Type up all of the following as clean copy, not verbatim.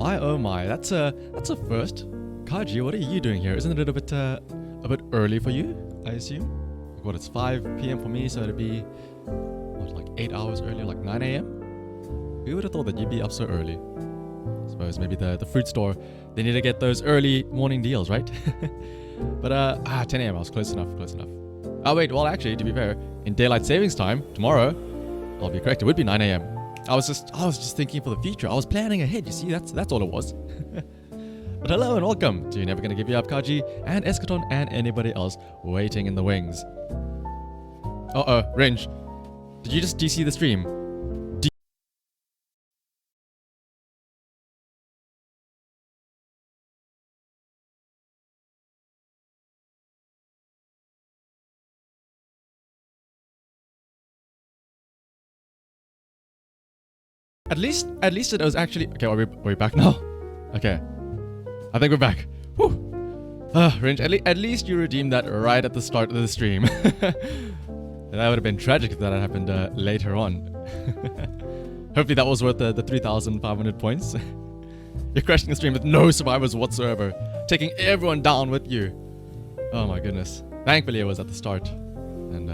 My oh my, that's a first. Kaji, what are you doing here? Isn't it a bit early for you, I assume? What, it's 5 p.m. for me, so it'd be what, like 8 hours earlier, like 9 a.m.? Who would have thought that you'd be up so early? I suppose maybe the fruit store, they need to get those early morning deals, right? But 10 a.m. I was close enough. Oh wait, well actually, to be fair, in daylight savings time tomorrow, I'll be correct. It would be 9 a.m. I was just thinking for the future. I was planning ahead. You see, that's all it was. But hello and welcome to Never Gonna Give You Up, Kaji and Eschaton and anybody else waiting in the wings. Range. Did you just DC the stream? At least it was actually... Okay, are we back now? Okay. I think we're back. Whew. Range, at least you redeemed that right at the start of the stream. That would have been tragic if that had happened later on. Hopefully that was worth the 3,500 points. You're crashing the stream with no survivors whatsoever. Taking everyone down with you. Oh my goodness. Thankfully it was at the start. And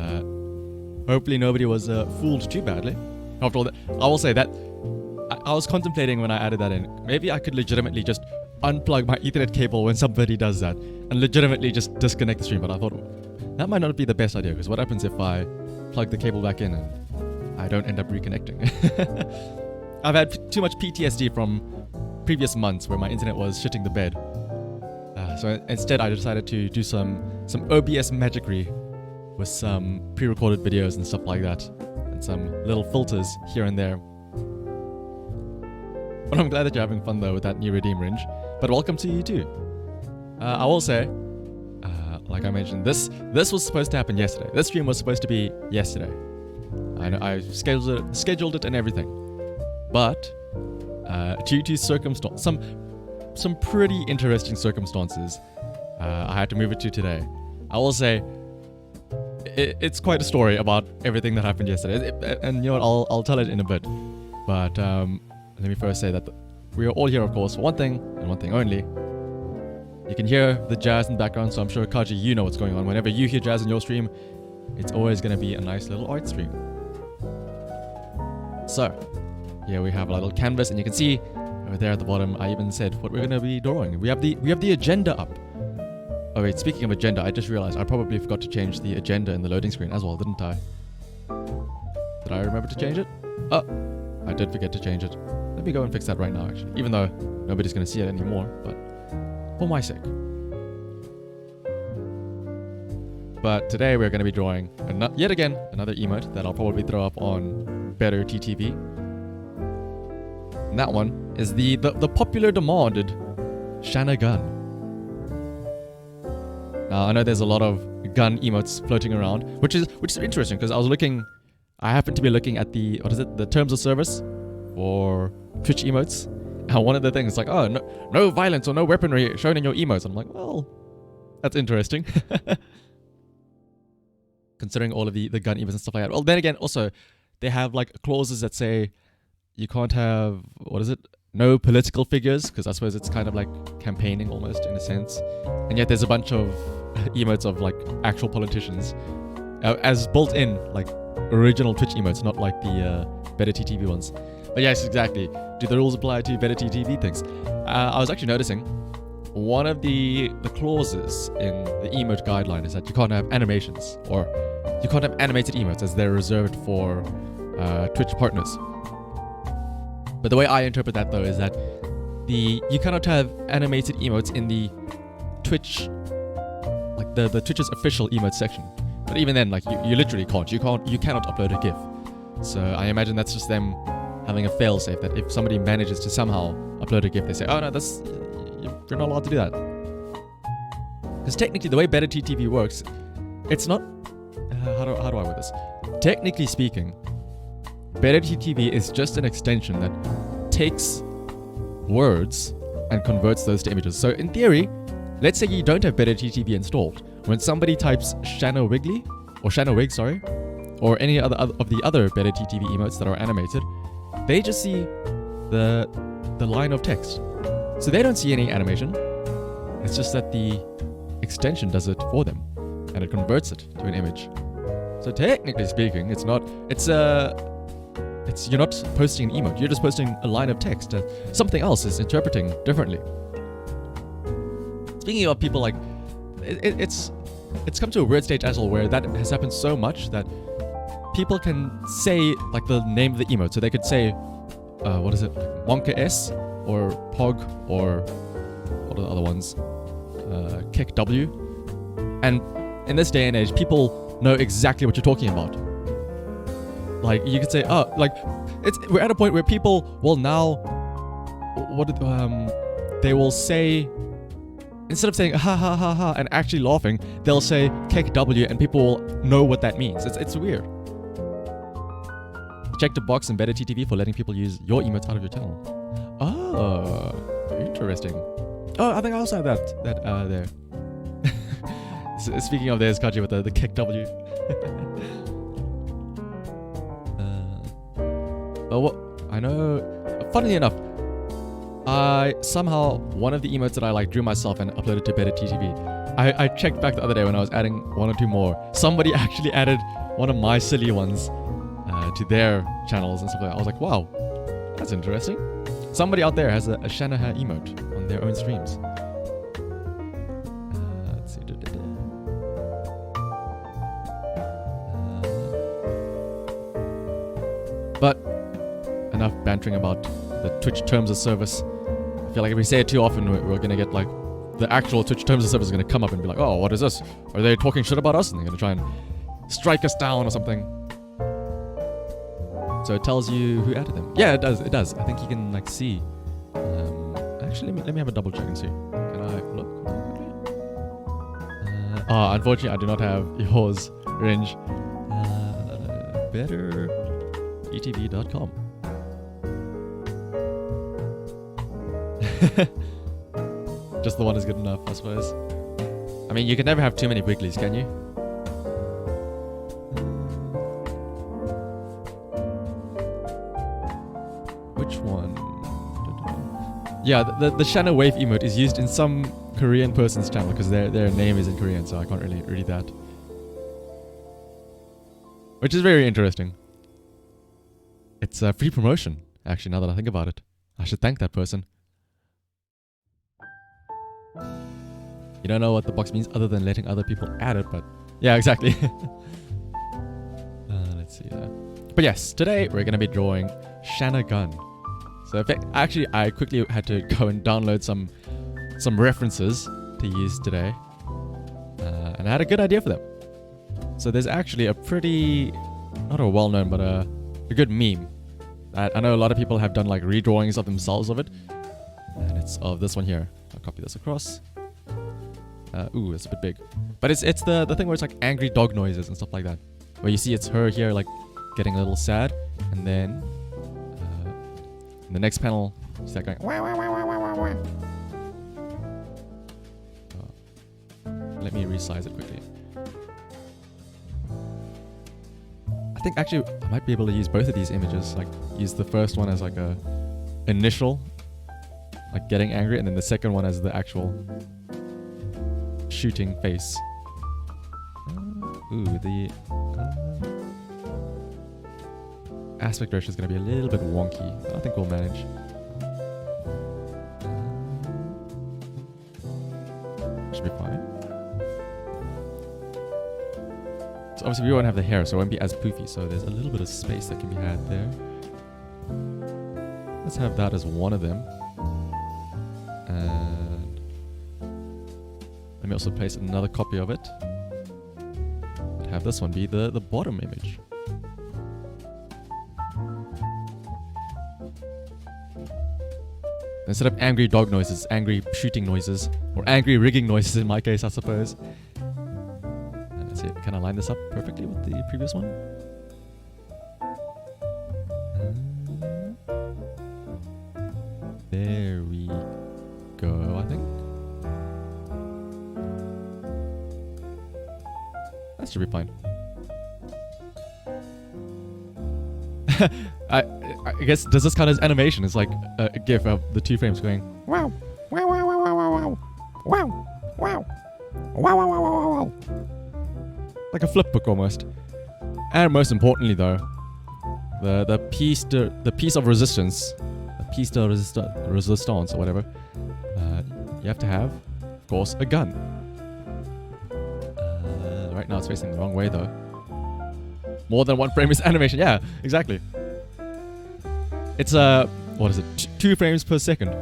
hopefully nobody was fooled too badly. After all that, I will say that I was contemplating when I added that in. Maybe I could legitimately just unplug my Ethernet cable when somebody does that and legitimately just disconnect the stream. But I thought that might not be the best idea, because what happens if I plug the cable back in and I don't end up reconnecting? I've had too much PTSD from previous months where my internet was shitting the bed. So instead I decided to do some OBS magicry with some pre-recorded videos and stuff like that. And some little filters here and there. But I'm glad that you're having fun though with that new redeem range. But welcome to you too. I will say, like I mentioned, this was supposed to happen yesterday. This stream was supposed to be yesterday. I know I scheduled it and everything. But due to some pretty interesting circumstances, I had to move it to today. I will say, it's quite a story about everything that happened yesterday. And you know what, I'll tell it in a bit. But let me first say that we are all here, of course, for one thing and one thing only. You can hear the jazz in the background, so I'm sure, Kaji, you know what's going on. Whenever you hear jazz in your stream, it's always going to be a nice little art stream. So, here we have a little canvas, and you can see over there at the bottom, I even said what we're going to be drawing. We have the agenda up. Oh wait, speaking of agenda, I just realized I probably forgot to change the agenda in the loading screen as well, didn't I? Did I remember to change it? Oh, I did forget to change it. Let me go and fix that right now, actually. Even though nobody's going to see it anymore, but for my sake. But today we're going to be drawing, yet again, another emote that I'll probably throw up on Better TTV. And that one is the popular demanded Shanna gun. Now, I know there's a lot of gun emotes floating around, which is interesting, because I happened to be looking at the terms of service for Twitch emotes. And one of the things is like, oh, no violence or no weaponry shown in your emotes. And I'm like, well, that's interesting. Considering all of the gun emotes and stuff like that. Well, then again, also, they have like clauses that say you can't have, no political figures, because I suppose it's kind of like campaigning almost in a sense. And yet there's a bunch of emotes of like actual politicians as built in, like original Twitch emotes, not like the Better TTV ones. But yes, exactly. Do the rules apply to Better TTV things? I was actually noticing one of the clauses in the emote guideline is that you can't have animations, or you can't have animated emotes, as they're reserved for Twitch partners. But the way I interpret that though is that you cannot have animated emotes in the Twitch, like the Twitch's official emote section. But even then, like you literally can't. You cannot upload a GIF. So I imagine that's just them having a failsafe, that if somebody manages to somehow upload a GIF, they say, oh no, you're not allowed to do that. Because technically, the way Better TTV works, it's not. How do I word this? Technically speaking, Better TTV is just an extension that takes words and converts those to images. So in theory, let's say you don't have Better TTV installed. When somebody types Shanna Wiggly, or Shanna Wig, sorry, or any other of the other Better TTV emotes that are animated, they just see the line of text. So they don't see any animation. It's just that the extension does it for them, and it converts it to an image. So technically speaking, it's you're not posting an emote. You're just posting a line of text that something else is interpreting differently. Speaking of people, like it's come to a weird stage as well, where that has happened so much that people can say like the name of the emote. So they could say, what is it, like Monka S or Pog or what are the other ones, Kick W, and in this day and age, people know exactly what you're talking about. Like you could say, oh, like we're at a point where people will now, they will say, instead of saying ha ha ha ha and actually laughing, they'll say Kick W, and people will know what that means. It's weird. Check the box in Better TTV for letting people use your emotes out of your channel. Oh, interesting. Oh, I think I also have that there. Speaking of, there's Kaji with the Kick W. But what I know, funnily enough, somehow one of the emotes that I like drew myself and uploaded to Better TTV. I checked back the other day when I was adding one or two more. Somebody actually added one of my silly ones to their channels and stuff like that. I was like, wow, that's interesting. Somebody out there has a Shanahan emote on their own streams. Let's see. But enough bantering about the Twitch terms of service. I feel like if we say it too often, we're gonna get like the actual Twitch terms of service is gonna come up and be like, oh, what is this? Are they talking shit about us? And they're gonna try and strike us down or something. So it tells you who added them. Yeah, it does. It does. I think you can like see. Actually, let me have a double check and see. Can I look? Unfortunately, I do not have yours, Ringe. BetterETV.com. Just the one is good enough, I suppose. I mean, you can never have too many Wigglies, can you? Which one? Yeah, the Shanna Wave emote is used in some Korean person's channel because their name is in Korean, so I can't really read that. Which is very interesting. It's a free promotion, actually, now that I think about it. I should thank that person. You don't know what the box means other than letting other people add it, but yeah, exactly. Let's see. But yes, today we're going to be drawing Shanna Gun. So actually, I quickly had to go and download some references to use today. And I had a good idea for them. So there's actually a pretty, not a well-known, but a good meme. I know a lot of people have done like redrawings of themselves of it. And it's of this one here. I'll copy this across. Ooh, it's a bit big. But it's the thing where it's like angry dog noises and stuff like that. Where you see it's her here like getting a little sad. And then in the next panel, she's like going wah, wah, wah, wah, wah, wah. Let me resize it quickly. I think actually I might be able to use both of these images. Like use the first one as like a initial, like getting angry, and then the second one as the actual shooting face. Ooh, the aspect ratio is going to be a little bit wonky. I think we'll manage. Should be fine. So obviously we won't have the hair, so it won't be as poofy, so there's a little bit of space that can be had there. Let's have that as one of them. And let me also place another copy of it. And have this one be the bottom image. Instead of angry dog noises, angry shooting noises, or angry rigging noises in my case, I suppose. And let's see, can I line this up perfectly with the previous one? There we go, I think. That should be fine. I guess, does this count as animation? It's like a GIF of the two frames going, wow, like a flip book almost. And most importantly, though, the piece of resistance, the piece de resistance or whatever, you have to have, of course, a gun. Right now it's facing the wrong way though. More than 1 frame is animation. Yeah, exactly. It's what is it? 2 frames per second,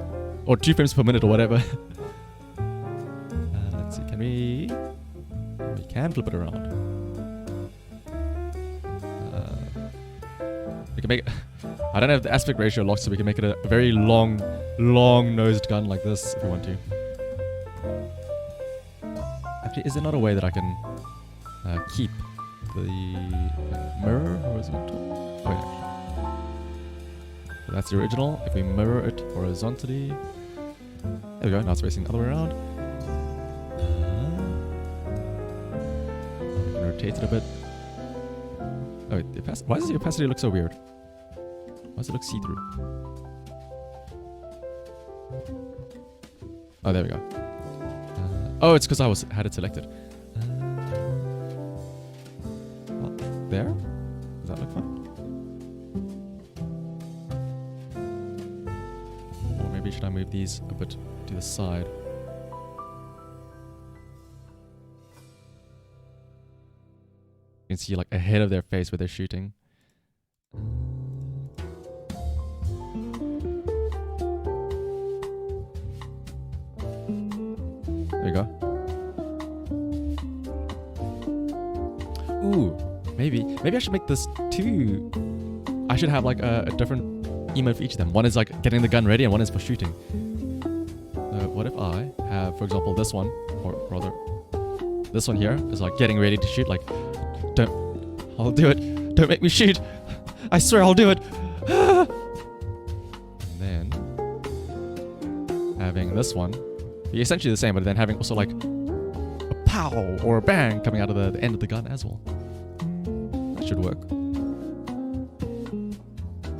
or 2 frames per minute, or whatever. Let's see. Can we? We can flip it around. We can make it. I don't have the aspect ratio locked, so we can make it a very long-nosed gun like this if we want to. Actually, is there not a way that I can keep the mirror horizontal? Oh, yeah. So that's the original. If we mirror it horizontally, there we go. Now it's facing the other way around. We can rotate it a bit. Oh wait, why does the opacity look so weird? Why does it look see-through? Oh, there we go. Oh, it's because I had it selected. There? Does that look fun? Or maybe should I move these a bit to the side? You can see like ahead of their face where they're shooting. There we go. Ooh, maybe I should make this 2. I should have like a different emote for each of them. One is like getting the gun ready and one is for shooting. What if I have, for example, this one, or rather, this one here is like getting ready to shoot. Like, I'll do it. Don't make me shoot. I swear I'll do it. And then having this one be essentially the same, but then having also like a pow or a bang coming out of the end of the gun as well. That should work.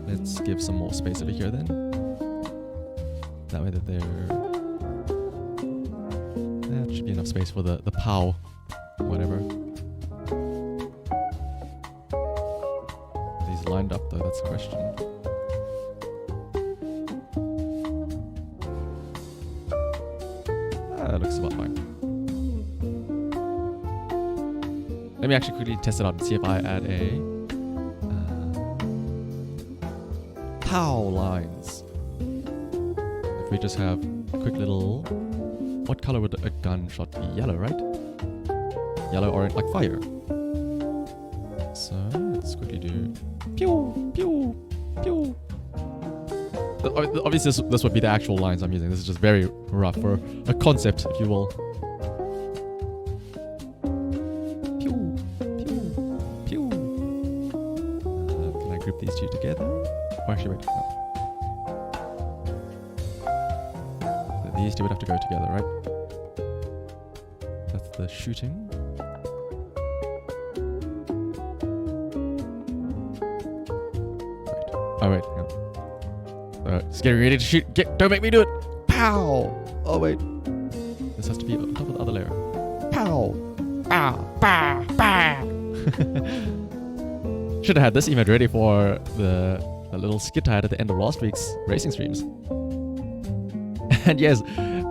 Let's give some more space over here then. That way that that should be enough space for the pow, whatever. These lined up though, that's the question. That looks about fine. Let me actually quickly test it out and see if I add a pow lines. If we just have a quick little, what color would a gunshot be? Yellow, right? Yellow, orange, like fire. So let's quickly do pew, pew, pew. Obviously, this would be the actual lines I'm using. This is just very rough for a concept, if you will. Pew, pew, pew. Can I group these two together? Oh, actually, wait. No. These two would have to go together, right? That's the shooting. Right. Oh, wait. No. Just getting ready to shoot. Don't make me do it. Pow! Oh wait. This has to be on top of the other layer. Pow! Pow! Pow! Pow! Should have had this emote ready for the little skit I had at the end of last week's racing streams. And yes,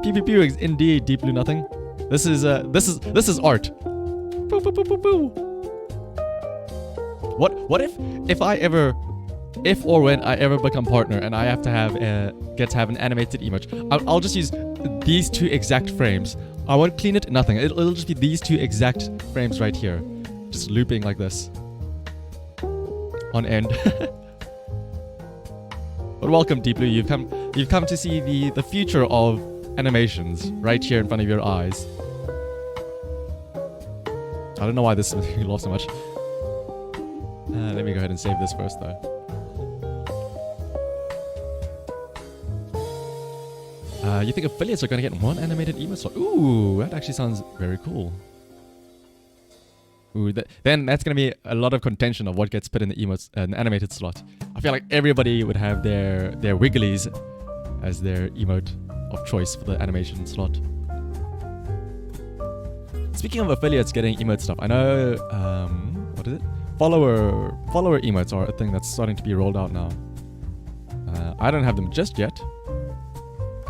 pew pew pew is indeed Deep Blue Nothing. This is art. Boo, boo, boo, boo, boo. What if or when I ever become partner and I have to have get to have an animated emote, I'll just use these 2 exact frames. I won't clean it, nothing. It'll just be these 2 exact frames right here, just looping like this on end. But welcome, Deep Blue. You've come to see the future of animations right here in front of your eyes. I don't know why this is making me laugh so much. Let me go ahead and save this first though. You think affiliates are going to get 1 animated emote slot? Ooh, that actually sounds very cool. Ooh, then that's going to be a lot of contention of what gets put in the emotes, an animated slot. I feel like everybody would have their wigglies as their emote of choice for the animation slot. Speaking of affiliates getting emote stuff, I know, what is it? Follower emotes are a thing that's starting to be rolled out now. I don't have them just yet.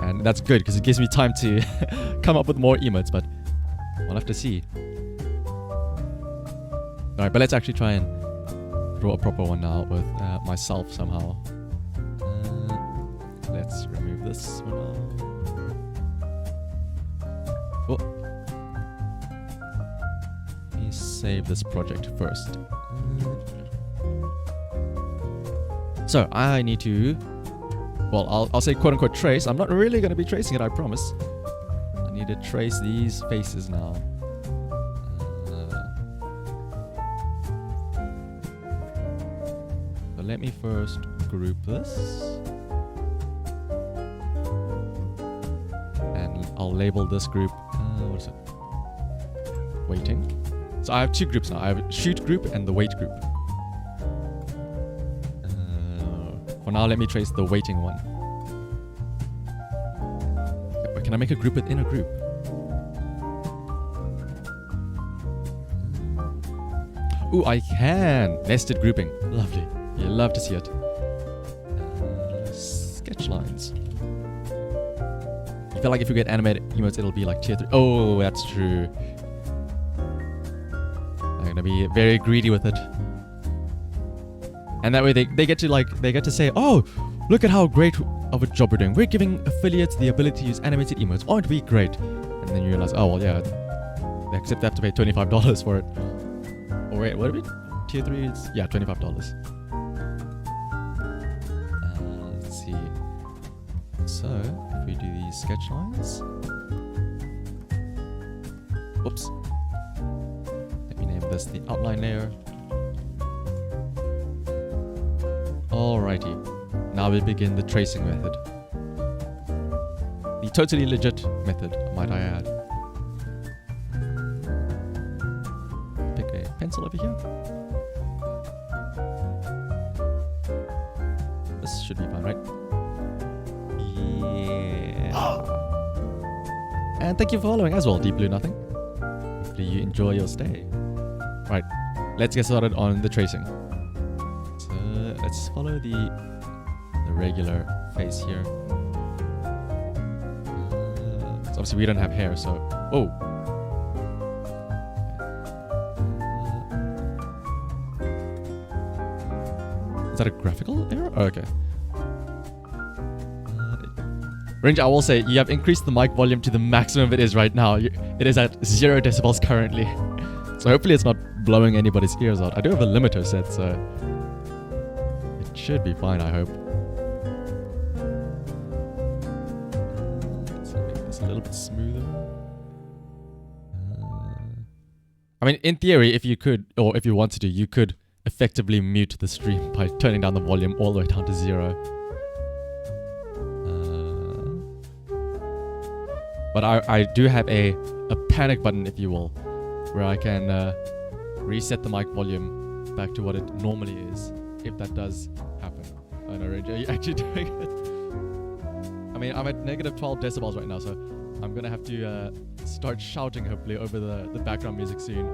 And that's good because it gives me time to come up with more emotes, but we'll have to see. Alright, but let's actually try and draw a proper one now with myself somehow. Let's remove this for now. Oh. Let me save this project first. So I need to, well, I'll say quote unquote trace. I'm not really going to be tracing it, I promise. I need to trace these faces now. So let me first group this. And I'll label this group, what is it? Weighting. So I have two groups now. I have a shoot group and the weight group. For now, let me trace the weighting one. Can I make a group within a group? Ooh, I can! Nested grouping. Lovely. You love to see it. Sketch lines. I feel like if you get animated emotes, it'll be like tier 3. Oh, that's true. I'm gonna be very greedy with it. And that way they get to say, oh, look at how great of a job we're doing. We're giving affiliates the ability to use animated emotes. Aren't we great? And then you realize, oh, well, yeah, except they have to pay $25 for it. Oh, wait, what are we? Tier 3 is, yeah, $25. Let's see. So, if we do these sketch lines. Oops. Let me name this the outline layer. Alrighty, now we begin the tracing method. The totally legit method, might I add. Pick a pencil over here. This should be fine, right? Yeah. And thank you for following as well, Deep Blue Nothing. Hopefully you enjoy your stay. Right, let's get started on the tracing. Let's follow the regular face here. So obviously we don't have hair, so... Oh! Is that a graphical error? Oh, okay. Range, I will say, you have increased the mic volume to the maximum it is right now. It is at 0 decibels currently. So hopefully it's not blowing anybody's ears out. I do have a limiter set, so... should be fine, I hope. Let's make this a little bit smoother. I mean, in theory, if you could, or if you wanted to, you could effectively mute the stream by turning down the volume all the way down to 0. But I do have a panic button, if you will, where I can reset the mic volume back to what it normally is, if that does happen. I know, Ranger, are you actually doing it? I mean, I'm at negative 12 decibels right now, so I'm gonna have to start shouting, hopefully, over the background music soon.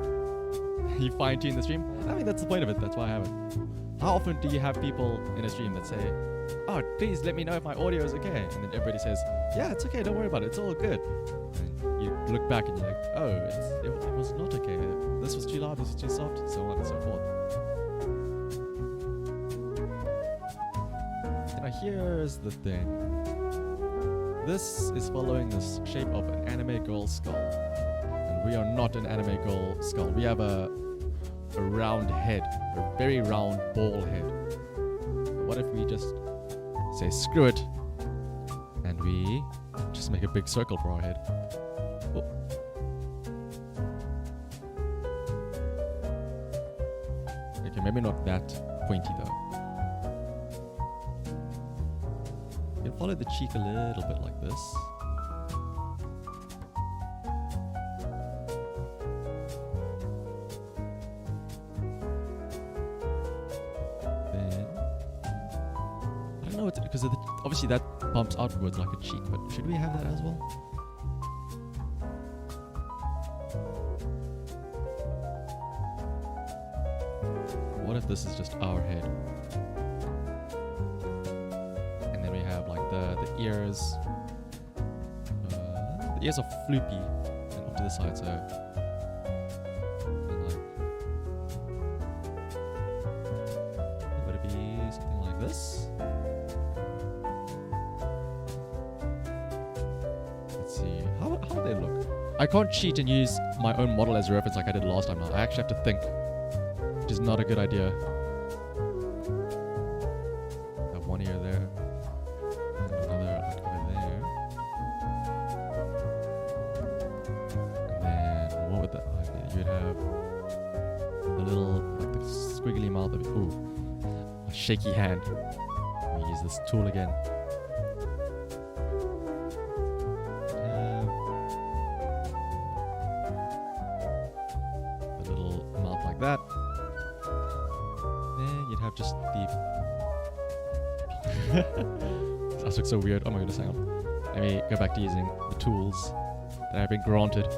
You fine-tune the stream? I mean, that's the point of it. That's why I have it. How often do you have people in a stream that say, oh, please let me know if my audio is okay? And then everybody says, yeah, it's okay, don't worry about it, it's all good. And you look back and you're like, oh, it was not okay. This was too loud, this was too soft, and so on and so forth. Now here's the thing. This is following the shape of an anime girl skull. And we are not an anime girl skull. We have a round head, a very round ball head. But what if we just say screw it and we just make a big circle for our head? Oh. Okay, maybe not that pointy though. You can follow the cheek a little bit like this. Then I don't know what because obviously that bumps outwards like a cheek, but should we have that as well? if this is just our head. And then we have like the ears. The ears are floopy and off to the side, so like, would it be something like this? Let's see. How do they look? I can't cheat and use my own model as a reference like I did last time now. I actually have to think, which is not a good idea. Have one ear there. And another like over there. And then what would that like? You'd have the little like the squiggly mouth of it. Ooh. A shaky hand. Let me use this tool again. That. Then you'd have just the. That looks so weird. Oh my goodness, hang on. Let me go back to using the tools that I've been granted.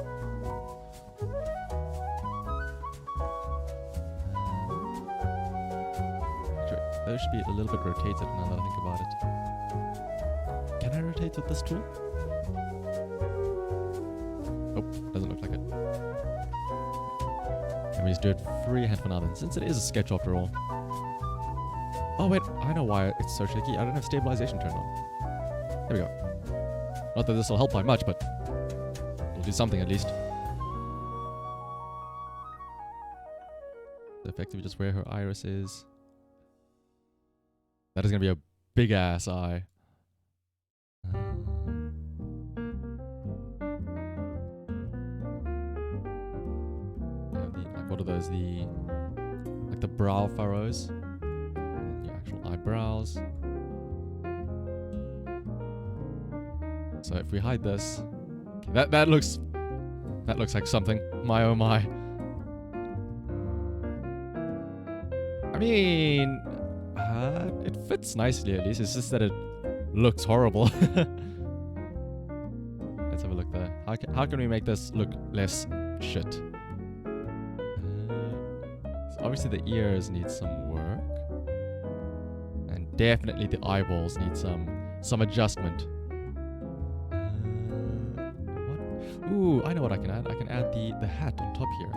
Those should be a little bit rotated now that I think about it. Can I rotate with this tool? Oh, doesn't look like it. Let me just do it freehand for now then, since it is a sketch after all. Oh wait, I know why it's so shaky. I don't have stabilization turned on. There we go. Not that this will help by much, but it'll do something at least. So effectively just where her iris is. That is going to be a big ass eye. What are those? Like the brow furrows, and the actual eyebrows. So if we hide this, okay, that looks like something. My oh my. I mean, it fits nicely at least. It's just that it looks horrible. Let's have a look there. How can we make this look less shit? Obviously the ears need some work, and definitely the eyeballs need some adjustment. What? Ooh, I know what I can add. I can add the hat on top here.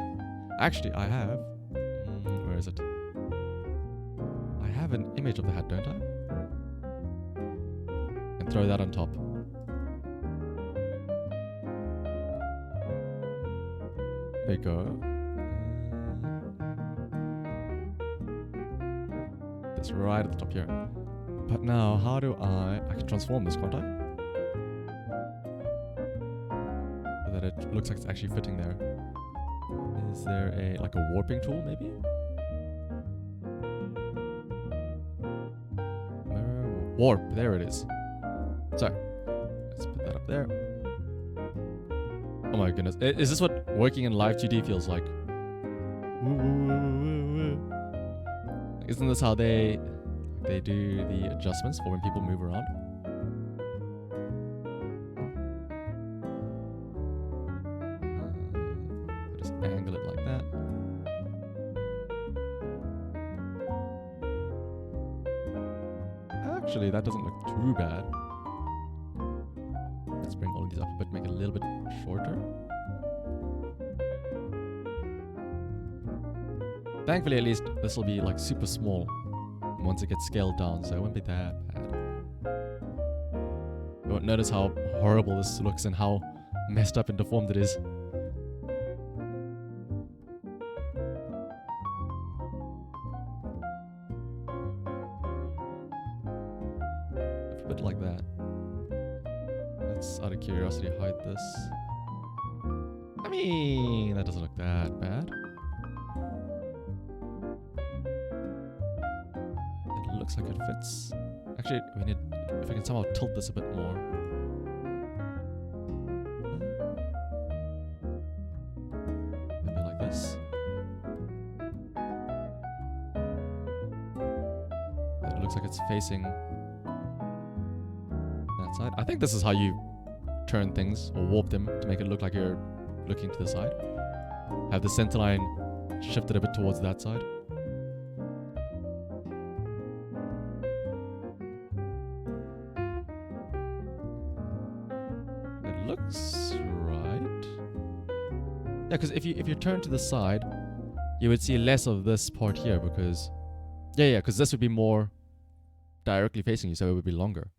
Actually, I have. Where is it? I have an image of the hat, don't I? And throw that on top. There you go. It's right at the top here. But now, how do I can transform this, can't I? So that it looks like it's actually fitting there. Is there like a warping tool, maybe? Warp, there it is. So, let's put that up there. Oh my goodness. Is this what working in live 2D feels like? Isn't this how they do the adjustments for when people move around? Just angle it like that. Actually, that doesn't look too bad. Let's bring all of these up a bit, make it a little bit shorter. Thankfully, at least, this will be like super small once it gets scaled down, so it won't be that bad. You won't notice how horrible this looks and how messed up and deformed it is. A bit like that. Let's, out of curiosity, hide this. I mean, that doesn't look that bad. Looks like it fits. Actually, we need, if we can somehow tilt this a bit more. Maybe like this. It looks like it's facing that side. I think this is how you turn things or warp them to make it look like you're looking to the side. Have the center line shifted a bit towards that side. looks right. Yeah, because if you turn to the side, you would see less of this part here because because this would be more directly facing you, so it would be longer.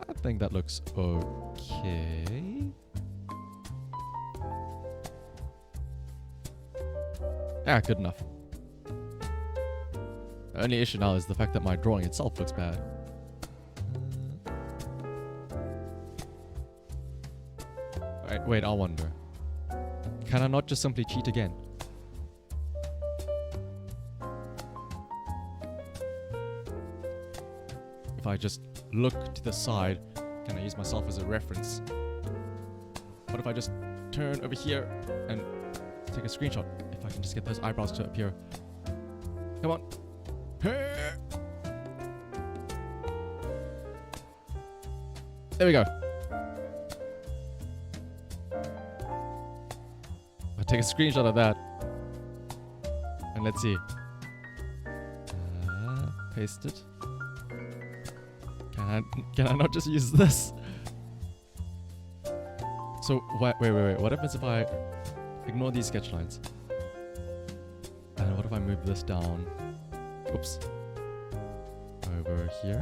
I think that looks okay. Yeah, good enough. The only issue now is the fact that my drawing itself looks bad. Alright, wait, I wonder. Can I not just simply cheat again? If I just look to the side, can I use myself as a reference? What if I just turn over here and take a screenshot? If I can just get those eyebrows to appear. Come on. There we go. I'll take a screenshot of that. And let's see. Paste it. Can I not just use this? So wait. What happens if I ignore these sketch lines? And what if I move this down? Oops. Over here.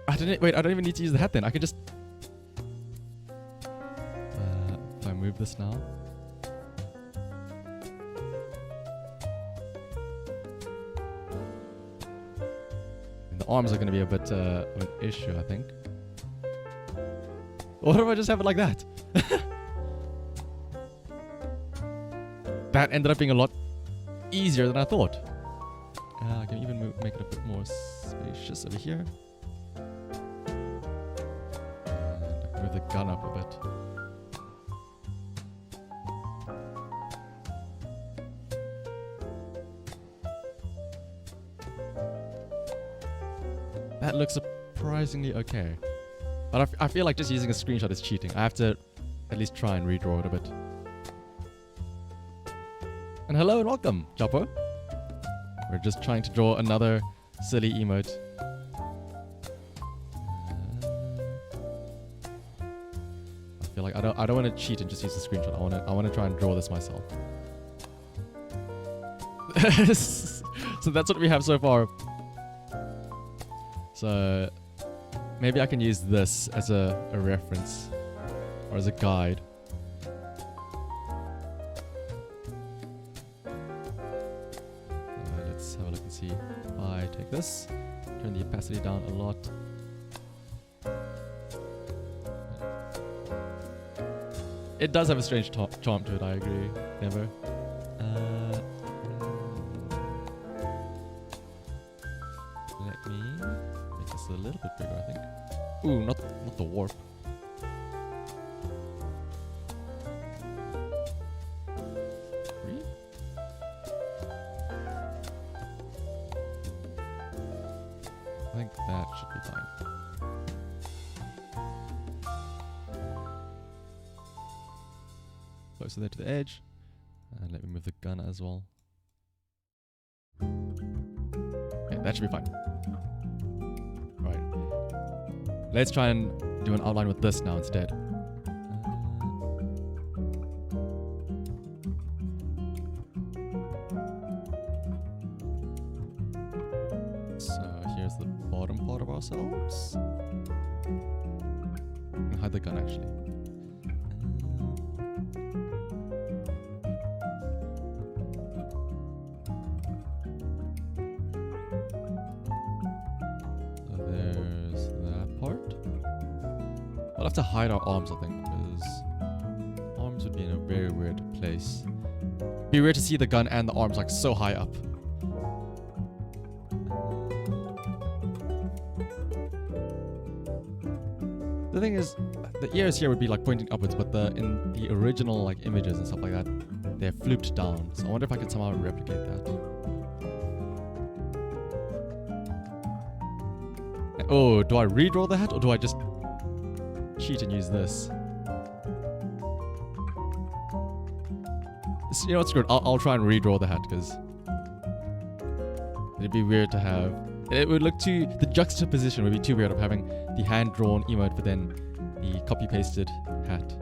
I don't even need to use the hat then. I can just if I move this now. The arms are going to be a bit of an issue, I think. What if I just have it like that? That ended up being a lot easier than I thought. I can even make it a bit more spacious over here. And move the gun up a bit. That looks surprisingly okay. But I feel like just using a screenshot is cheating. I have to at least try and redraw it a bit. And hello and welcome, Chapo. We're just trying to draw another silly emote. I feel like I don't want to cheat and just use the screenshot. I want to try and draw this myself. So that's what we have so far. So maybe I can use this as a reference or as a guide. Let's have a look and see. If I take this, turn the opacity down a lot. It does have a strange charm to it, I agree. Never. Let me make this a little bit bigger, I think. Ooh, not the warp. Three? I think that should be fine. Closer there to the edge. And let me move the gun as well. Okay, that should be fine. Right. Let's try and do an outline with this now instead. So here's the bottom part of ourselves. And hide the gun actually. I'll have to hide our arms, I think, because arms would be in a very weird place. It'd be weird to see the gun and the arms like so high up. The thing is, the ears here would be like pointing upwards, but in the original like images and stuff like that, they're flooped down. So I wonder if I could somehow replicate that. Oh, do I redraw the hat or do I just cheat and use this? You know what, screw it. I'll try and redraw the hat because It'd be weird to have. It would look too. The juxtaposition would be too weird of having the hand-drawn emote, but then the copy-pasted hat.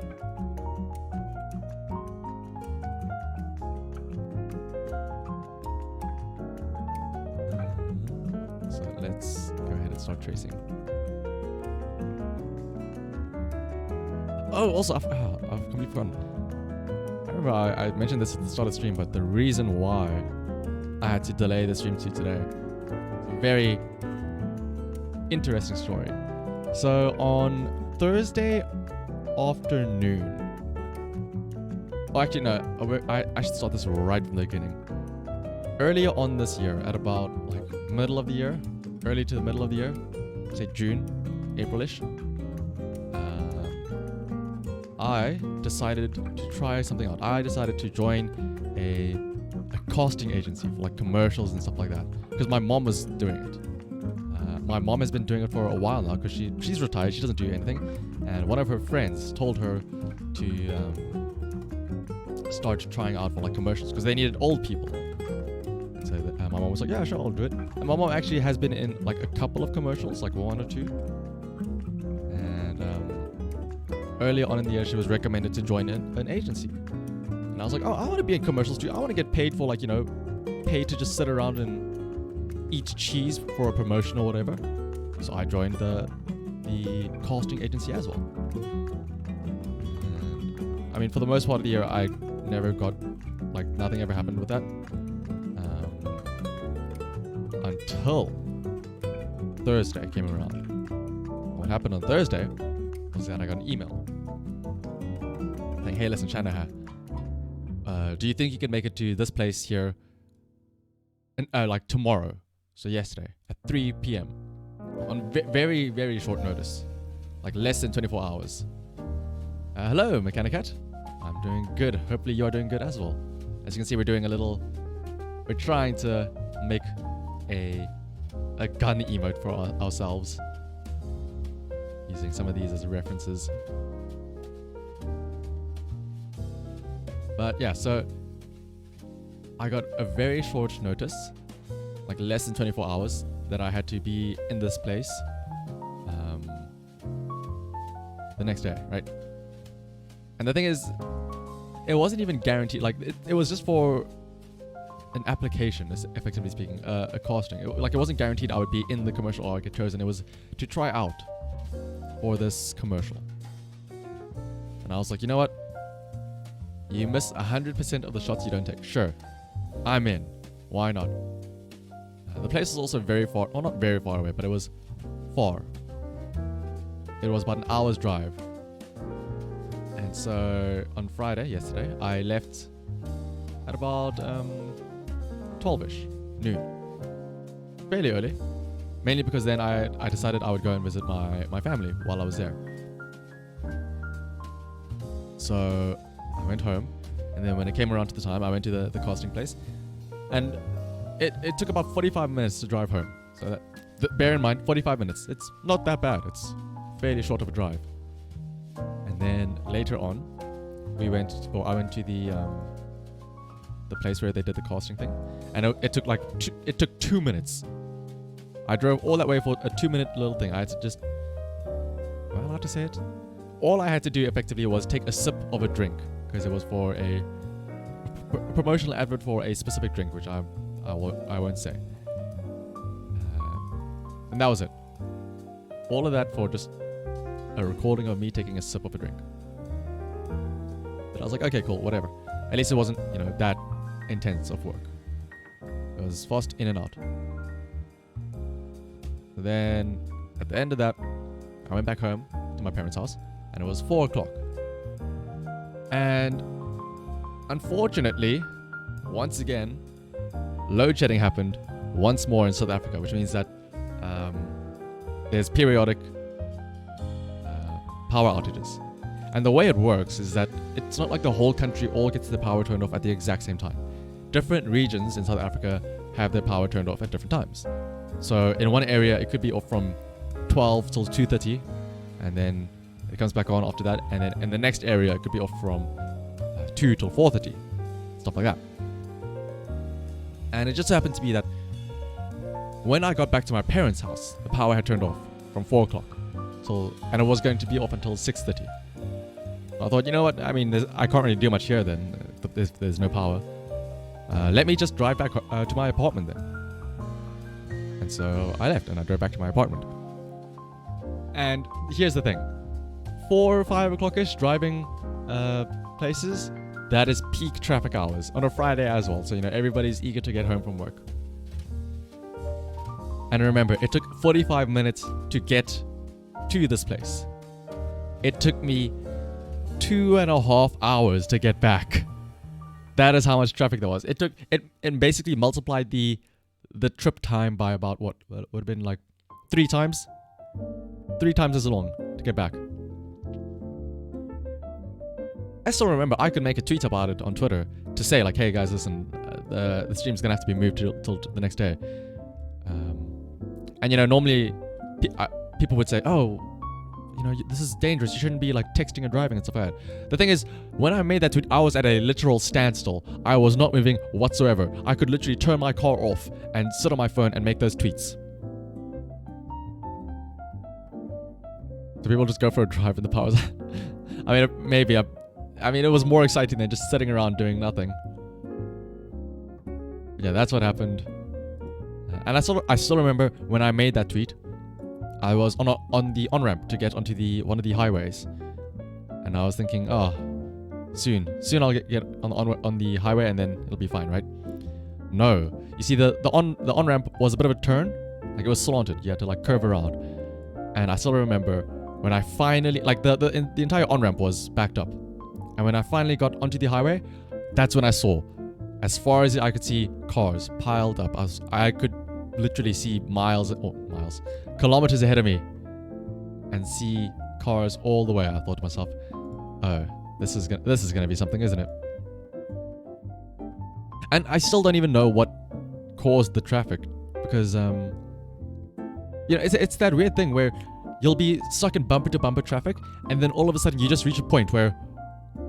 So let's go ahead and start tracing. Oh, also, I've completely forgotten. I remember I mentioned this at the start of the stream, but the reason why I had to delay the stream to today. Very interesting story. So on Thursday afternoon, oh actually no, I should start this right from the beginning. Earlier on this year, at about like middle of the year, early to the middle of the year, say June, April-ish, I decided to try something out. I decided to join a casting agency for like commercials and stuff like that, because my mom was doing it. My mom has been doing it for a while now, because she's retired, she doesn't do anything, and one of her friends told her to start trying out for like commercials, because they needed old people. And so my mom was like, yeah, sure, I'll do it. And my mom actually has been in like a couple of commercials, like one or two. And earlier on in the year, she was recommended to join an agency. And I was like, oh, I want to be in commercials too. I want to get paid for like, you know, paid to just sit around and eat cheese for a promotion or whatever. So I joined the casting agency as well. And, I mean, for the most part of the year, I never got, like, nothing ever happened with that. Until Thursday came around. What happened on Thursday was that I got an email saying, hey, listen, Shanaha, do you think you can make it to this place here and, like tomorrow? So yesterday at 3 p.m. on very, very short notice, like less than 24 hours. Hello, Mechanicat. I'm doing good. Hopefully you're doing good as well. As you can see, we're trying to make a gun emote for ourselves, using some of these as references. But yeah, so I got a very short notice, like less than 24 hours, that I had to be in this place the next day, right? And the thing is, it wasn't even guaranteed. Like it was just for an application, effectively speaking, a casting. It wasn't guaranteed I would be in the commercial or I get chosen. It was to try out for this commercial. And I was like, you know what? You miss 100% of the shots you don't take. Sure, I'm in. Why not? The place was also very far, well, not very far away, but it was far. It was about an hour's drive. And so on Friday, yesterday, I left at about 12ish, noon. Fairly early. Mainly because then I decided I would go and visit my family while I was there. So I went home, and then when it came around to the time, I went to the casting place, and it took about 45 minutes to drive home. So bear in mind, 45 minutes. It's not that bad. It's fairly short of a drive. And then later on, I went to the place where they did the casting thing, and it took 2 minutes. I drove all that way for a 2-minute little thing. I had to just, am I allowed to say it? All I had to do effectively was take a sip of a drink, because it was for a promotional advert for a specific drink, which I won't say. And that was it. All of that for just a recording of me taking a sip of a drink. But I was like, okay, cool, whatever. At least it wasn't, that intense of work. It was fast in and out. Then, at the end of that, I went back home to my parents' house, and it was 4 o'clock. And unfortunately, once again, load shedding happened once more in South Africa, which means that there's periodic power outages. And the way it works is that it's not like the whole country all gets the power turned off at the exact same time. Different regions in South Africa have their power turned off at different times. So in one area, it could be off from 12 till 2:30, and then it comes back on after that. And then in the next area, it could be off from 2 till 4:30, stuff like that. And it just happened to be that when I got back to my parents' house, the power had turned off from 4 o'clock. So, and it was going to be off until 6:30. I thought, you know what? I mean, I can't really do much here then. There's no power. Let me just drive back to my apartment then. And so I left and I drove back to my apartment. And here's the thing. 4 or 5 o'clock-ish driving places, that is peak traffic hours on a Friday as well. So, you know, everybody's eager to get home from work. And remember, it took 45 minutes to get to this place. It took me 2.5 hours to get back. That is how much traffic there was. It basically multiplied the trip time by about what would have been like 3 times. 3 times as long to get back. I still remember I could make a tweet about it on Twitter to say like, hey guys, listen, the stream's gonna have to be moved till the next day. And you know, normally people would say, oh, you know, this is dangerous. You shouldn't be like texting and driving and stuff like that. The thing is, when I made that tweet, I was at a literal standstill. I was not moving whatsoever. I could literally turn my car off and sit on my phone and make those tweets. So people just go for a drive and the power's I mean, maybe I mean, it was more exciting than just sitting around doing nothing. Yeah, that's what happened. And I still remember when I made that tweet, I was on the on-ramp to get onto one of the highways. And I was thinking, oh, soon I'll get on the highway and then it'll be fine, right? No. You see, the on-ramp was a bit of a turn. Like, it was slanted. You had to like curve around. And I still remember when I finally, like the entire on-ramp was backed up. And when I finally got onto the highway, that's when I saw, as far as I could see, cars piled up. I could literally see kilometers ahead of me and see cars all the way. I thought to myself, oh, this is gonna be something, isn't it? And I still don't even know what caused the traffic, because you know, it's that weird thing where you'll be stuck in bumper to bumper traffic, and then all of a sudden you just reach a point where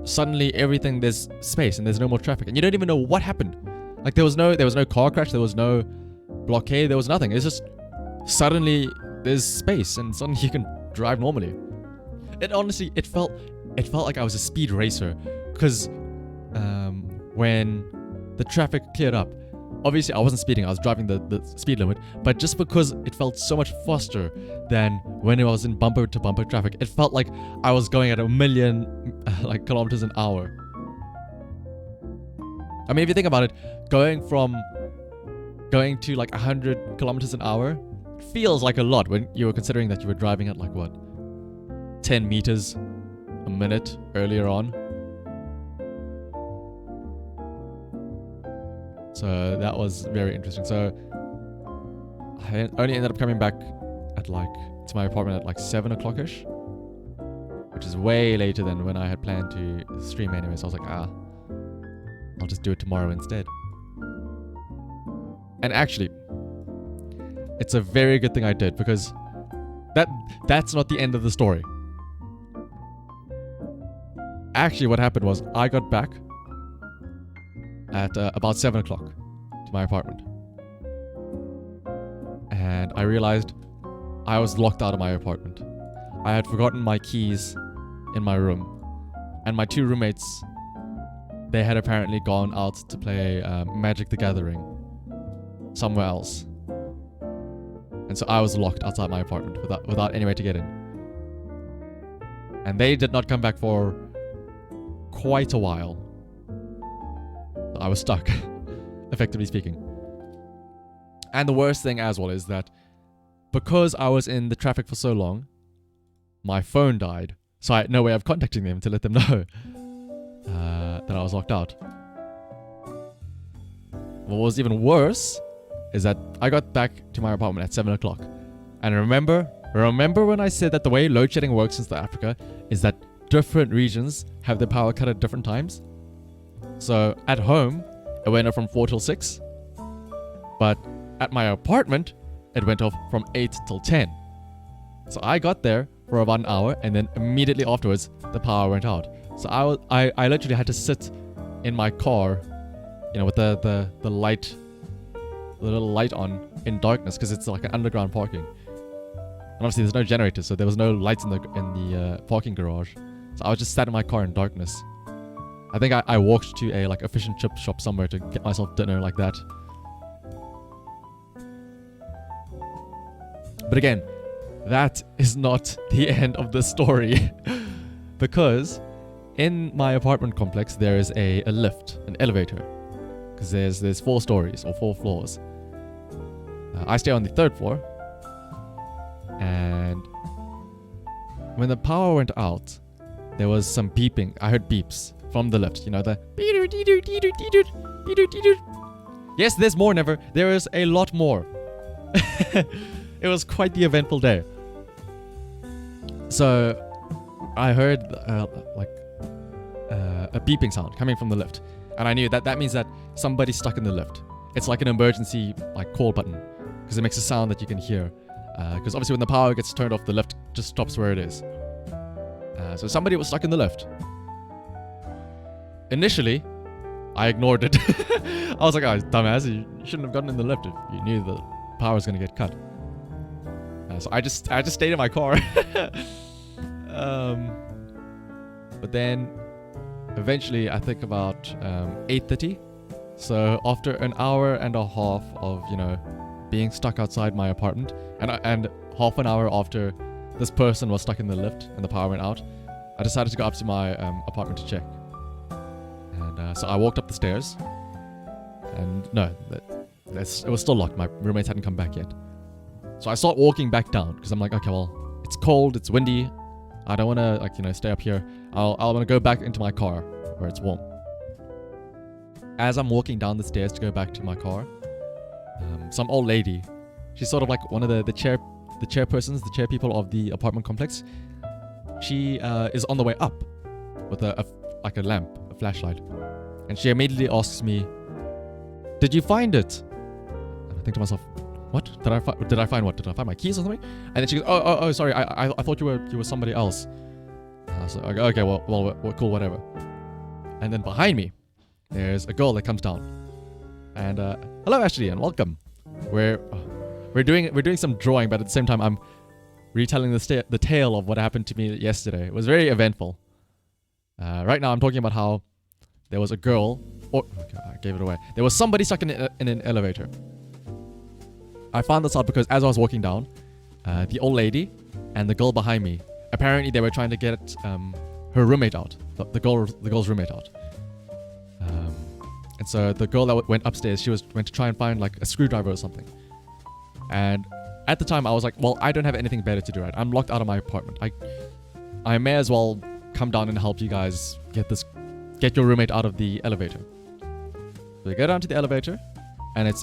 suddenly there's space and there's no more traffic, and you don't even know what happened. Like, there was no car crash, there was no blockade, there was nothing. It's just suddenly there's space and suddenly you can drive normally. It honestly, it felt like I was a speed racer, because when the traffic cleared up, obviously I wasn't speeding, I was driving the speed limit, but just because it felt so much faster than when it was in bumper to bumper traffic, it felt like I was going at 1 million like kilometers an hour. I mean, if you think about it, going to like 100 kilometers an hour feels like a lot when you were considering that you were driving at like what, 10 meters a minute earlier on. So that was very interesting. So I only ended up coming back to my apartment at like 7 o'clock-ish, which is way later than when I had planned to stream anyway. So I was like, I'll just do it tomorrow instead. And actually, it's a very good thing I did, because that's not the end of the story. Actually, what happened was I got back at about 7 o'clock to my apartment. And I realized I was locked out of my apartment. I had forgotten my keys in my room. And my 2 roommates, they had apparently gone out to play Magic the Gathering somewhere else. And so I was locked outside my apartment without any way to get in. And they did not come back for quite a while. I was stuck, effectively speaking. And the worst thing as well is that because I was in the traffic for so long, my phone died. So I had no way of contacting them to let them know that I was locked out. What was even worse is that I got back to my apartment at 7 o'clock. And remember when I said that the way load shedding works in South Africa is that different regions have their power cut at different times? So at home, it went off from 4 till 6. But at my apartment, it went off from 8 till 10. So I got there for about an hour, and then immediately afterwards, the power went out. So I literally had to sit in my car, you know, with the light the little light on in darkness because it's like an underground parking. And obviously there's no generators, so there was no lights in the parking garage. So I was just sat in my car in darkness. I think I walked to a like a fish and chip shop somewhere to get myself dinner like that. But again, that is not the end of the story. Because in my apartment complex there is a lift, an elevator. Because there's 4 stories or 4 floors. I stay on the 3rd floor. And when the power went out, there was some beeping. I heard beeps from the lift. You know, the... Yes, there's more, Never. There is a lot more. It was quite the eventful day. So, I heard a beeping sound coming from the lift. And I knew that means that somebody's stuck in the lift. It's like an emergency like call button. Because it makes a sound that you can hear. Because obviously when the power gets turned off, the lift just stops where it is. So somebody was stuck in the lift. Initially, I ignored it. I was like, oh, dumbass, you shouldn't have gotten in the lift if you knew the power was going to get cut. So I just stayed in my car. But then, eventually, I think about 8:30. So after an hour and a half of, being stuck outside my apartment, and half an hour after this person was stuck in the lift and the power went out, I decided to go up to my apartment to check. And so I walked up the stairs, and no, it was still locked. My roommates hadn't come back yet. So I start walking back down because I'm like, okay, well, it's cold, it's windy. I don't want to stay up here. I'll want to go back into my car where it's warm. As I'm walking down the stairs to go back to my car, some old lady, she's sort of like one of the chairpersons, the chair people of the apartment complex. She is on the way up with a lamp, a flashlight, and she immediately asks me, "Did you find it?" And I think to myself, "What? Did I find what? Did I find my keys or something?" And then she goes, "Oh, sorry. I thought you were somebody else." So I go, "Okay, well, cool, whatever." And then behind me, there's a girl that comes down, and hello, Ashley, and welcome. We're doing some drawing, but at the same time, I'm retelling the tale of what happened to me yesterday. It was very eventful. Right now, I'm talking about how there was a girl. Okay, I gave it away. There was somebody stuck in an elevator. I found this out because as I was walking down, the old lady and the girl behind me, apparently they were trying to get her roommate out, the girl's roommate out. And so the girl that went upstairs, she went to try and find like a screwdriver or something. And at the time I was like, well, I don't have anything better to do, right? I'm locked out of my apartment. I may as well come down and help you guys get your roommate out of the elevator. So we go down to the elevator, and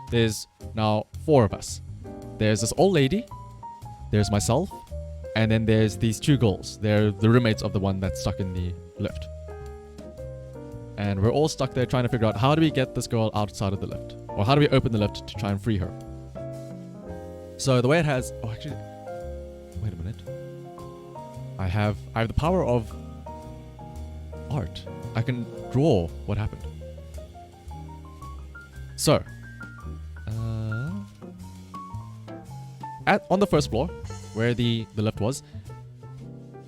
there's now 4 of us. There's this old lady, there's myself, and then there's these 2 girls. They're the roommates of the one that's stuck in the lift. And we're all stuck there trying to figure out how do we get this girl outside of the lift? Or how do we open the lift to try and free her? So the way it has... Oh, actually... Wait a minute. I have the power of art. I can draw what happened. So... on the 1st floor, where the lift was,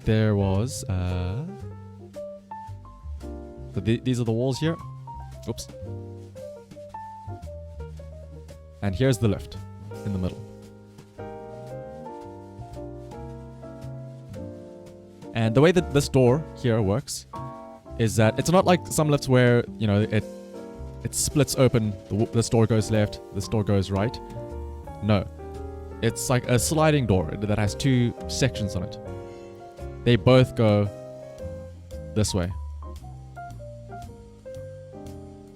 there was... So these are the walls here. Oops. And here's the lift in the middle. And the way that this door here works is that it's not like some lifts where, it splits open. This door goes left, this door goes right. No. It's like a sliding door that has 2 sections on it. They both go this way.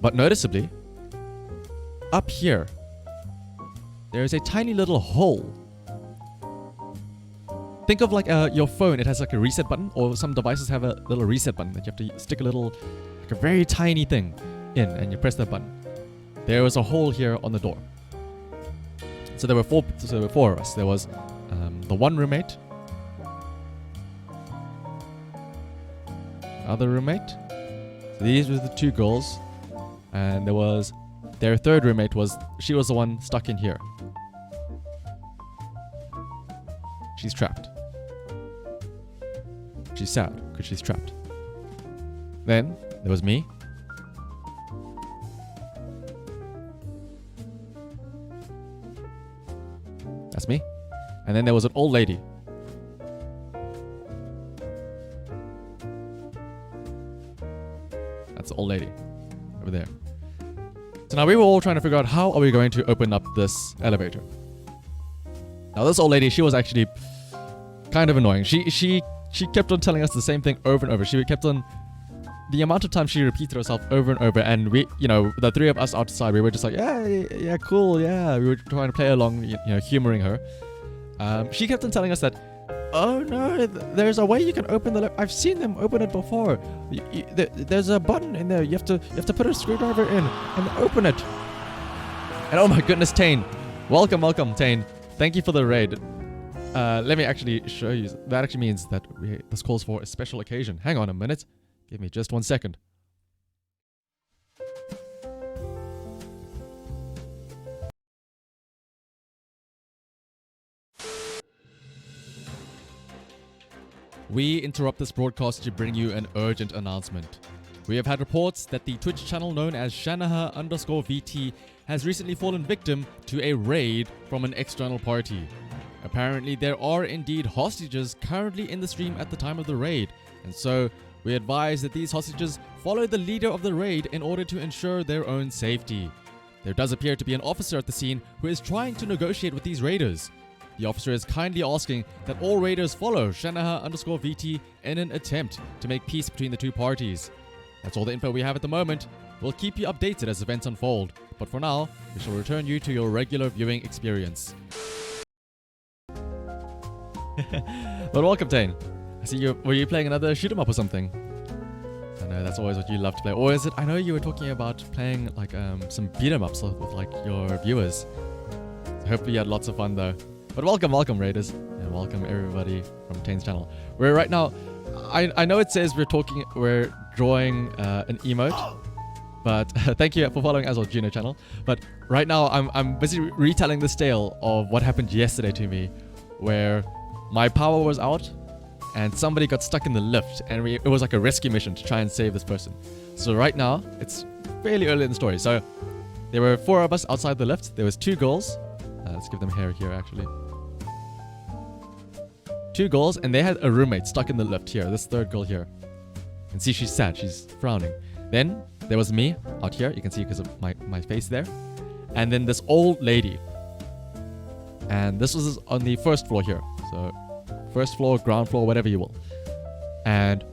But noticeably, up here, there is a tiny little hole. Think of like your phone. It has like a reset button, or some devices have a little reset button that you have to stick a very tiny thing in, and you press that button. There was a hole here on the door. So there were 4 of us. There was the one roommate, other roommate. So these were the 2 girls. And there was their third roommate she was the one stuck in here. She's trapped. She's sad because she's trapped. Then there was me. That's me. And then there was an old lady. That's the old lady over there. So now we were all trying to figure out how are we going to open up this elevator. Now this old lady, she was actually kind of annoying. She kept on telling us the same thing over and over. She kept on, the amount of time she repeated herself over and over, and we, the three of us outside, we were just like, yeah, cool, yeah. We were trying to play along, humoring her. She kept on telling us that, oh no, there's a way you can open the lift. I've seen them open it before. There's a button in there. You have to put a screwdriver in and open it. And oh my goodness, Tane, welcome, Tane. Thank you for the raid. Let me actually show you. That actually means that this calls for a special occasion. Hang on a minute. Give me just 1 second. We interrupt this broadcast to bring you an urgent announcement. We have had reports that the Twitch channel known as Shanaha_VT has recently fallen victim to a raid from an external party. Apparently, there are indeed hostages currently in the stream at the time of the raid, and so we advise that these hostages follow the leader of the raid in order to ensure their own safety. There does appear to be an officer at the scene who is trying to negotiate with these raiders. The officer is kindly asking that all raiders follow Shanaha_VT in an attempt to make peace between the two parties. That's all the info we have at the moment. We'll keep you updated as events unfold, but for now, we shall return you to your regular viewing experience. But welcome, Tane. I see you. Were you playing another shoot 'em up or something? I know that's always what you love to play. Or is it? I know you were talking about playing like some beat 'em ups with like your viewers. So hopefully you had lots of fun though. But welcome, raiders, and welcome everybody from Tane's channel. We're right now. I know it says we're drawing an emote, but thank you for following as well, Juno channel. But right now I'm busy retelling this tale of what happened yesterday to me, where my power was out and somebody got stuck in the lift, and it was like a rescue mission to try and save this person. So right now it's fairly early in the story. So there were 4 of us outside the lift. There was 2 girls. Let's give them hair here actually. 2 girls, and they had a roommate stuck in the lift here. This third girl here. You can see she's sad. She's frowning. Then there was me out here. You can see because of my face there. And then this old lady. And this was on the first floor here. So first floor, ground floor, whatever you will. And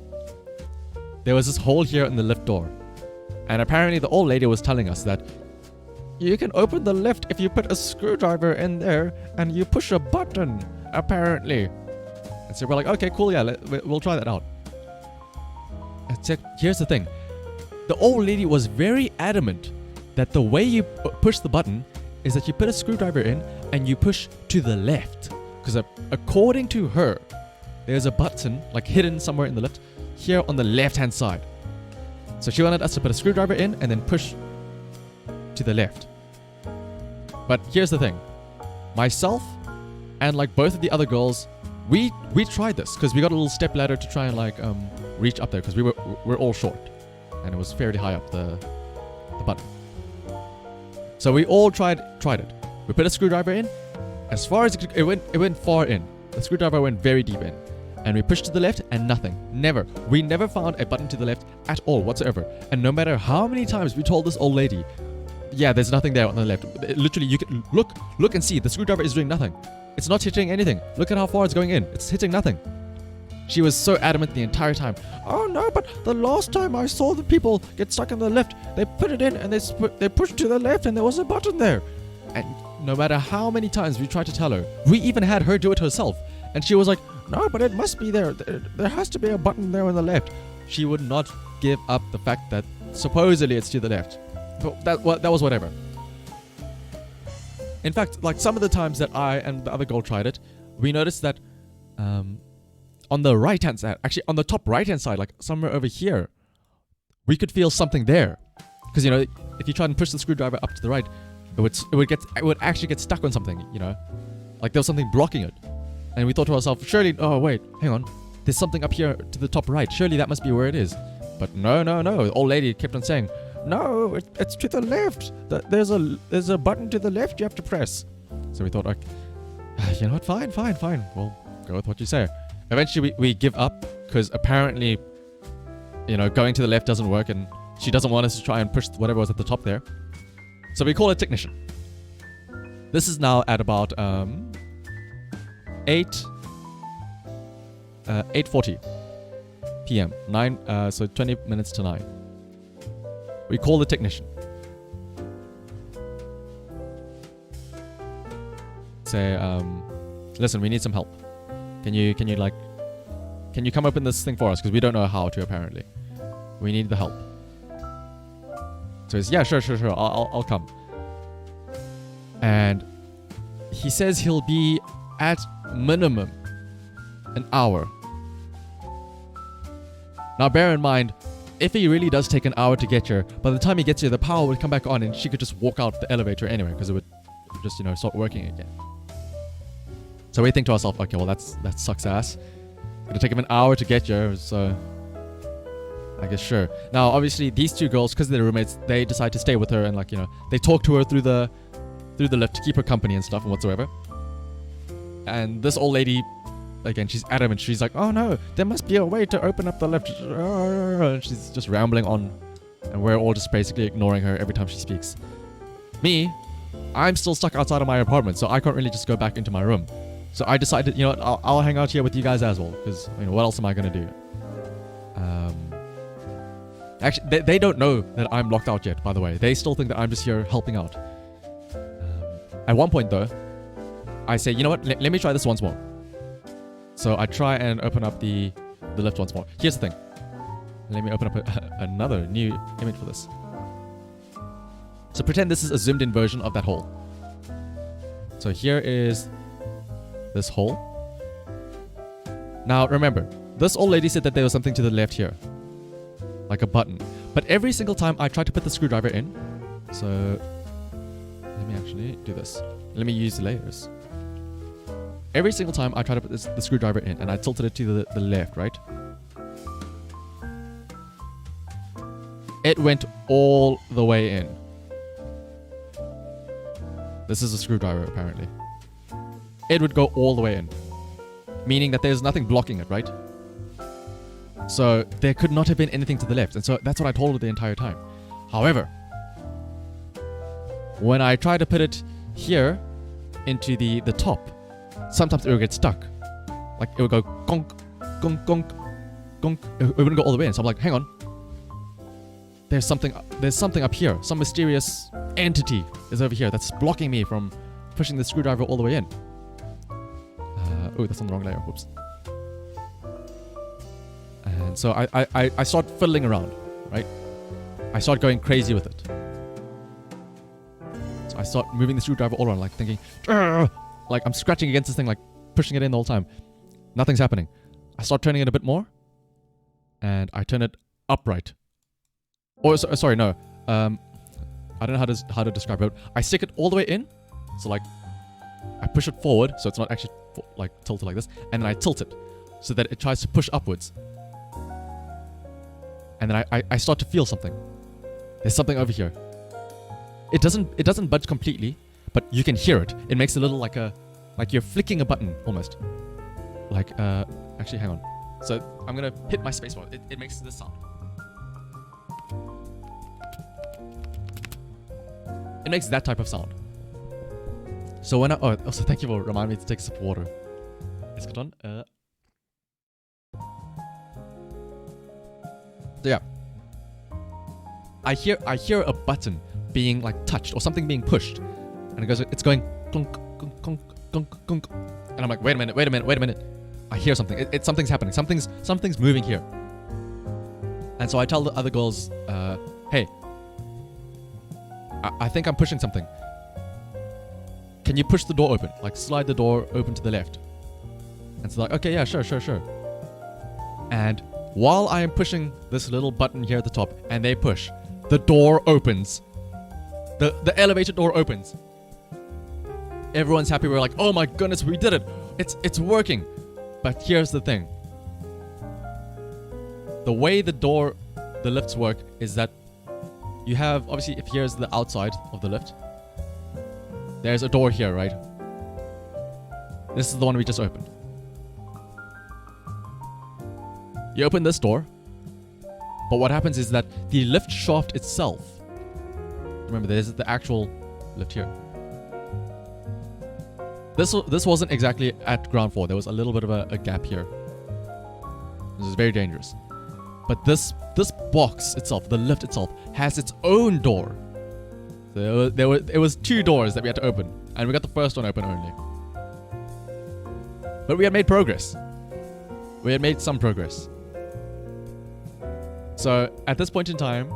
there was this hole here in the lift door. And apparently the old lady was telling us that you can open the lift if you put a screwdriver in there and you push a button, apparently. And so we're like, okay, cool, yeah, we'll try that out. Here's the thing. The old lady was very adamant that the way you push the button is that you put a screwdriver in and you push to the left. Because according to her, there's a button like hidden somewhere in the lift here on the left-hand side. So she wanted us to put a screwdriver in and then push to the left. But here's the thing. Myself and like both of the other girls, we tried this because we got a little step ladder to try and like reach up there because we're all short and it was fairly high up the button. So we all tried it. We put a screwdriver in. As far as it went far in. The screwdriver went very deep in. And we pushed to the left and nothing. Never. We never found a button to the left at all whatsoever. And no matter how many times we told this old lady, yeah, there's nothing there on the left. Literally, you can look and see. The screwdriver is doing nothing. It's not hitting anything. Look at how far it's going in. It's hitting nothing. She was so adamant the entire time. Oh no, but the last time I saw the people get stuck in the lift, they put it in and they pushed to the left and there was a button there. And no matter how many times we tried to tell her, we even had her do it herself. And she was like, no, but it must be there. There has to be a button there on the left. She would not give up the fact that supposedly it's to the left. But that was whatever. In fact, like some of the times that I and the other girl tried it, we noticed that on the right-hand side, actually on the top right-hand side, like somewhere over here, we could feel something there. because you know, if you try and push the screwdriver up to the right, it would actually get stuck on something, you know, like there was something blocking it. And we thought to ourselves, surely, oh wait, hang on, there's something up here to the top right. Surely that must be where it is. But no. The old lady kept on saying, no, it's to the left. There's a button to the left you have to press. So we thought, okay, you know what, fine. We'll go with what you say. Eventually we give up because apparently, you know, going to the left doesn't work and she doesn't want us to try and push whatever was at the top there. So we call a technician. This is now at about 8:40 p.m. 9, so 20 minutes to 9. We call the technician. Say, listen, we need some help. Can you come open this thing for us? Because we don't know how to, apparently. We need the help. So he's, yeah, sure. I'll come. And he says he'll be at minimum an hour. Now bear in mind, if he really does take an hour to get here, by the time he gets here, the power would come back on and she could just walk out the elevator anyway, because it would just, you know, start working again. So we think to ourselves, okay, well that sucks ass. It'll take him an hour to get here, so I guess sure. Now obviously these two girls, because they're roommates, they decide to stay with her and, like, you know, they talk to her through the lift to keep her company and stuff and whatsoever. And this old lady, again, she's adamant. She's like, oh no, there must be a way to open up the lift. And she's just rambling on, and we're all just basically ignoring her every time she speaks. Me, I'm still stuck outside of my apartment, so I can't really just go back into my room. So I decided, you know what, I'll hang out here with you guys as well, because, you know, what else am I going to do? Actually, they don't know that I'm locked out yet, by the way. They still think that I'm just here helping out. At one point, though, I say, you know what, let me try this once more. So I try and open up the lift once more. Here's the thing. Let me open up another new image for this. So pretend this is a zoomed in version of that hole. So here is this hole. Now remember, this old lady said that there was something to the left here, like a button. But every single time I try to put the screwdriver in, so let me actually do this. Let me use the layers. Every single time I try to put the screwdriver in and I tilted it to the left, right? It went all the way in. This is a screwdriver, apparently. It would go all the way in. Meaning that there's nothing blocking it, right? So there could not have been anything to the left. And so that's what I told her the entire time. However, when I try to put it here into the top, sometimes it would get stuck. Like it would go gonk, gonk, gonk, gonk. It wouldn't go all the way in. So I'm like, hang on. There's something up here. Some mysterious entity is over here that's blocking me from pushing the screwdriver all the way in. Oh, that's on the wrong layer. Whoops. And so I start fiddling around, right? I start going crazy with it. So I start moving the screwdriver all around, like thinking, like I'm scratching against this thing, like pushing it in the whole time. Nothing's happening. I start turning it a bit more, and I turn it upright. Oh, sorry, no. I don't know how to describe it. I stick it all the way in, so like I push it forward, so it's not actually like tilted like this, and then I tilt it so that it tries to push upwards. And then I start to feel something. There's something over here. It doesn't budge completely, but you can hear it. It makes a little like you're flicking a button almost. Like actually, hang on. So I'm gonna hit my spacebar. It makes this sound. It makes that type of sound. So when also thank you for reminding me to take a sip of water. It's good on. So yeah, I hear a button being like touched or something being pushed, and it's going clunk, clunk, clunk, clunk, clunk, and I'm like, wait a minute. I hear something. Something's happening. Something's moving here. And so I tell the other girls, hey, I think I'm pushing something. Can you push the door open? Like slide the door open to the left. And so like, okay, yeah, sure. And while I am pushing this little button here at the top, and they push, the door opens. The elevator door opens. Everyone's happy. We're like, oh my goodness, we did it. It's working. But here's the thing. The way the lifts work is that you have, obviously, if here's the outside of the lift, there's a door here, right? This is the one we just opened. You open this door, but what happens is that the lift shaft itself, remember there's the actual lift here. This wasn't exactly at ground floor. There was a little bit of a gap here. This is very dangerous. But this box itself, the lift itself, has its own door. So it was 2 doors that we had to open, and we got the first one open only. But we had made progress. We had made some progress. So at this point in time,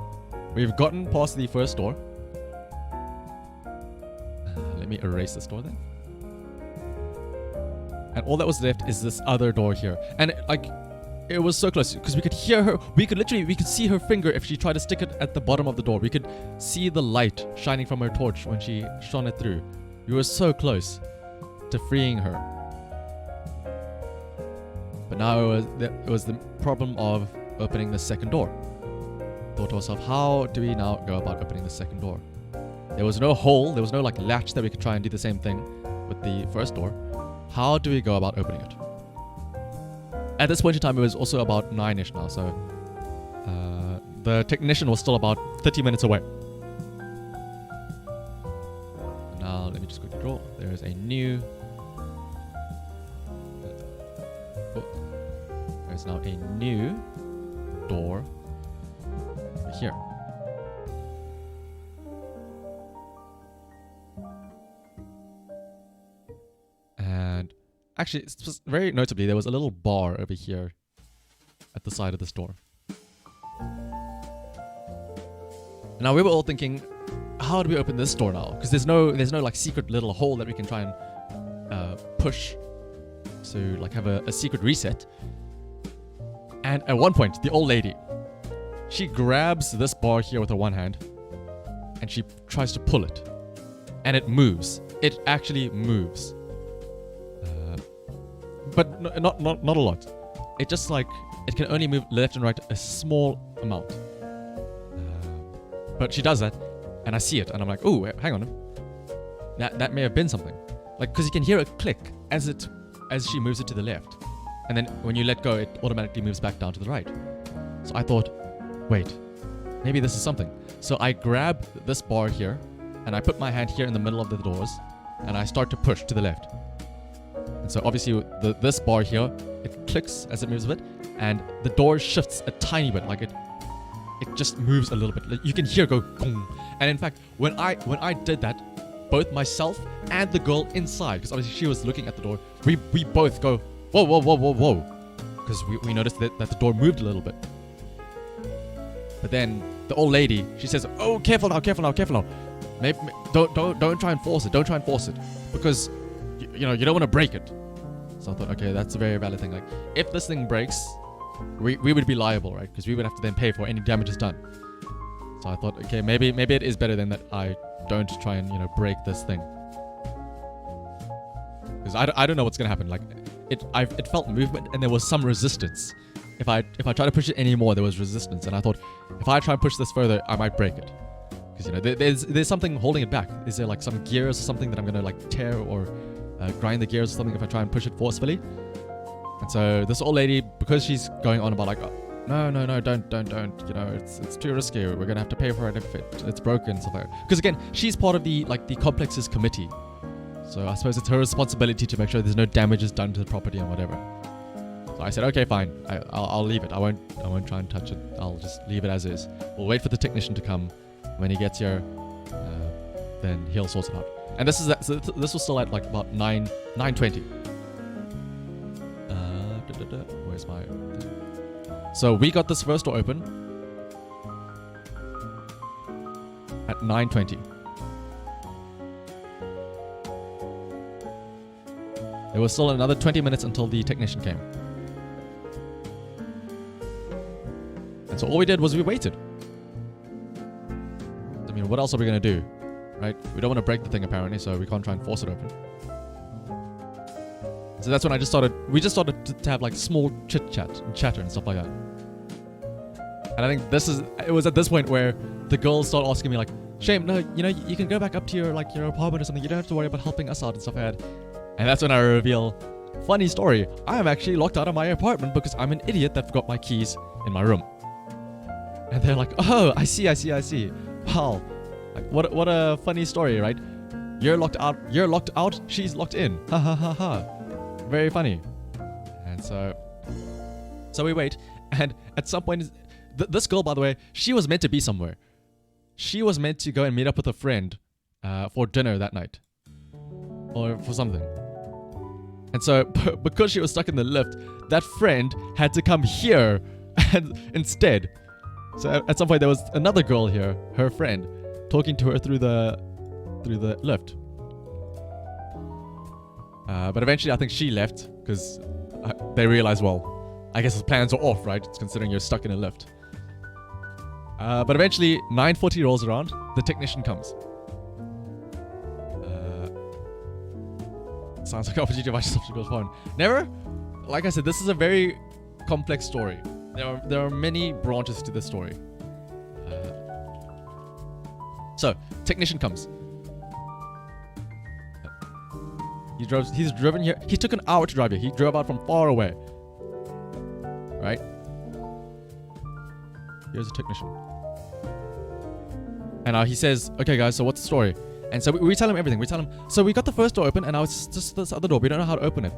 we've gotten past the first door. Let me erase this door then. And all that was left is this other door here. And it was so close because we could hear her. We could see her finger if she tried to stick it at the bottom of the door. We could see the light shining from her torch when she shone it through. We were so close to freeing her. But now it was the problem of opening the second door. Thought to ourselves, how do we now go about opening the second door? There was no hole. There was no latch that we could try and do the same thing with the first door. How do we go about opening it? At this point in time, it was also about 9ish now, so the technician was still about 30 minutes away. Now, let me just quickly draw. There is a new... there's now a new door over here. And actually, very notably, there was a little bar over here at the side of this door. Now we were all thinking, how do we open this door now? Because there's no secret little hole that we can try and push to have a secret reset. And at one point, the old lady, she grabs this bar here with her one hand, and she tries to pull it, and it moves. It actually moves. But not a lot. It just it can only move left and right a small amount. But she does that, and I see it, and I'm like, oh, hang on. That may have been something. Because you can hear a click as she moves it to the left. And then when you let go, it automatically moves back down to the right. So I thought, wait, maybe this is something. So I grab this bar here, and I put my hand here in the middle of the doors, and I start to push to the left. And so obviously this bar here, it clicks as it moves a bit, and the door shifts a tiny bit. It just moves a little bit. You can hear it go gong. And in fact, when I did that, both myself and the girl inside, because obviously she was looking at the door, we both go, whoa, whoa, whoa, whoa, whoa. Because we noticed that the door moved a little bit. But then the old lady, she says, oh, careful now, careful now, careful now. Maybe, don't try and force it. Don't try and force it. Because, you don't want to break it. So I thought, okay, that's a very valid thing. If this thing breaks, we would be liable, right? Because we would have to then pay for any damages done. So I thought, okay, maybe it is better than that I don't try and, break this thing. Because I don't know what's going to happen. It felt movement and there was some resistance. If I try to push it anymore, there was resistance. And I thought, if I try and push this further, I might break it. Because, there's something holding it back. Is there some gears or something that I'm going to tear or grind the gears or something if I try and push it forcefully? And so this old lady, because she's going on about no, don't, it's too risky. We're going to have to pay for it if it's broken and stuff like that. Because again, she's part of the complex's committee. So I suppose it's her responsibility to make sure there's no damages done to the property and whatever. So I said, okay, fine. I'll leave it. I won't try and touch it. I'll just leave it as is. We'll wait for the technician to come. When he gets here, then he'll sort it out. And this was still at about 9:20. Where's my thing? So we got this first door open at 9:20. There was still another 20 minutes until the technician came. And so all we did was we waited. what else are we gonna do, right? We don't want to break the thing apparently, so we can't try and force it open. So that's when we just started to have like small chit chat and chatter and stuff like that. And I think it was at this point where the girls started asking me like, Shame, no, you know, you can go back up to your apartment or something. You don't have to worry about helping us out and stuff like that. And that's when I reveal, funny story, I am actually locked out of my apartment because I'm an idiot that forgot my keys in my room. And they're like, oh, I see. Wow, like, what a funny story, right? You're locked out, she's locked in. Ha ha ha ha. Very funny. And so we wait, and at some point, this girl, by the way, she was meant to be somewhere. She was meant to go and meet up with a friend for dinner that night. Or for something. And so, because she was stuck in the lift, that friend had to come here instead. So at some point, there was another girl here, her friend, talking to her through the lift. But eventually, I think she left because they realized, well, I guess the plans are off, right? It's considering you're stuck in a lift. But eventually, 9:40 rolls around. The technician comes. Sounds like an opportunity to watch yourself to go phone. Never. Like I said, this is a very complex story. There are many branches to this story. So, technician comes. He's driven here. He took an hour to drive here. He drove out from far away. Right? Here's a technician. And he says, okay guys, so what's the story? And so we tell him everything. We tell him, so we got the first door open and now it's just this other door. We don't know how to open it.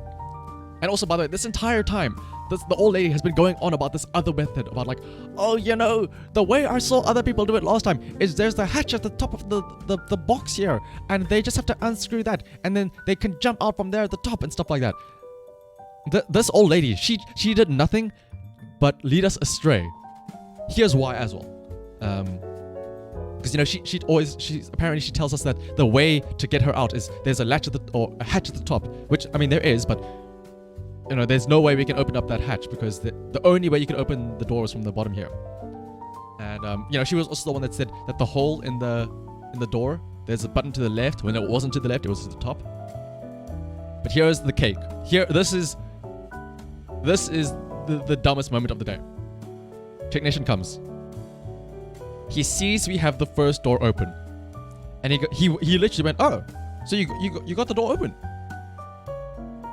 And also, by the way, this entire time, the old lady has been going on about this other method. About like, oh, you know, the way I saw other people do it last time is there's the hatch at the top of the box here. And they just have to unscrew that. And then they can jump out from there at the top and stuff like that. This old lady, she did nothing but lead us astray. Here's why as well. Because, you know, she apparently she tells us that the way to get her out is there's a hatch at the top, which, I mean, there is, but, you know, there's no way we can open up that hatch because the only way you can open the door is from the bottom here. And, you know, she was also the one that said that the hole in the door, there's a button to the left. When it wasn't to the left, it was to the top. But here's the cake. This is the dumbest moment of the day. Technician comes. He sees we have the first door open, and he literally went, "Oh, so you got the door open?"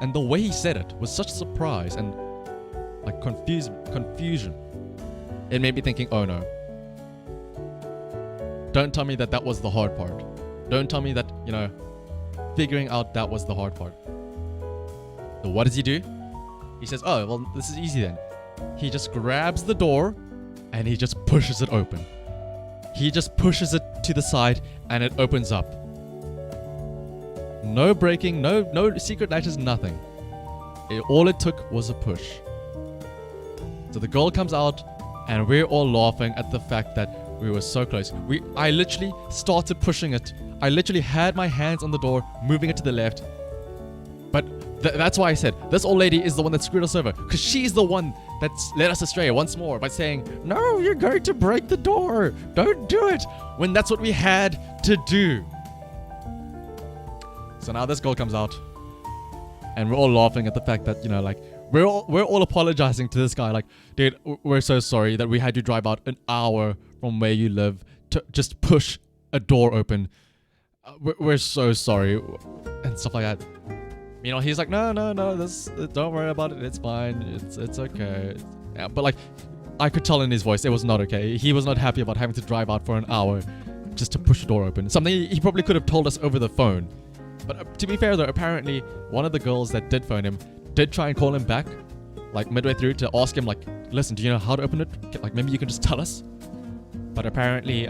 And the way he said it was such a surprise and like confusion. It made me thinking, "Oh no! Don't tell me that was the hard part. Don't tell me that, you know, figuring out that was the hard part." So what does he do? He says, "Oh, well, this is easy then." He just grabs the door and he just pushes it open. He just pushes it to the side and it opens up. No breaking, no secret latches, nothing. All it took was a push. So the girl comes out and we're all laughing at the fact that we were so close. I literally started pushing it. I literally had my hands on the door, moving it to the left. But that's why I said this old lady is the one that screwed us over, because she's the one that's led us astray once more by saying, "No, you're going to break the door. Don't do it," when that's what we had to do. So now this girl comes out, and we're all laughing at the fact that, you know, like we're all apologizing to this guy, like, "Dude, we're so sorry that we had to drive out an hour from where you live to just push a door open. We're so sorry," and stuff like that. You know, he's like, no, don't worry about it. It's fine. It's okay. Yeah, but like, I could tell in his voice, it was not okay. He was not happy about having to drive out for an hour just to push the door open. Something he probably could have told us over the phone. But to be fair though, apparently one of the girls that did phone him did try and call him back, like midway through, to ask him like, "Listen, do you know how to open it? Like, maybe you can just tell us." But apparently,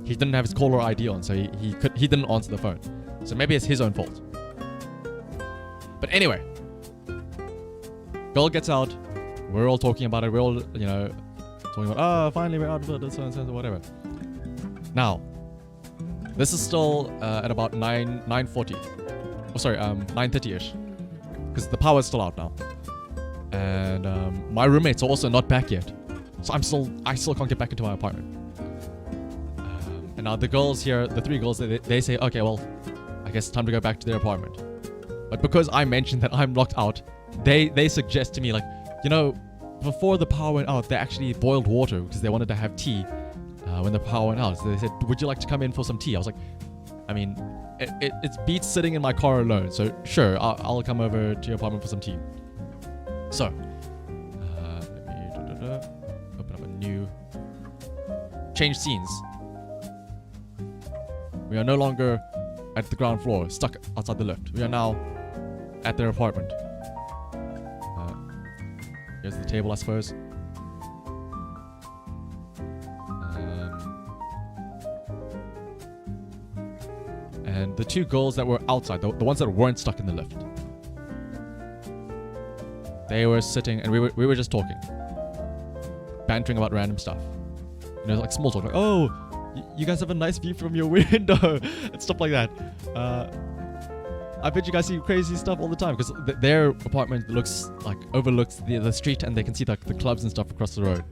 he didn't have his caller ID on, so he didn't answer the phone. So maybe it's his own fault. But anyway, girl gets out. We're all talking about it. We're all, you know, talking about, "Oh, finally we're out of this, whatever." Now, this is still at about 9:40. Oh, sorry, 9:30ish, because the power's still out now. And my roommates are also not back yet, so I still can't get back into my apartment. And now the girls here, the three girls, they say, okay, well, I guess it's time to go back to their apartment. But because I mentioned that I'm locked out, they suggest to me, like, you know, before the power went out, they actually boiled water because they wanted to have tea when the power went out. So they said, would you like to come in for some tea? I was like, I mean, it beats sitting in my car alone. So sure, I'll come over to your apartment for some tea. So, let me open up a new... Change scenes. We are no longer at the ground floor, stuck outside the lift. We are now at their apartment. Here's the table, I suppose. And the two girls that were outside, the ones that weren't stuck in the lift, they were sitting, and we were just talking, bantering about random stuff. You know, like small talk, like, oh, you guys have a nice view from your window, and stuff like that. I bet you guys see crazy stuff all the time, because their apartment overlooks the street, and they can see the clubs and stuff across the road.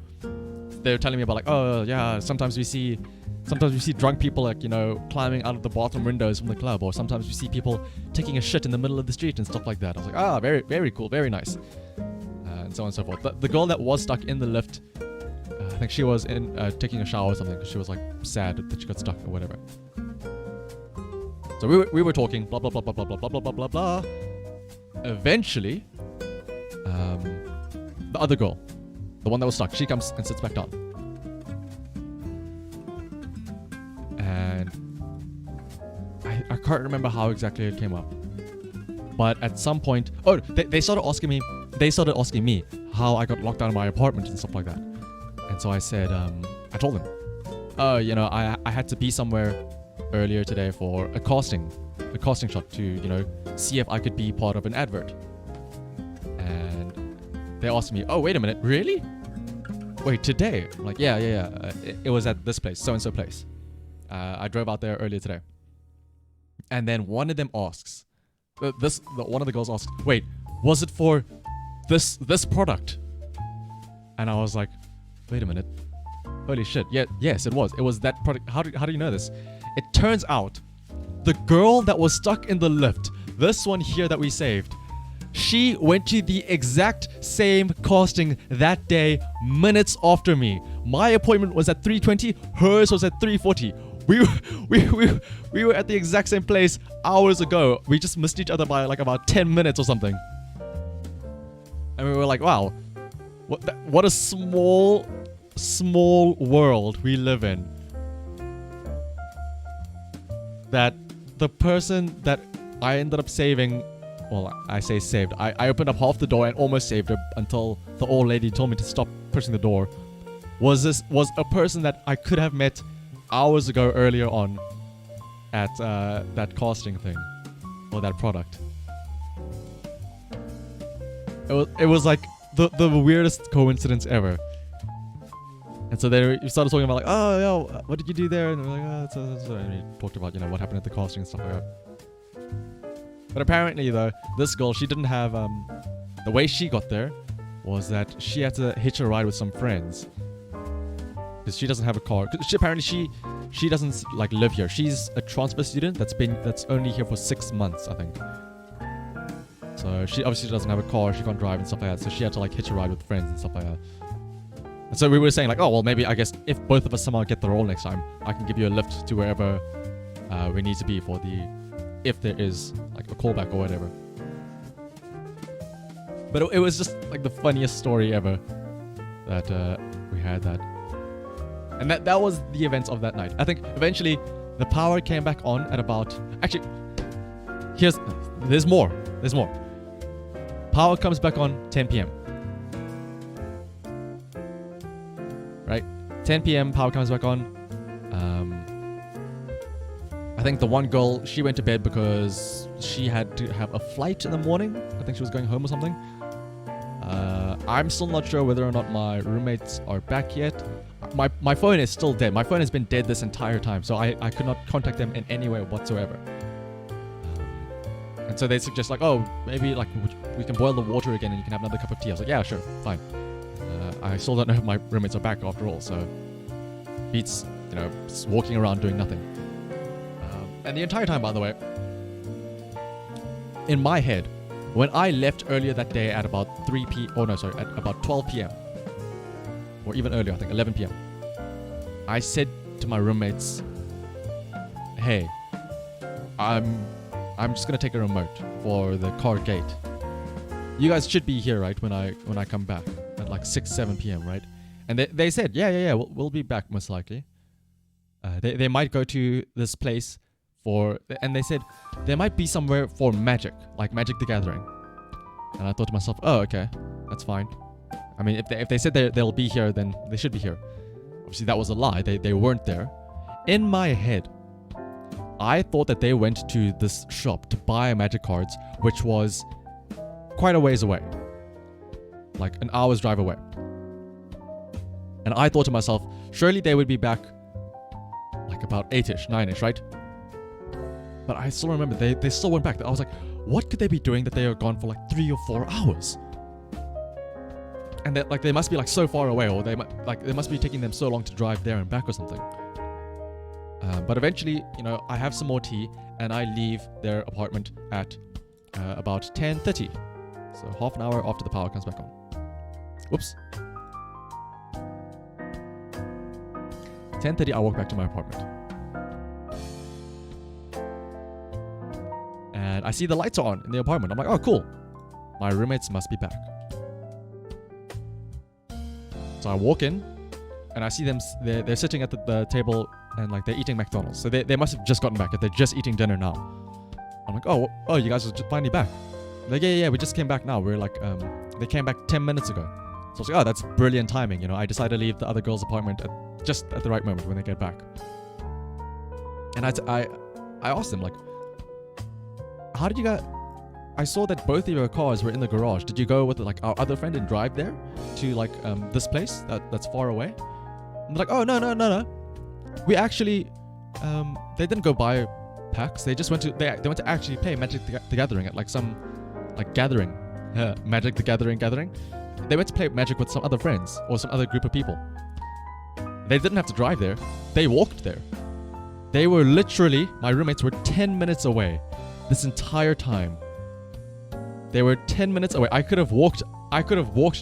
They're telling me about, like, oh yeah, sometimes we see drunk people, like, you know, climbing out of the bathroom windows from the club, or sometimes we see people taking a shit in the middle of the street and stuff like that. I was like, very, very cool, very nice, and so on and so forth. The girl that was stuck in the lift, I think she was in taking a shower or something, because she was like sad that she got stuck or whatever. So we were talking, blah blah blah blah blah blah blah blah blah blah. Eventually, the other girl, the one that was stuck, she comes and sits back down. And I can't remember how exactly it came up, but at some point, they started asking me how I got locked out of my apartment and stuff like that. And so I said, I told them, you know, I had to be somewhere earlier today for a casting shot to, you know, see if I could be part of an advert. And they asked me, oh, wait a minute, really? Wait, today? I'm like, yeah. It was at this place, so-and-so place. I drove out there earlier today. And then one of them asks, one of the girls asks, wait, was it for this product? And I was like, wait a minute. Holy shit. Yeah, yes, it was. It was that product. How do you know this? It turns out the girl that was stuck in the lift, this one here that we saved, she went to the exact same casting that day, minutes after me. My appointment was at 3:20, hers was at 3:40. We were at the exact same place hours ago. We just missed each other by like about 10 minutes or something. And we were like, wow, what a small world we live in. That the person that I ended up saving, well, I say saved, I opened up half the door and almost saved her until the old lady told me to stop pushing the door, was a person that I could have met hours ago earlier on at that casting thing, or that product. It was like the weirdest coincidence ever. And so then we started talking about, like, oh, yo, what did you do there? And we're like, oh, so. And we talked about, you know, what happened at the casting and stuff like that. But apparently, though, this girl, she didn't have, the way she got there was that she had to hitch a ride with some friends. Because she doesn't have a car. Apparently, she doesn't, like, live here. She's a transfer student that's only here for 6 months, I think. So she obviously doesn't have a car, she can't drive and stuff like that. So she had to, like, hitch a ride with friends and stuff like that. And so we were saying, like, oh, well, maybe, I guess, if both of us somehow get the role next time, I can give you a lift to wherever we need to be for if there is, like, a callback or whatever. But it was just, like, the funniest story ever that we had that. And that was the events of that night. I think eventually the power came back on at about... Actually, there's more. Power comes back on 10 p.m. Right? 10 p.m. power comes back on. I think the one girl, she went to bed because she had to have a flight in the morning. I think she was going home or something. I'm still not sure whether or not my roommates are back yet. My phone is still dead. My phone has been dead this entire time, so I could not contact them in any way whatsoever. And so they suggest, like, oh, maybe, like, we can boil the water again and you can have another cup of tea. I was like, yeah, sure, fine. I still don't know if my roommates are back after all, so beats you know, just walking around doing nothing. And the entire time, by the way, in my head, when I left earlier that day at about at about 12 p.m. or even earlier, I think 11 p.m. I said to my roommates, "Hey, I'm just gonna take a remote for the car gate. You guys should be here, right, when I come back at like 6-7 p.m., right?" And they said, yeah, we'll be back most likely. They might go to this place and they said they might be somewhere for Magic, like Magic the Gathering. And I thought to myself, oh, okay, that's fine. I mean, if they said they'll be here, then they should be here. Obviously, that was a lie. They weren't there. In my head, I thought that they went to this shop to buy Magic cards, which was quite a ways away, like an hour's drive away. And I thought to myself, surely they would be back like about 8ish, 9ish, right? But I still remember they still went back. I was like, what could they be doing that they are gone for like 3 or 4 hours? And that like they must be like so far away, or they must be taking them so long to drive there and back or something. But eventually, you know, I have some more tea and I leave their apartment at about 10:30. So half an hour after the power comes back on. Whoops. 10:30, I walk back to my apartment. And I see the lights are on in the apartment. I'm like, oh, cool. My roommates must be back. So I walk in, and I see them, they're sitting at the table, and like they're eating McDonald's. So they must have just gotten back. They're just eating dinner now. I'm like, oh, you guys are just finally back. They're like, yeah, we just came back now. We're like, they came back 10 minutes ago. So I was like, oh, that's brilliant timing. You know, I decided to leave the other girl's apartment just at the right moment when they get back. And I asked them, like, how did you guys... I saw that both of your cars were in the garage. Did you go with like our other friend and drive there to like this place that's far away? And they're like, oh, no. We actually, they didn't go buy packs. They just went to actually play Magic the Gathering at like some like gathering, Magic the Gathering. They went to play Magic with some other friends or some other group of people. They didn't have to drive there. They walked there. They were literally, my roommates were 10 minutes away this entire time. They were 10 minutes away. I could have walked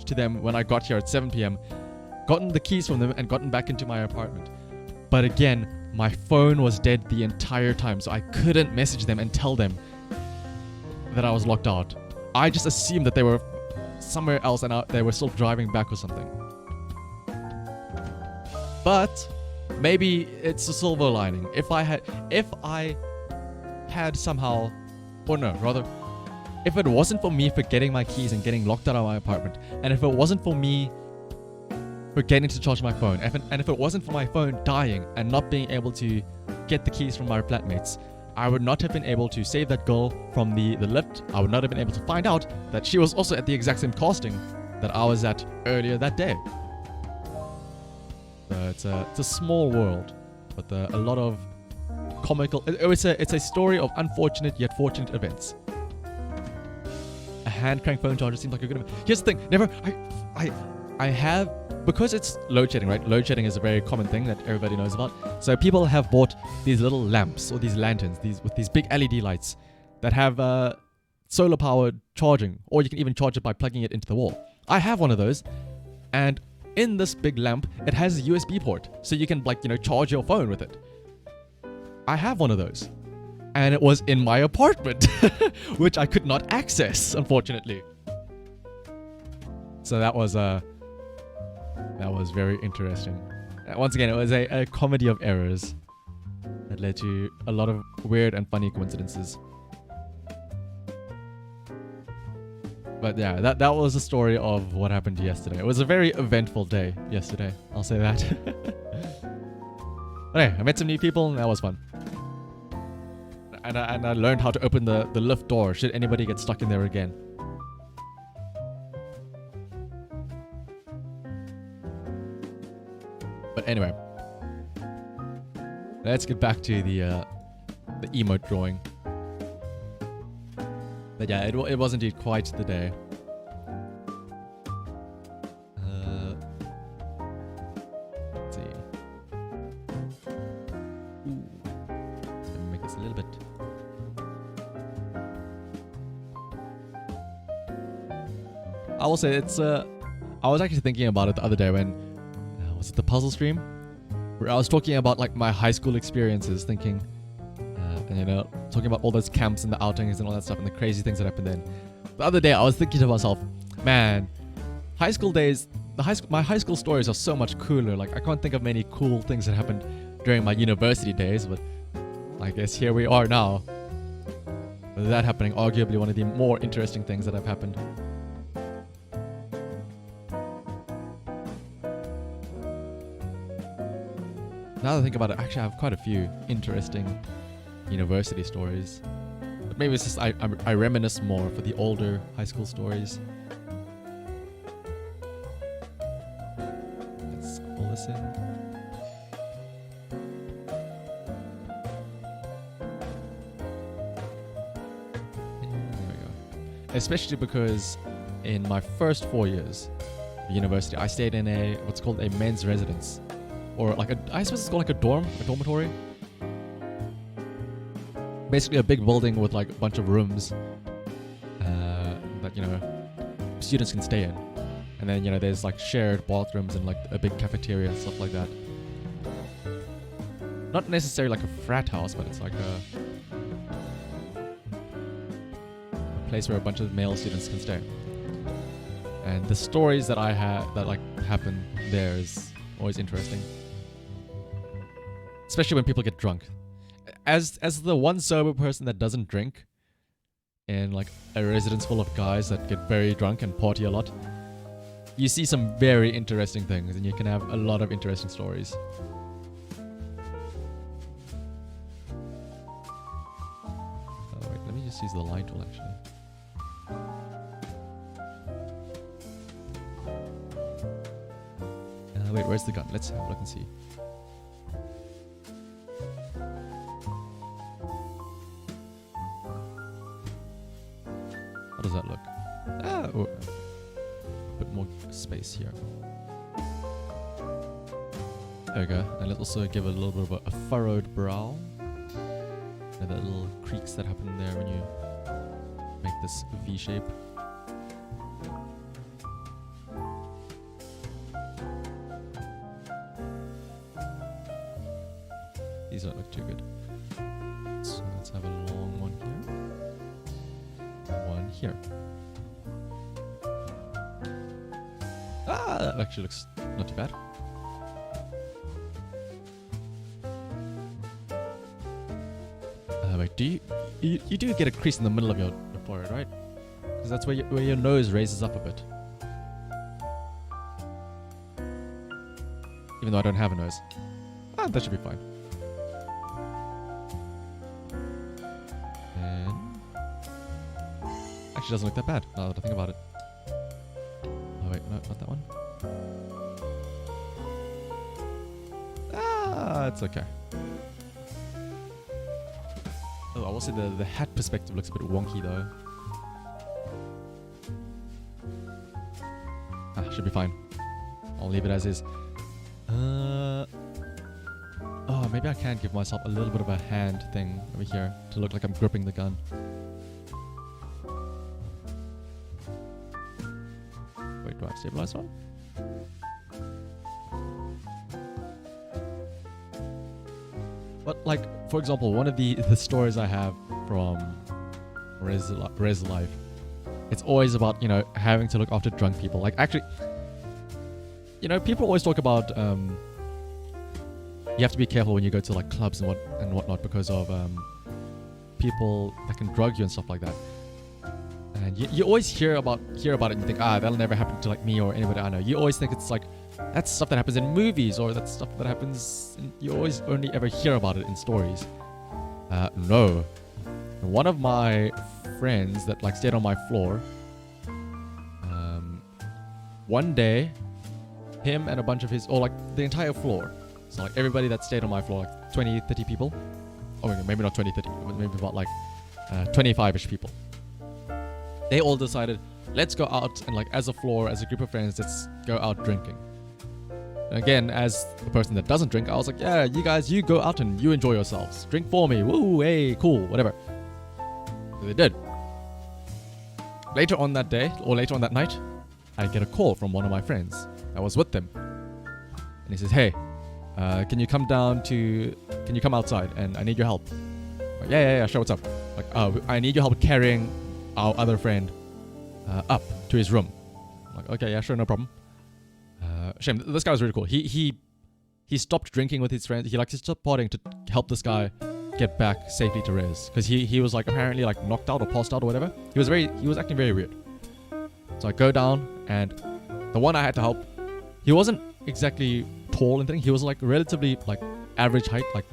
to them when I got here at 7 p.m., gotten the keys from them and gotten back into my apartment. But again, my phone was dead the entire time, so I couldn't message them and tell them that I was locked out. I just assumed that they were somewhere else and they were still driving back or something. But maybe it's a silver lining. If I had somehow, or no, rather, if it wasn't for me forgetting my keys and getting locked out of my apartment, and if it wasn't for me forgetting to charge my phone, and if it wasn't for my phone dying and not being able to get the keys from my flatmates, I would not have been able to save that girl from the lift. I would not have been able to find out that she was also at the exact same casting that I was at earlier that day. So it's a small world, but a lot of comical... It's a story of unfortunate yet fortunate events. A hand crank phone charger seems like a good... Here's the thing. I have... Because it's load shedding, right? Load shedding is a very common thing that everybody knows about. So people have bought these little lamps or these lanterns, with these big LED lights that have solar powered charging, or you can even charge it by plugging it into the wall. I have one of those, and in this big lamp, it has a USB port, so you can charge your phone with it. I have one of those, and it was in my apartment, which I could not access, unfortunately. So that was very interesting. Once again, it was a comedy of errors that led to a lot of weird and funny coincidences. But yeah, that was the story of what happened yesterday. It was a very eventful day yesterday, I'll say that. But hey, I met some new people and that was fun. And I learned how to open the lift door should anybody get stuck in there again. But anyway, let's get back to the emote drawing. But yeah, it was indeed quite the day. Let's see. I will say it's I was actually thinking about it the other day when was it the puzzle stream where I was talking about like my high school experiences, thinking and you know, talking about all those camps and the outings and all that stuff and the crazy things that happened then. The other day I was thinking to myself, man, high school days, my high school stories are so much cooler. Like I can't think of many cool things that happened during my university days, but I guess here we are now. With that happening, arguably one of the more interesting things that have happened. Now that I think about it, actually I have quite a few interesting university stories. But maybe it's just I reminisce more for the older high school stories. Let's pull this in. Especially because in my first 4 years of university, I stayed in what's called a men's residence, or like I suppose it's called like a dormitory. Basically, a big building with like a bunch of rooms that you know students can stay in, and then you know there's like shared bathrooms and like a big cafeteria and stuff like that. Not necessarily like a frat house, but it's like a place where a bunch of male students can stay. And the stories that I have that like happen there is always interesting, especially when people get drunk. As the one sober person that doesn't drink in like a residence full of guys that get very drunk and party a lot, you see some very interesting things and you can have a lot of interesting stories. Oh wait, let me just use the light tool actually. Wait, where's the gun? Let's have a look and see. How does that look? Oh, a bit more space here. There we go. And let's also give it a little bit of a furrowed brow. And the little creaks that happen there when you make this V shape. These don't look too good. So let's have a long one here. One here. Ah, that actually looks not too bad. Wait, you do get a crease in the middle of your forehead, right? Because that's where your nose raises up a bit. Even though I don't have a nose. Ah, that should be fine. Actually doesn't look that bad now that I think about it. Oh wait, no, not that one. Ah, it's okay. Oh, I will say the hat perspective looks a bit wonky though. Ah, should be fine. I'll leave it as is. Oh, maybe I can give myself a little bit of a hand thing over here to look like I'm gripping the gun. Wait, do I have stabilize one? But like, for example, one of the stories I have from Res Life, it's always about, you know, having to look after drunk people. Like actually, you know, people always talk about you have to be careful when you go to like clubs and whatnot because of people that can drug you and stuff like that. And you always hear about it and you think, that'll never happen to like me or anybody I know. You always think it's like that's stuff that happens in movies or that's stuff that happens you always only ever hear about it in stories. No. One of my friends that like stayed on my floor, one day him and a bunch of his, or like the entire floor, so like everybody that stayed on my floor, like 20, 30 people, oh maybe not 20, 30, but maybe about like 25-ish people. They all decided, let's go out and like as a floor, as a group of friends, let's go out drinking. And again, as the person that doesn't drink, I was like, yeah, you guys, you go out and you enjoy yourselves. Drink for me. Woo, hey, cool, whatever. So they did. Later on that day, or later on that night, I get a call from one of my friends that was with them. And he says, hey, can you come outside and I need your help. Like, yeah, sure, what's up? Like, I need your help carrying our other friend up to his room. I'm like, okay, yeah, sure, no problem. Shame, this guy was really cool. He stopped drinking with his friends. He stopped partying to help this guy get back safely to res, because he was like apparently like knocked out or passed out or whatever. He was acting very weird. So I go down, and the one I had to help, he wasn't exactly tall and thing. He was like relatively like average height, like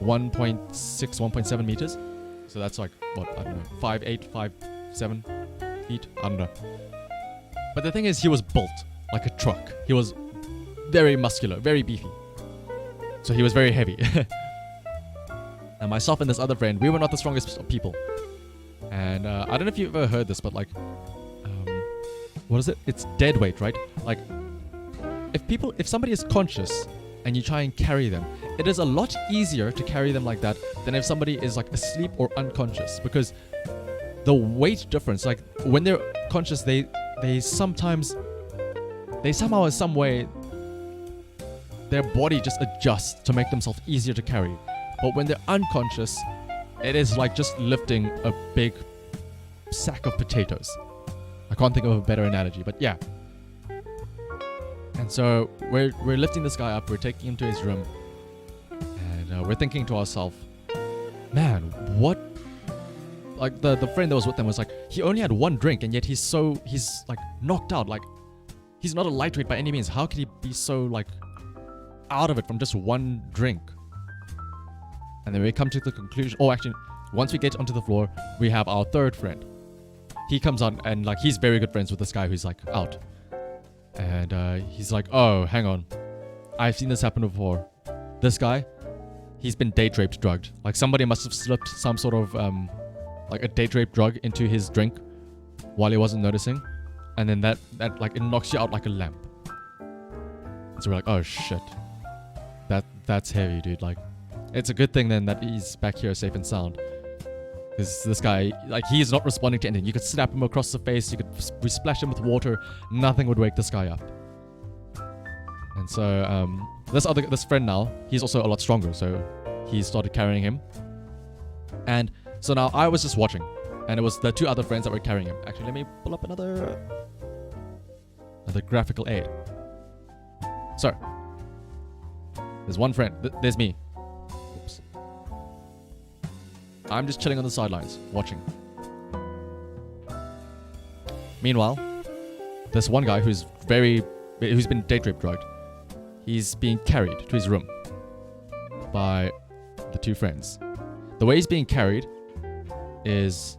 1.6, 1.7 meters. So that's like what, I don't know, 5'8", 5'7" feet. I don't know. But the thing is, he was built like a truck. He was very muscular, very beefy. So he was very heavy. And myself and this other friend, we were not the strongest people. And I don't know if you've ever heard this, but like, what is it? It's dead weight, right? Like, if somebody is conscious and you try and carry them, it is a lot easier to carry them like that than if somebody is like asleep or unconscious, because the weight difference, like when they're conscious, they somehow in some way their body just adjusts to make themselves easier to carry. But when they're unconscious, it is like just lifting a big sack of potatoes. I can't think of a better analogy, but yeah. And so we're lifting this guy up, we're taking him to his room, and we're thinking to ourselves, man, what? Like the friend that was with them was like, he only had one drink, and yet he's like knocked out. Like, he's not a lightweight by any means. How could he be so like out of it from just one drink? And then we come to the conclusion. Oh, actually, once we get onto the floor, we have our third friend. He comes on, and like he's very good friends with this guy who's like out. And he's like, oh, hang on, I've seen this happen before. This guy, he's been date raped, drugged. Like somebody must have slipped some sort of like a date rape drug into his drink while he wasn't noticing, and then that like it knocks you out like a lamp. So we're like, oh shit, that's heavy, dude. Like, it's a good thing then that he's back here safe and sound, because this guy, like, he's not responding to anything. You could slap him across the face, we splash him with water, nothing would wake this guy up. And so this friend now, he's also a lot stronger, so he started carrying him. And so now I was just watching, and it was the two other friends that were carrying him. Actually, let me pull up another graphical aid. So there's one friend, there's me. Oops. I'm just chilling on the sidelines, watching. Meanwhile, this one guy who's been date rape drugged, he's being carried to his room by the two friends. The way he's being carried is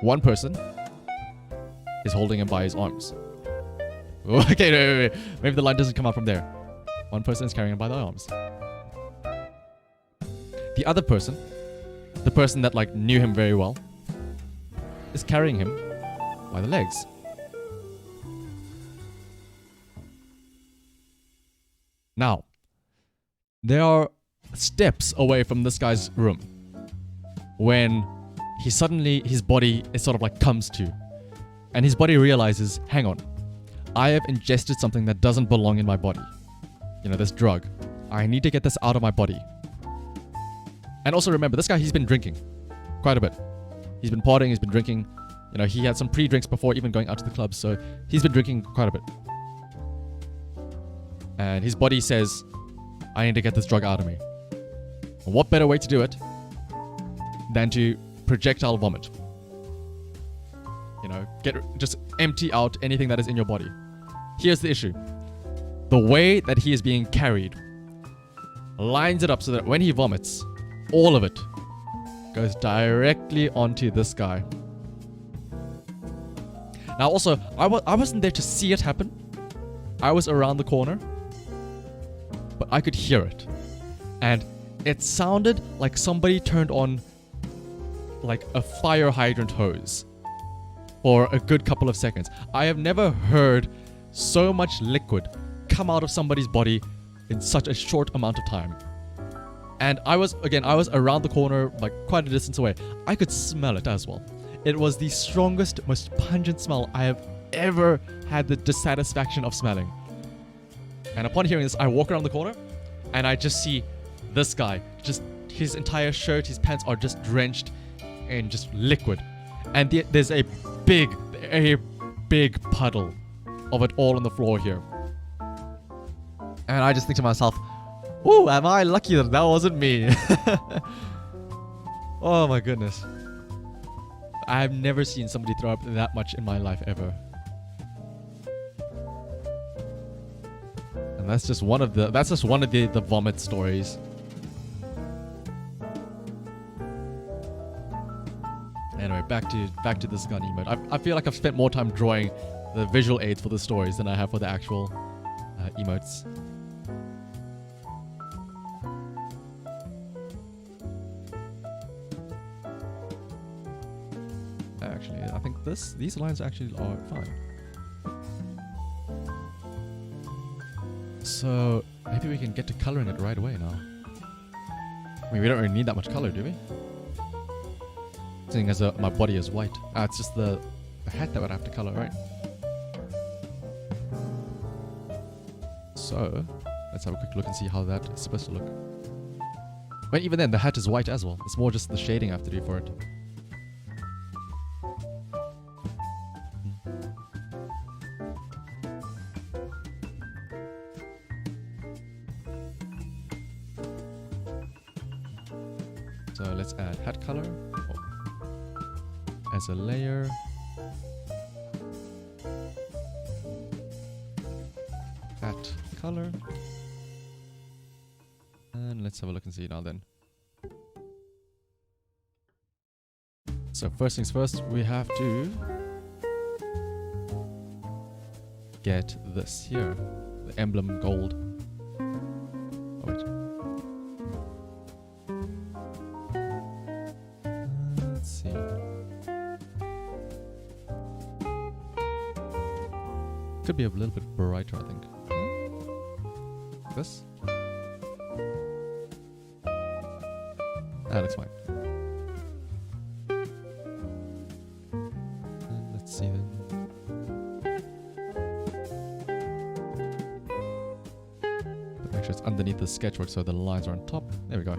one person is holding him by his arms. Okay, wait. Maybe the line doesn't come out from there. One person is carrying him by the arms. The other person, the person that like knew him very well, is carrying him by the legs. Now, they are steps away from this guy's room when his body is sort of like comes to, and his body realizes, hang on, I have ingested something that doesn't belong in my body. You know, this drug. I need to get this out of my body. And also remember, this guy, he's been drinking quite a bit. He's been partying, he's been drinking. You know, he had some pre-drinks before even going out to the club, so he's been drinking quite a bit. And his body says, I need to get this drug out of me. And what better way to do it than to projectile vomit? You know, just empty out anything that is in your body. Here's the issue. The way that he is being carried lines it up so that when he vomits, all of it goes directly onto this guy. Now also, I wasn't there to see it happen. I was around the corner, but I could hear it. And it sounded like somebody turned on like a fire hydrant hose for a good couple of seconds. I have never heard so much liquid come out of somebody's body in such a short amount of time. And I was around the corner, like quite a distance away. I could smell it as well. It was the strongest, most pungent smell I have ever had the dissatisfaction of smelling. And upon hearing this, I walk around the corner and I just see this guy. Just his entire shirt, his pants are just drenched in just liquid. And there's a big puddle of it all on the floor here. And I just think to myself, ooh, am I lucky that that wasn't me? Oh my goodness. I've never seen somebody throw up that much in my life ever. And that's just one of the vomit stories. Anyway, back to this gun emote. I feel like I've spent more time drawing the visual aids for the stories than I have for the actual emotes. Actually, I think these lines actually are fine. So maybe we can get to coloring it right away now. I mean, we don't really need that much color, do we? Seeing as my body is white. It's just the hat that would have to color, right? So let's have a quick look and see how that is supposed to look. But even then, the hat is white as well. It's more just the shading I have to do for it. So let's add hat color as a layer. Hat color. And let's have a look and see now then. So first things first, we have to get this here, the emblem gold. Oh wait. Let's see. Could be a little bit brighter, I think. This? That looks fine. And let's see then. But make sure it's underneath the sketchwork so the lines are on top. There we go.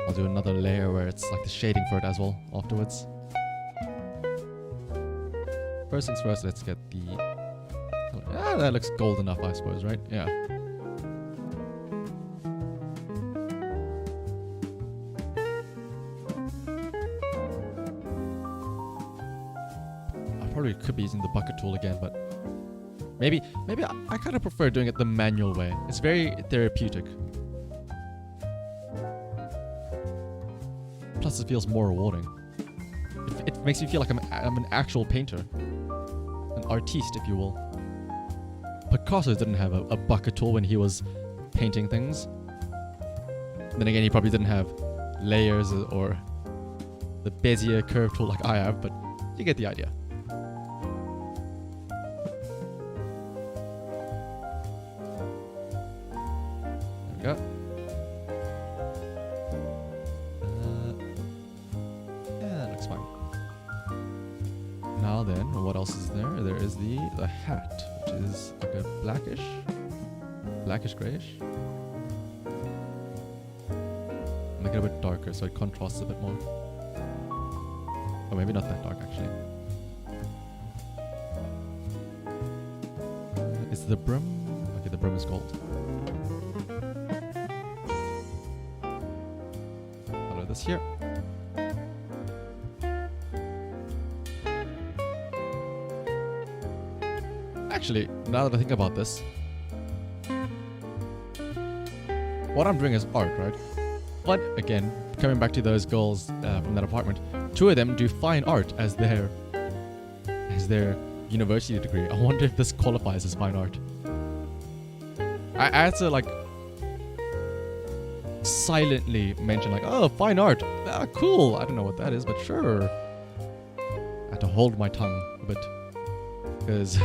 I'll do another layer where it's like the shading for it as well afterwards. First things first, let's get the color. Ah, that looks gold enough, I suppose, right? Yeah. I probably could be using the bucket tool again, but maybe I kind of prefer doing it the manual way. It's very therapeutic. Plus, it feels more rewarding. It makes me feel like I'm an actual painter. An artiste, if you will. Picasso didn't have a bucket tool when he was painting things. Then again, he probably didn't have layers or the Bezier curve tool like I have, but you get the idea. There we go. Now then, what else is there? There is the hat, which is like a blackish grayish. Make it a bit darker so it contrasts a bit more. Or maybe not that dark actually. Is the brim? Okay, the brim is gold. Color this here. Actually, now that I think about this, what I'm doing is art, right? But again, coming back to those girls from that apartment, two of them do fine art as their university degree. I wonder if this qualifies as fine art. I had to like silently mention like, oh, fine art, cool. I don't know what that is, but sure. I had to hold my tongue a bit because.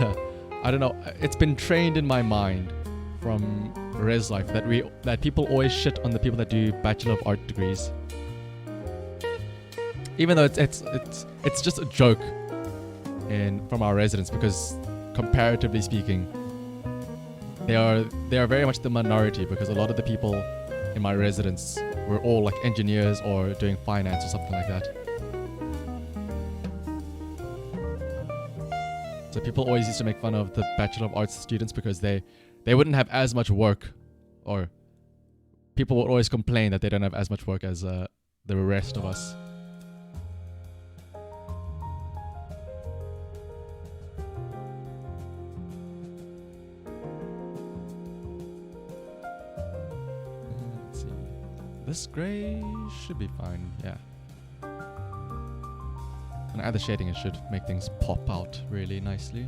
I don't know, it's been trained in my mind from res life that people always shit on the people that do Bachelor of Art degrees. Even though it's just a joke from our residents, because comparatively speaking, they are very much the minority, because a lot of the people in my residence were all like engineers or doing finance or something like that. So people always used to make fun of the Bachelor of Arts students because they wouldn't have as much work, or people would always complain that they don't have as much work as the rest of us. Let's see. This gray should be fine, yeah. And add the shading, it should make things pop out really nicely.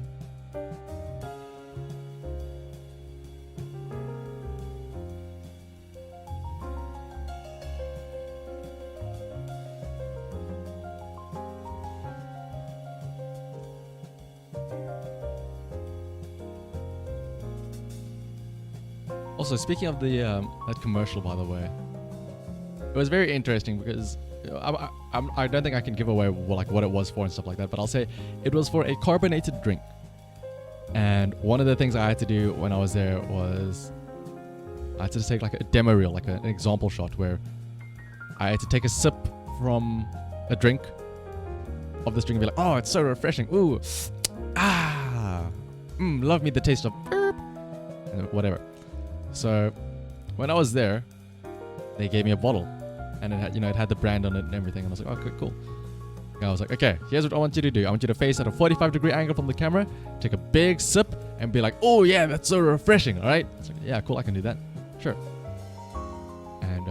Also, speaking of the that commercial, by the way, it was very interesting because I don't think I can give away like what it was for and stuff like that, but I'll say it was for a carbonated drink. And one of the things I had to do when I was there was I had to take like a demo reel, like an example shot, where I had to take a sip from a drink of this drink and be like, oh, it's so refreshing. Ooh, love me the taste of and whatever. So when I was there, they gave me a bottle. And it had, it had the brand on it and everything. And I was like, okay, cool. And I was like, okay, here's what I want you to do. I want you to face at a 45-degree angle from the camera, take a big sip, and be like, oh yeah, that's so refreshing, all right? It's like, yeah, cool, I can do that. Sure. And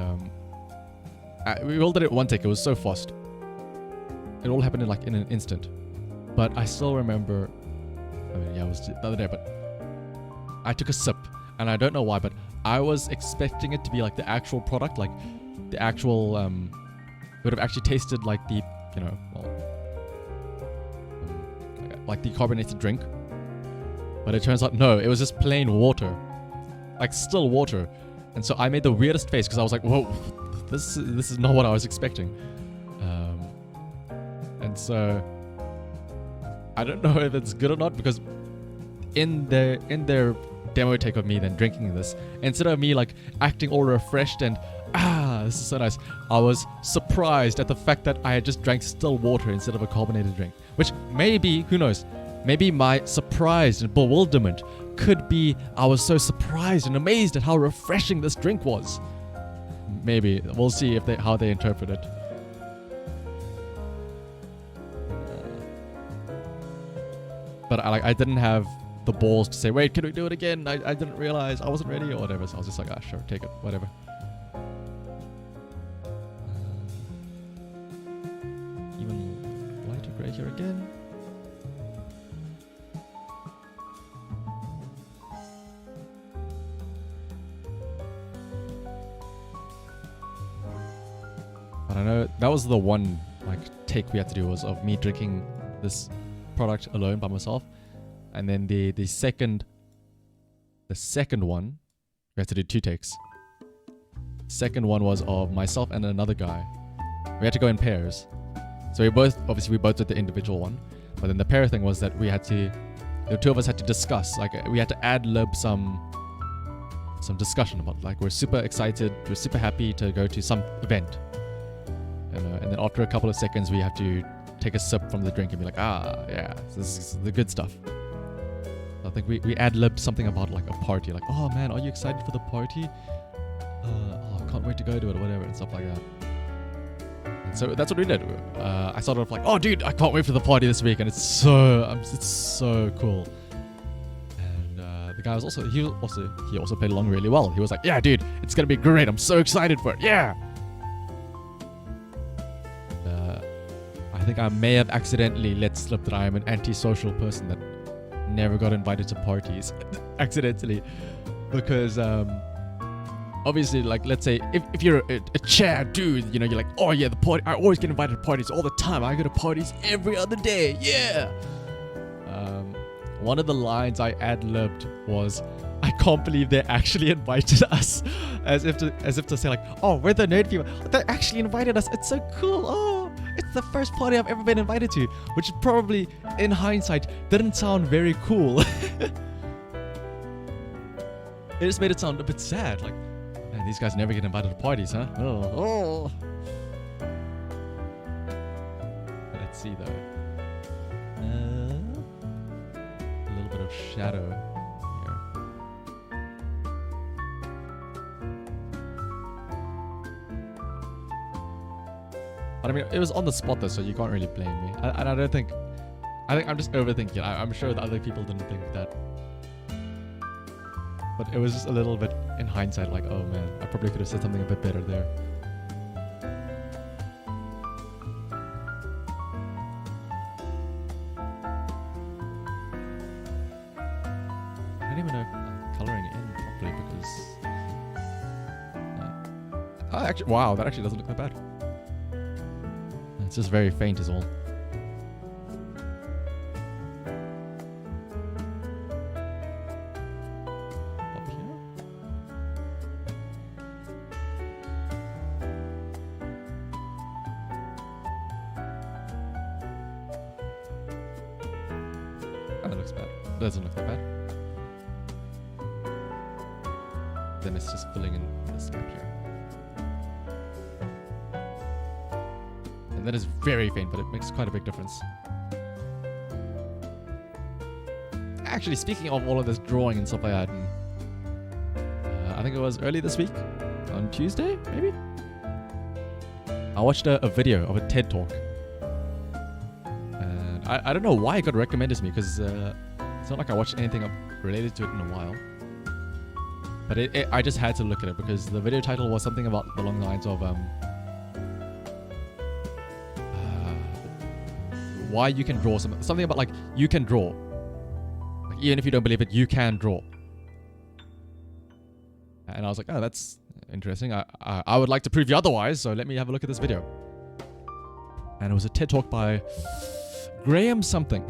we all did it one take. It was so fast. It all happened in an instant. But I still remember, it was the other day, but I took a sip. And I don't know why, but I was expecting it to be like the actual product, like the actual, it would have actually tasted like the, like the carbonated drink. But it turns out, no, it was just plain water. Like still water. And so I made the weirdest face because I was like, whoa, this is not what I was expecting. And so I don't know if it's good or not, because in their demo take of me then drinking this, instead of me like acting all refreshed and this is so nice, I was surprised at the fact that I had just drank still water instead of a carbonated drink. Which maybe, who knows, maybe my surprise and bewilderment could be I was so surprised and amazed at how refreshing this drink was. Maybe. We'll see how they interpret it. But I didn't have the balls to say, wait, can we do it again? I didn't realize, I wasn't ready or whatever. So I was just like, sure, take it, whatever. Even lighter gray here again. But I know that was the one take we had to do, was of me drinking this product alone by myself. And then the second one, we had to do 2 takes. Second one was of myself and another guy. We had to go in pairs. So we both did the individual one. But then the pair thing was that the 2 of us had to discuss. Like, we had to ad-lib some discussion about, like, we're super excited, we're super happy to go to some event. And then after a couple of seconds, we have to take a sip from the drink and be like, yeah, this is the good stuff. I think we ad-libbed something about like a party, like, oh man, are you excited for the party? I can't wait to go to it or whatever and stuff like that. And so that's what we did. I started off like, oh dude, I can't wait for the party this week, and it's so cool. And the guy was also played along really well. He was like, yeah dude, it's gonna be great, I'm so excited for it, yeah. I think I may have accidentally let slip that I am an antisocial person that never got invited to parties accidentally, because obviously, like, let's say if you're a Chad dude, you're like, oh yeah, the party, I always get invited to parties all the time, I go to parties every other day, yeah. one of the lines I ad-libbed was, "I can't believe they actually invited us," as if to say like, "Oh, we're the nerd people. They actually invited us. It's so cool. Oh, it's the first party I've ever been invited to," which probably, in hindsight, didn't sound very cool. It just made it sound a bit sad. Like, man, these guys never get invited to parties, huh? Oh. Let's see though. A little bit of shadow here. But I mean, it was on the spot though, so you can't really blame me. And I think I'm just overthinking it. I'm sure that other people didn't think that. But it was just a little bit in hindsight, like, oh man, I probably could have said something a bit better there. I don't even know if I'm coloring it in properly because... oh, actually, wow, that actually doesn't look that bad. It's just very faint is all. That looks bad. Doesn't look that bad. Then it's just filling in this gap here. And that is very faint, but it makes quite a big difference. Actually, speaking of all of this drawing and stuff like that, I think it was early this week, on Tuesday, maybe? I watched a video of a TED Talk. I don't know why it got recommended to me, because it's not like I watched anything related to it in a while. But I just had to look at it because the video title was something along the lines of why you can draw something about like you can draw. Like, even if you don't believe it, you can draw. And I was like, oh, that's interesting. I would like to prove you otherwise, so let me have a look at this video. And it was a TED Talk by Graham something,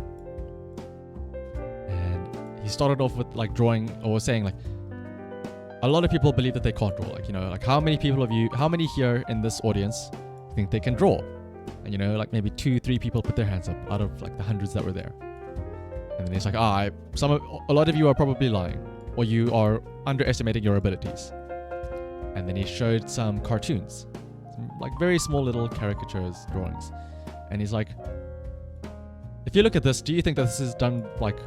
and he started off with like drawing or saying like a lot of people believe that they can't draw. Like, you know, like how many here in this audience think they can draw? And you know, like maybe 2-3 people put their hands up out of like the hundreds that were there. And then he's like, a lot of you are probably lying, or you are underestimating your abilities. And then he showed some cartoons, some like very small little caricatures, drawings, and he's like, if you look at this, do you think that this is done, like,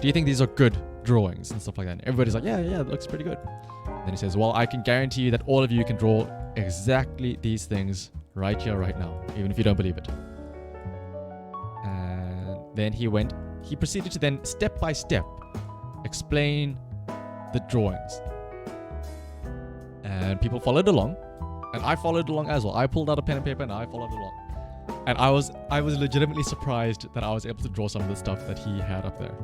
do you think these are good drawings and stuff like that? And everybody's like, yeah, it looks pretty good. And then he says, well, I can guarantee you that all of you can draw exactly these things right here, right now, even if you don't believe it. And then he proceeded to then step by step explain the drawings. And people followed along, and I followed along as well. I pulled out a pen and paper and I followed along. And I was legitimately surprised that I was able to draw some of the stuff that he had up there.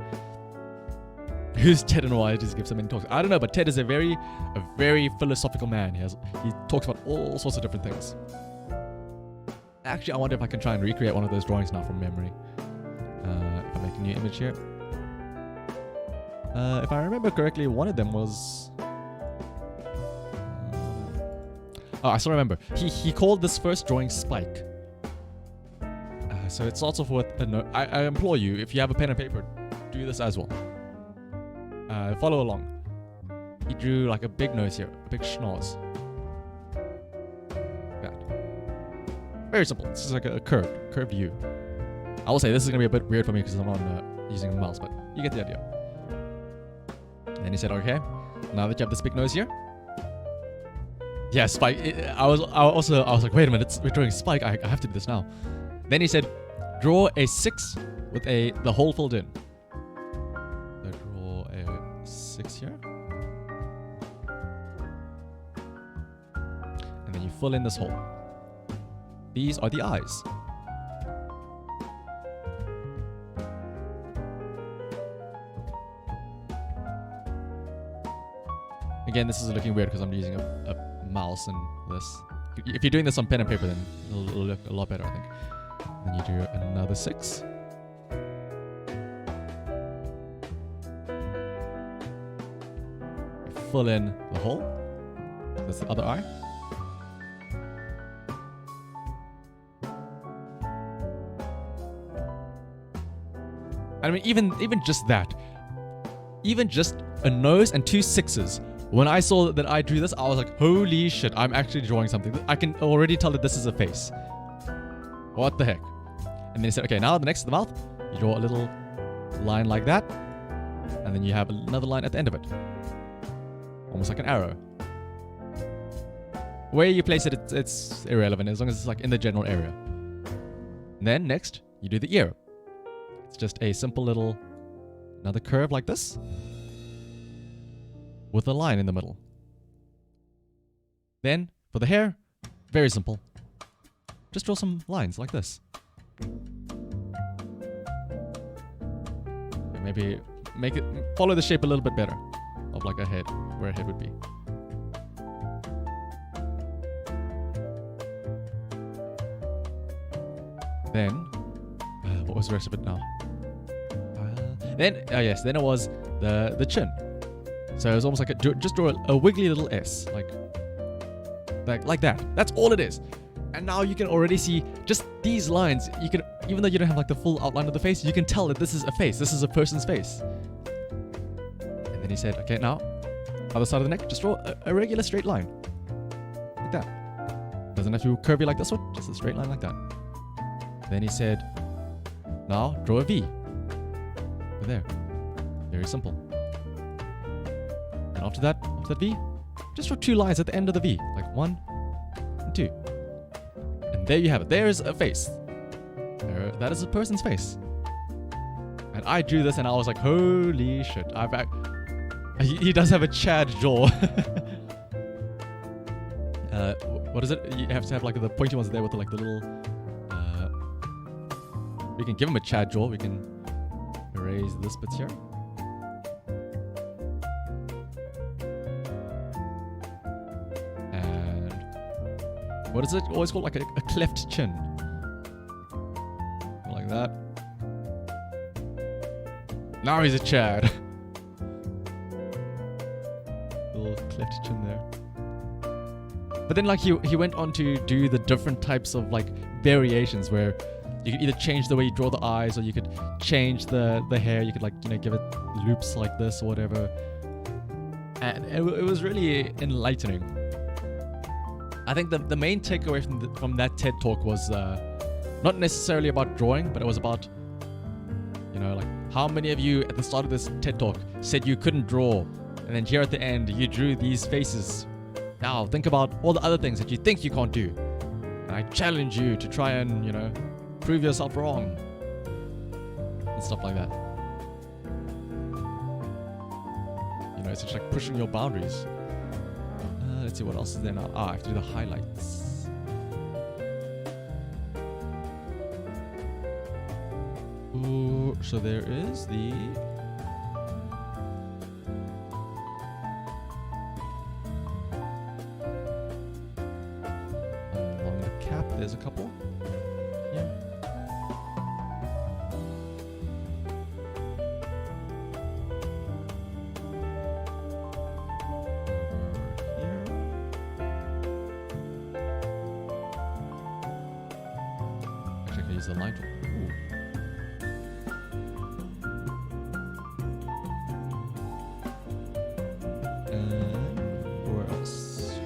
Who's Ted and why does he give so many talks? I don't know, but Ted is a very philosophical man. He talks about all sorts of different things. Actually, I wonder if I can try and recreate one of those drawings now from memory. If I make a new image here. If I remember correctly, one of them was... oh, I still remember. He called this first drawing Spike. So it starts off with a note. I implore you, if you have a pen and paper, do this as well. Follow along. He drew like a big nose here, a big schnoz. That. Very simple. This is like a curved U. I will say this is gonna be a bit weird for me because I'm on using a mouse, but you get the idea. And then he said, okay, now that you have this big nose here. Yeah, Spike. I was like, wait a minute, we're drawing Spike. I have to do this now. Then he said, draw a 6 with the hole filled in. So draw a 6 here. And then you fill in this hole. These are the eyes. Again, this is looking weird because I'm using a mouse and this. If you're doing this on pen and paper, then it'll look a lot better, I think. Then you do another 6. fill in the hole. That's the other eye. I mean, even just that, even just a nose and 2 6s. When I saw that I drew this, I was like, holy shit, I'm actually drawing something. I can already tell that this is a face. What the heck? And then he said, okay, now the next to the mouth, you draw a little line like that, and then you have another line at the end of it. Almost like an arrow. Where you place it, it's irrelevant, as long as it's like in the general area. And then next, you do the ear. It's just a simple little, another curve like this, with a line in the middle. Then, for the hair, very simple. Just draw some lines like this. Maybe make it, follow the shape a little bit better of like a head, where a head would be. Then, what was the rest of it now? Then it was the chin. So it was almost like just draw a wiggly little S, like that. That's all it is. And now you can already see just these lines. You can, even though you don't have like the full outline of the face, you can tell that this is a face. This is a person's face. And then he said, okay, now other side of the neck, just draw a regular straight line, like that. Doesn't have to be curvy like this one, just a straight line like that. Then he said, now draw a V. Over there. Very simple. And after that V, just draw 2 lines at the end of the V, like 1 and 2. And there you have it. There's a face. That is a person's face. And I drew this and I was like, holy shit. He does have a Chad jaw. What is it? You have to have like the pointy ones there with the little... we can give him a Chad jaw. We can erase this bit here. What is it always called? Like a cleft chin. Like that. Now he's a Chad. Little cleft chin there. But then like he went on to do the different types of like variations where you could either change the way you draw the eyes, or you could change the hair. You could like, give it loops like this or whatever. And it was really enlightening. I think the main takeaway from that TED Talk was not necessarily about drawing, but it was about, like how many of you at the start of this TED Talk said you couldn't draw, and then here at the end you drew these faces. Now think about all the other things that you think you can't do, and I challenge you to try and prove yourself wrong and stuff like that. It's just like pushing your boundaries. Let's see what else is there now. I have to do the highlights. Ooh, so there is the... along the cap, there's a couple. Yeah. The light. Where else?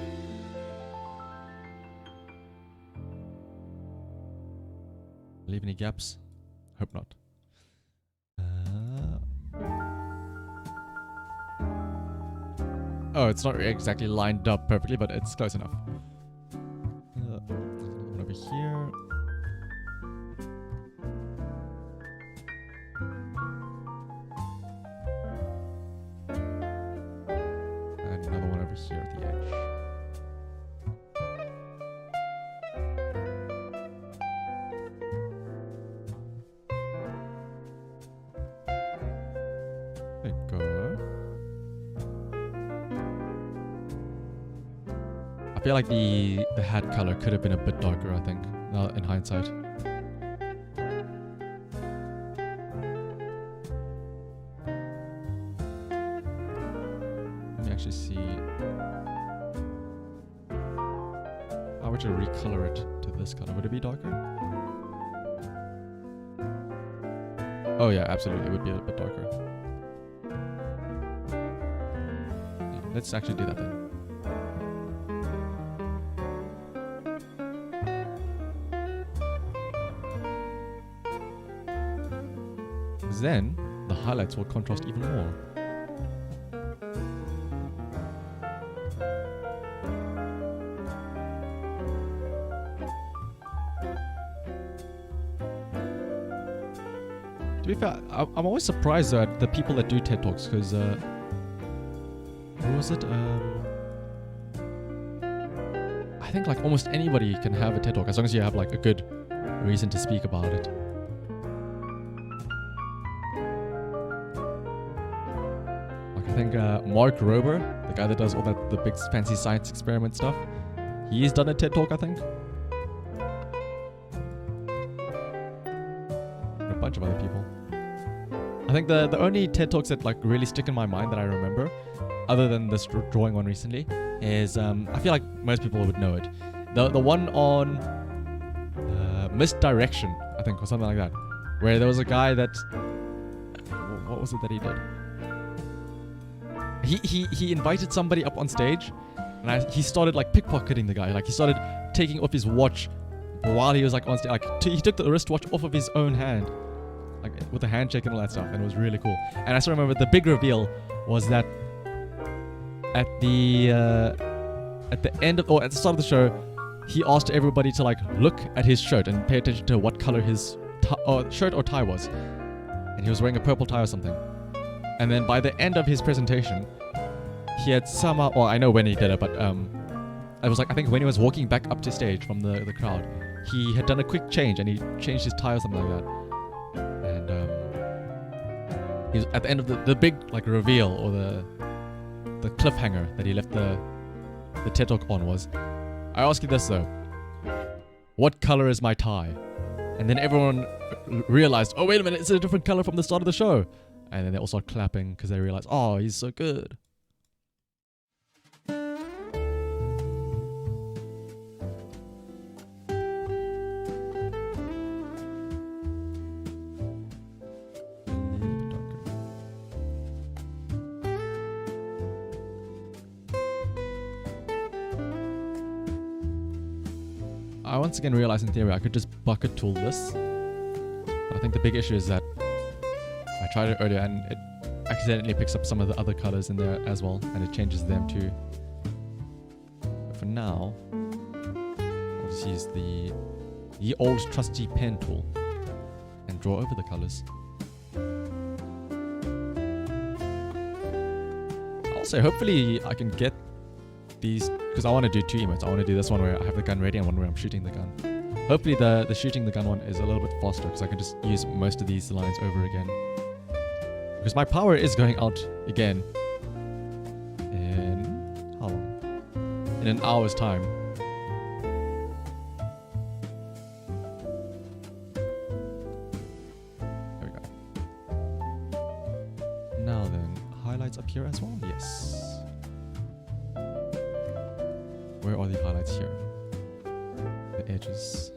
Leave any gaps? Hope not. Oh, it's not exactly lined up perfectly, but it's close enough. One over here. Here at the edge. There you go. I feel like the hat color could have been a bit darker, I think, now in hindsight. actually see. How would you recolor it to this color? Would it be darker? Oh yeah, absolutely. It would be a bit darker. Yeah, let's actually do that then. Then the highlights will contrast even more. To be fair, I'm always surprised at the people that do TED Talks, because who was it? I think like almost anybody can have a TED Talk as long as you have like a good reason to speak about it. Like I think Mark Rober, the guy that does all that the big fancy science experiment stuff, he's done a TED Talk, I think. And a bunch of other people. I think the only TED Talks that like really stick in my mind that I remember, other than this drawing one recently, is I feel like most people would know it. The one on misdirection, I think, or something like that, where there was a guy that, what was it that he did? He invited somebody up on stage, and he started like pickpocketing the guy. Like he started taking off his watch while he was like on stage. Like he took the wristwatch off of his own hand, like with a handshake and all that stuff, and it was really cool. And I still remember the big reveal was that at the end of, or at the start of the show, he asked everybody to like look at his shirt and pay attention to what color his shirt or tie was, and he was wearing a purple tie or something. And then by the end of his presentation, he had somehow, well, I know when he did it, but it was like, I think when he was walking back up to stage from the crowd, he had done a quick change and he changed his tie or something like that. And he was at the end of the big like reveal, or the cliffhanger that he left the TED Talk on was, I ask you this though, what color is my tie? And then everyone realized, oh wait a minute, it's a different color from the start of the show. And then they all start clapping because they realize, oh, he's so good. I once again realized in theory I could just bucket tool this. But I think the big issue is that I tried it earlier and it accidentally picks up some of the other colors in there as well, and it changes them too. But for now, I'll just use the old trusty pen tool and draw over the colors. I'll say hopefully I can get these, because I want to do two emotes. I want to do this one where I have the gun ready and one where I'm shooting the gun. Hopefully the shooting the gun one is a little bit faster, because I can just use most of these lines over again. Because my power is going out again in how long? In an hour's time. There we go. Now then, highlights up here as well? Yes. Where are the highlights here? The edges.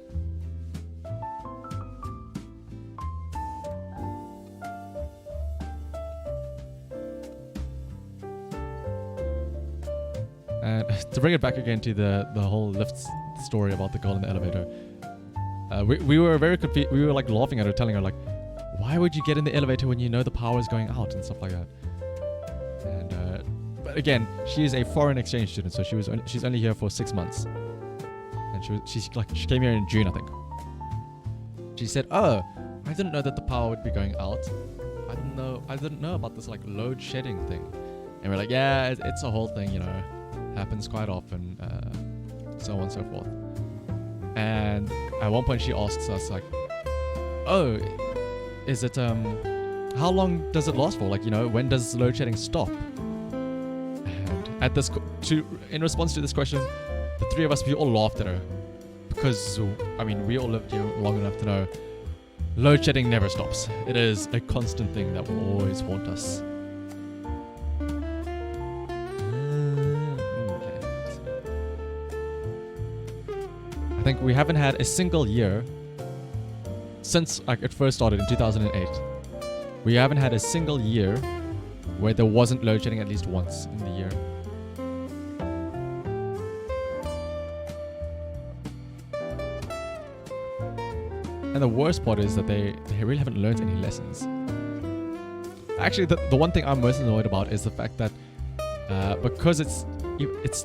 And to bring it back again to the whole lift story about the girl in the elevator, we were very confused. We were like laughing at her, telling her like, why would you get in the elevator when you know the power is going out and stuff like that? And but again, she is a foreign exchange student, so she's only here for 6 months, and she came here in June, I think. She said, "Oh, I didn't know that the power would be going out. I didn't know about this like load shedding thing." And we're like, "Yeah, it's a whole thing, you know. Happens quite often, so on and so forth." And at one point she asks us like, "Oh, is it how long does it last for? Like, you know, when does load shedding stop?" And in response to this question, the three of us, we all laughed at her, because I mean, we all lived here long enough to know load shedding never stops. It is a constant thing that will always haunt us. I think we haven't had a single year since like it first started in 2008. We haven't had a single year where there wasn't load shedding at least once in the year. And the worst part is that they really haven't learned any lessons. Actually, the one thing I'm most annoyed about is the fact that because it's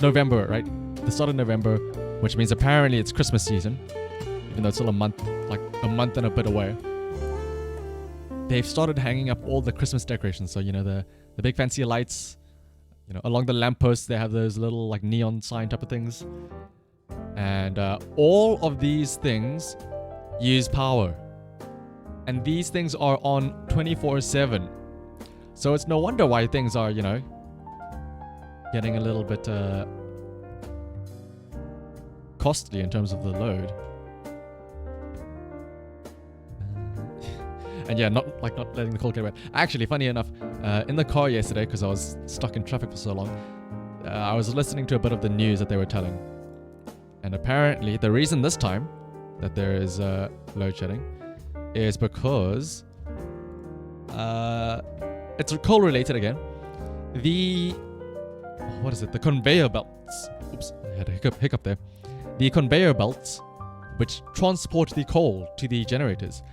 November, right? The start of November, which means apparently it's Christmas season, even though it's still a month and a bit away. They've started hanging up all the Christmas decorations. So, you know, the big fancy lights, you know, along the lampposts, they have those little like neon sign type of things. And all of these things use power. And these things are on 24/7. So it's no wonder why things are, you know, getting a little bit costly in terms of the load. And yeah, not letting the cold get wet. Actually, funny enough, in the car yesterday, because I was stuck in traffic for so long, I was listening to a bit of the news that they were telling. And apparently, the reason this time that there is load shedding is because it's coal related again. The conveyor belts. Oops, I had a hiccup there. The conveyor belts, which transport the coal to the generators,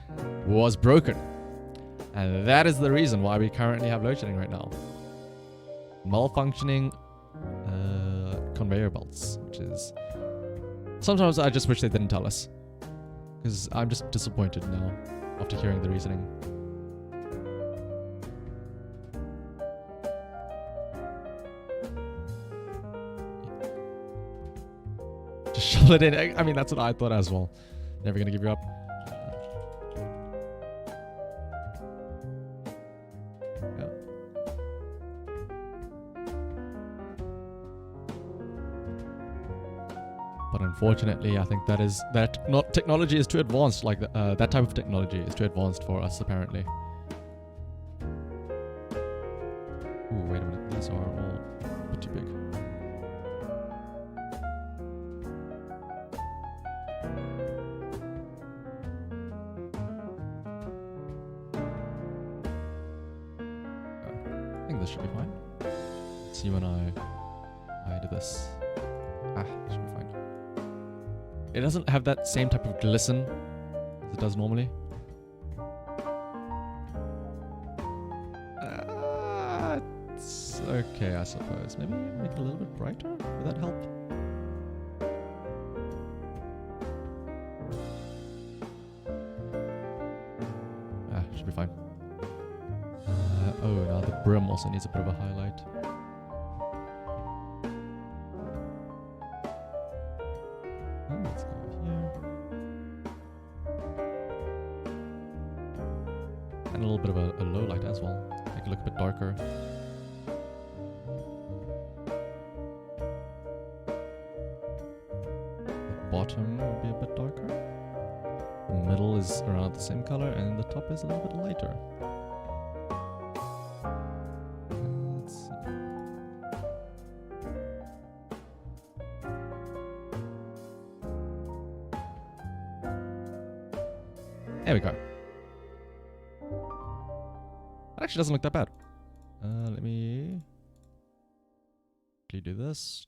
was broken. And that is the reason why we currently have load shedding right now. Malfunctioning conveyor belts, which is... Sometimes I just wish they didn't tell us. Because I'm just disappointed now after hearing the reasoning. Just shovel it in. I mean, that's what I thought as well. Never gonna give you up. Yeah. But unfortunately, I think technology is too advanced. Like that type of technology is too advanced for us, apparently. Ooh, wait a minute. These are all a bit too big. I think this should be fine. Let's see when I do this. Ah, this should be fine. It doesn't have that same type of glisten as it does normally. It's okay, I suppose. Maybe make it a little bit brighter? Would that help? Ah, should be fine. Oh, now the brim also needs a bit of a highlight. Let's go here. And a little bit of a low light as well. Make it look a bit darker. The bottom will be a bit darker. The middle is around the same color, and the top is a little bit lighter. Let's see. There we go. That actually doesn't look that bad. Let me quickly do this.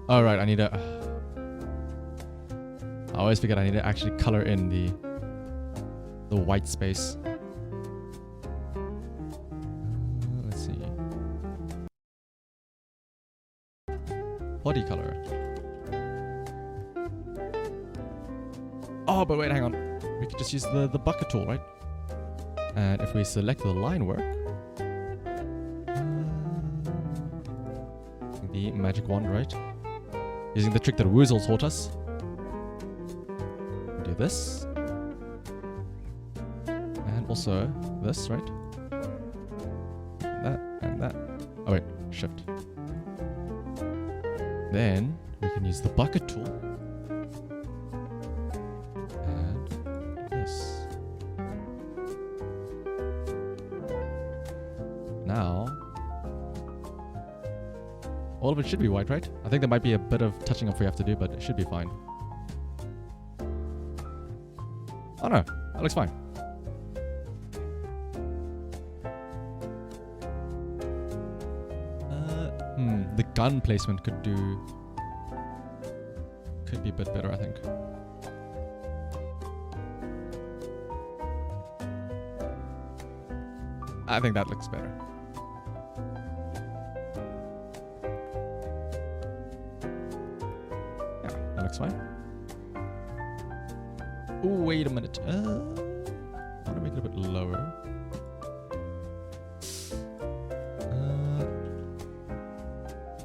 All right, I need to... I always forget I need to actually color in the white space. Let's see. Body color. Oh, but wait, hang on. We could just use the bucket tool, right? And if we select the line work, the magic wand, right? Using the trick that Woozle taught us. Do this. And also this, right? That and that. Oh wait, shift. Then we can use the bucket tool. And this. Now All of it should be white, right? I think there might be a bit of touching up we have to do, but it should be fine. Oh no, that looks fine. The gun placement could be a bit better, I think. I think that looks better. Yeah, that looks fine. Oh, wait a minute. I want to make it a bit lower.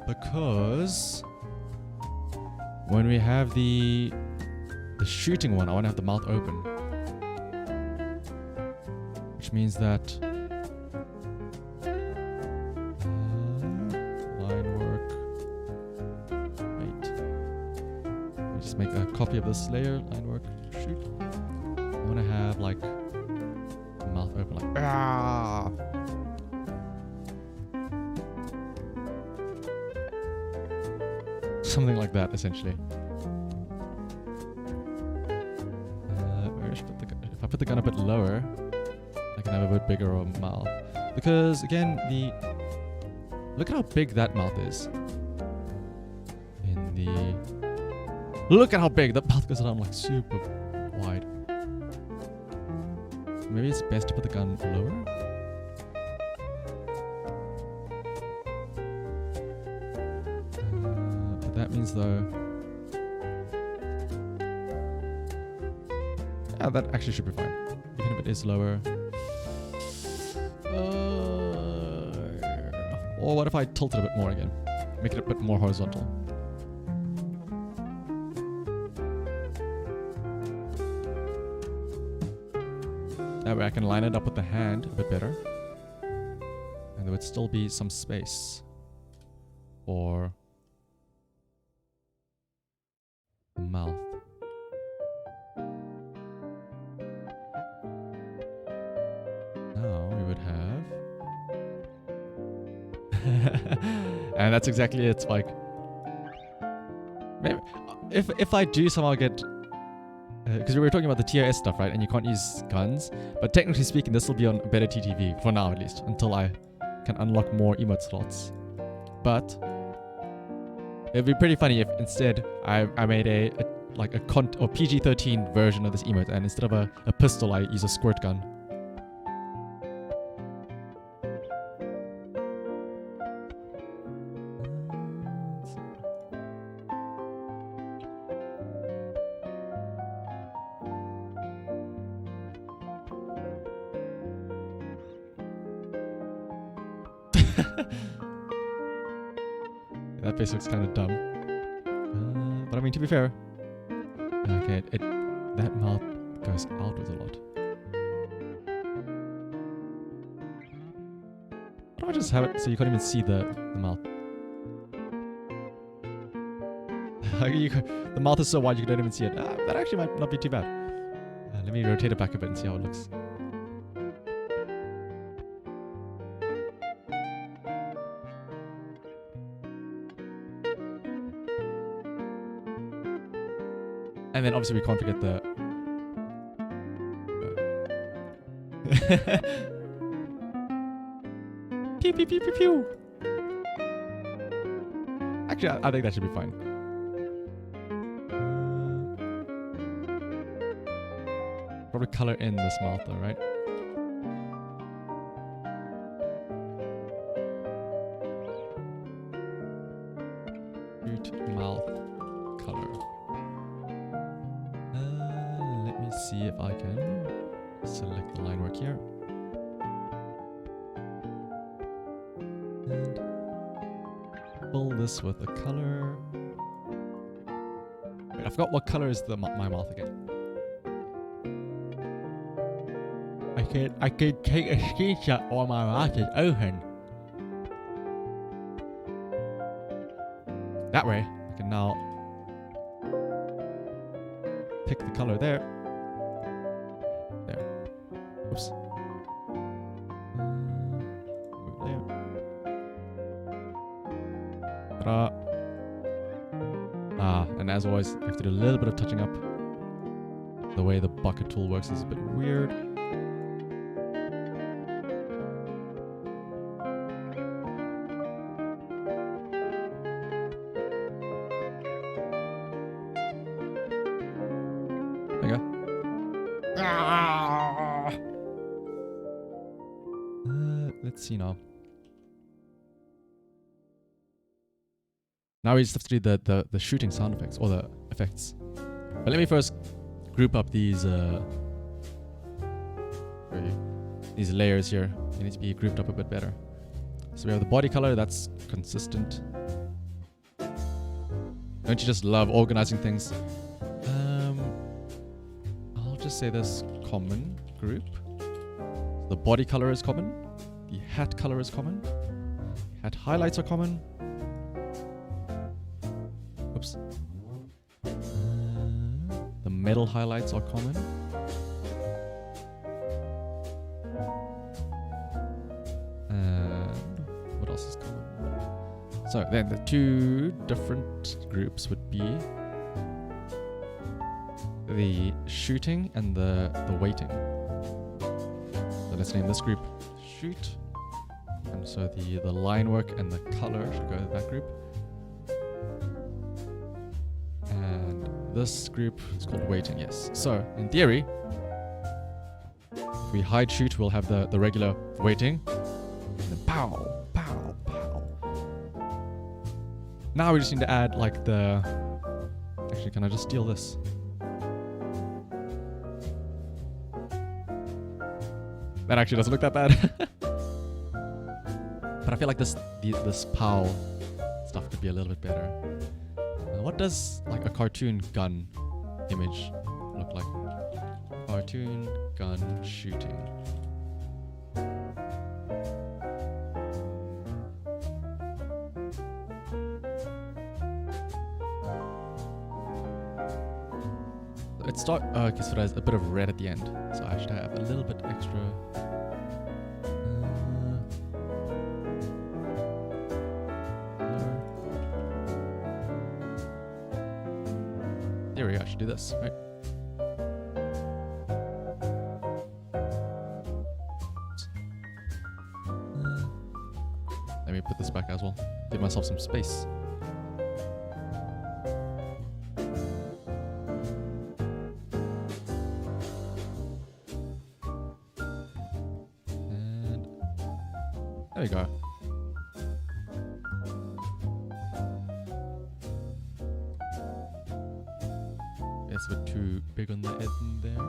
Because when we have the shooting one, I want to have the mouth open, which means that line work. Wait, let me just make a copy of this layer. Line work. Shoot. I want to have like the mouth open, like ah. Something like that, essentially. Where should I put the gun? If I put the gun a bit lower, I can have a bit bigger of a mouth. Because again, look at how big that mouth is. Look at how big that mouth goes down, like super wide. Maybe it's best to put the gun lower. That means though, yeah, that actually should be fine, even if it is lower. Or what if I tilt it a bit more again, make it a bit more horizontal? That way I can line it up with the hand a bit better, and there would still be some space for the mouth. Now we would have and that's exactly it, Spike. Maybe if I do somehow get because we were talking about the TOS stuff, right? And you can't use guns, but technically speaking this will be on better TTV for now, at least until I can unlock more emote slots. But it'd be pretty funny if instead I made a PG-13 version of this emote, and instead of a pistol, I use a squirt gun. That face looks kind of dumb. But I mean, to be fair, okay, that mouth goes outwards a lot. Why don't I just have it so you can't even see the mouth? The mouth is so wide you don't even see it. That actually might not be too bad. Let me rotate it back a bit and see how it looks. And then obviously we can't forget the pew pew pew pew pew. Actually, I think that should be fine. Probably color in this mouth though, right? Cute mouth color. Let me see if I can select the line work here. And fill this with a color. Wait, I forgot what color is my mouth again. I can take a screenshot while my mouth is open. That way, I can now pick the color there. There. Oops. Move there. But Ta-da! And as always, you have to do a little bit of touching up. The way the bucket tool works is a bit weird. There you go. Let's see now. Now we just have to do the shooting sound effects, or the effects. But let me first group up these layers here. They need to be grouped up a bit better. So we have the body color, that's consistent. Don't you just love organizing things? I'll just say this common group. The body color is common. The hat color is common. Hat highlights are common. Oops. The metal highlights are common. And what else is common? So then the two different groups would be the shooting and the weighting. So let's name this group shoot. And so the line work and the color should go to that group. And this group is called weighting, yes. So in theory, if we hide shoot, we'll have the regular weighting. And then pow, pow, pow. Now we just need to add like the... Actually, can I just steal this? That actually doesn't look that bad. But I feel like this pow stuff could be a little bit better. What does like a cartoon gun image look like? Cartoon gun shooting. Let's start. Okay, so there's a bit of red at the end, so I should have a little bit extra. There we go. I should do this, right? Let me put this back as well. Give myself some space. There we go. It's a bit too big on the end there.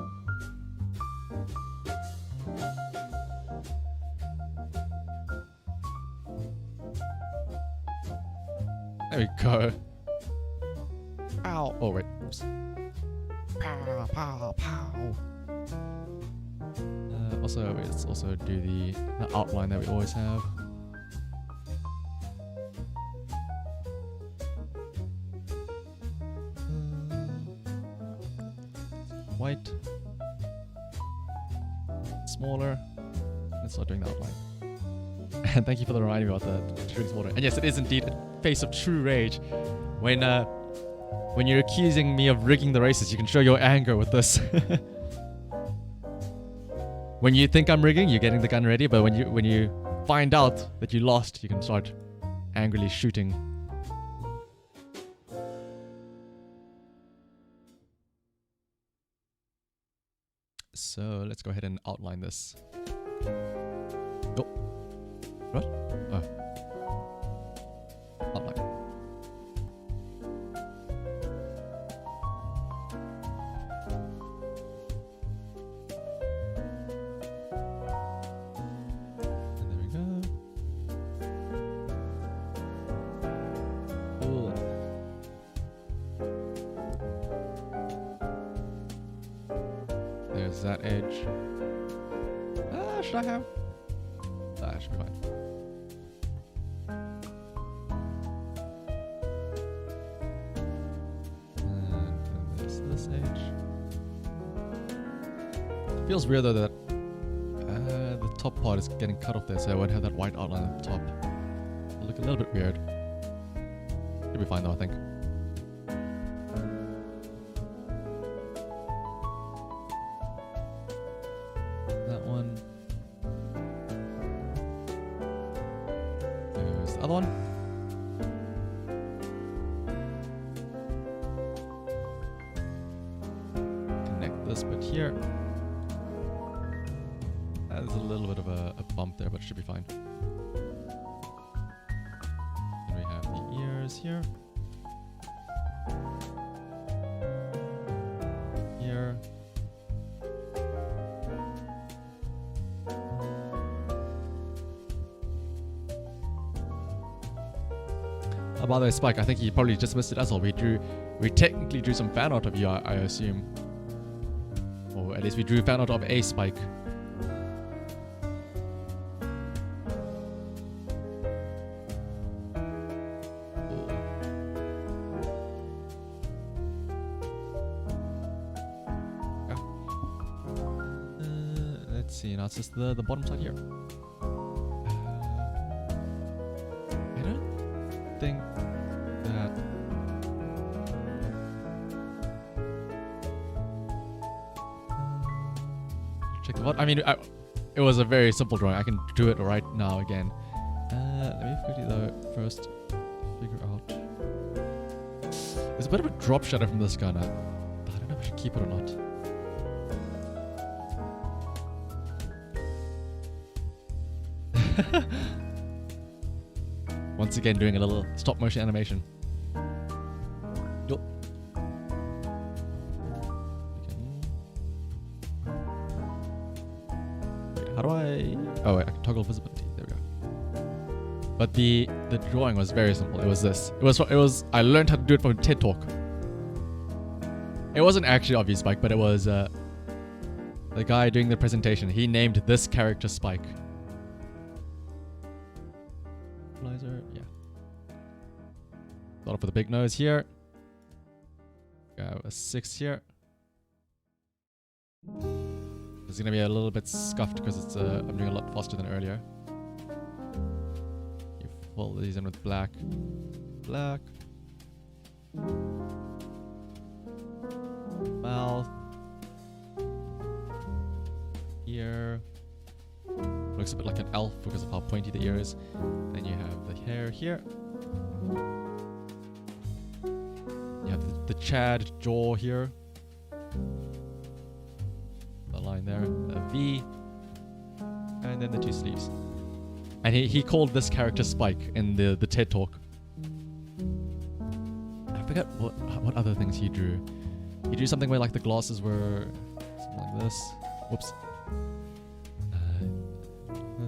There we go. Ow! Oh wait. Oops. Pow! Pow! Pow! Also, let's also do the outline that we always have. White. Smaller. Let's start doing the outline. And thank you for the reminding me about the shooting smaller. And yes, it is indeed a face of true rage. When you're accusing me of rigging the races, you can show your anger with this. When you think I'm rigging, you're getting the gun ready, but when you find out that you lost, you can start angrily shooting. So let's go ahead and outline this. Oh. What? Oh. Outline. There's that edge. Should I have? That should be fine. And there's this edge. It feels weird though that the top part is getting cut off there, so I won't have that white outline at the top. It'll look a little bit weird. Should be fine though, I think. That one. There's the other one. Connect this bit here. There's a little bit of a bump there, but it should be fine. And we have the ears here. Here. Oh, by the way, Spike, I think you probably just missed it as well. We technically drew some fan art of you, I assume. Or at least we drew fan art of a Spike. Let's see, now it's just the bottom side here. I don't think that... Check the what? I mean, it was a very simple drawing. I can do it right now again. Let me quickly though first figure out... There's a bit of a drop shadow from this gun. I don't know if I should keep it or not. Once again, doing a little stop motion animation. Yup. Wait, how do I? Oh wait, I can toggle visibility. There we go. But the drawing was very simple. It was this. It was. I learned how to do it from TED Talk. It wasn't actually obvious Spike, but it was the guy doing the presentation. He named this character Spike. Yeah. Start off with a big nose here. Got a 6 here. It's gonna be a little bit scuffed because it's I'm doing a lot faster than earlier. You fill these in with black. Black. Mouth. Ear. Looks a bit like an elf because of how pointy the ear is. Then you have the hair here. You have the Chad jaw here. The line there, a V, and then the 2 sleeves. And he called this character Spike in the TED Talk. I forget what other things he drew. He drew something where like the glasses were something like this. Whoops.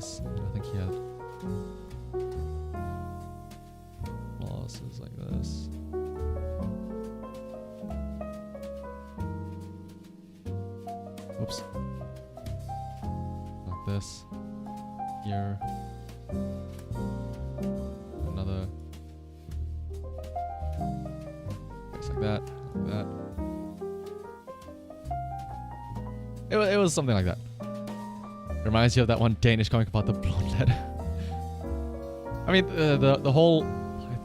I think he had glasses like this. Whoops. Like this. Here. Another. Face like that. Like that. It was something like that. Reminds you of that one Danish comic about the blonde lad. I mean, the whole,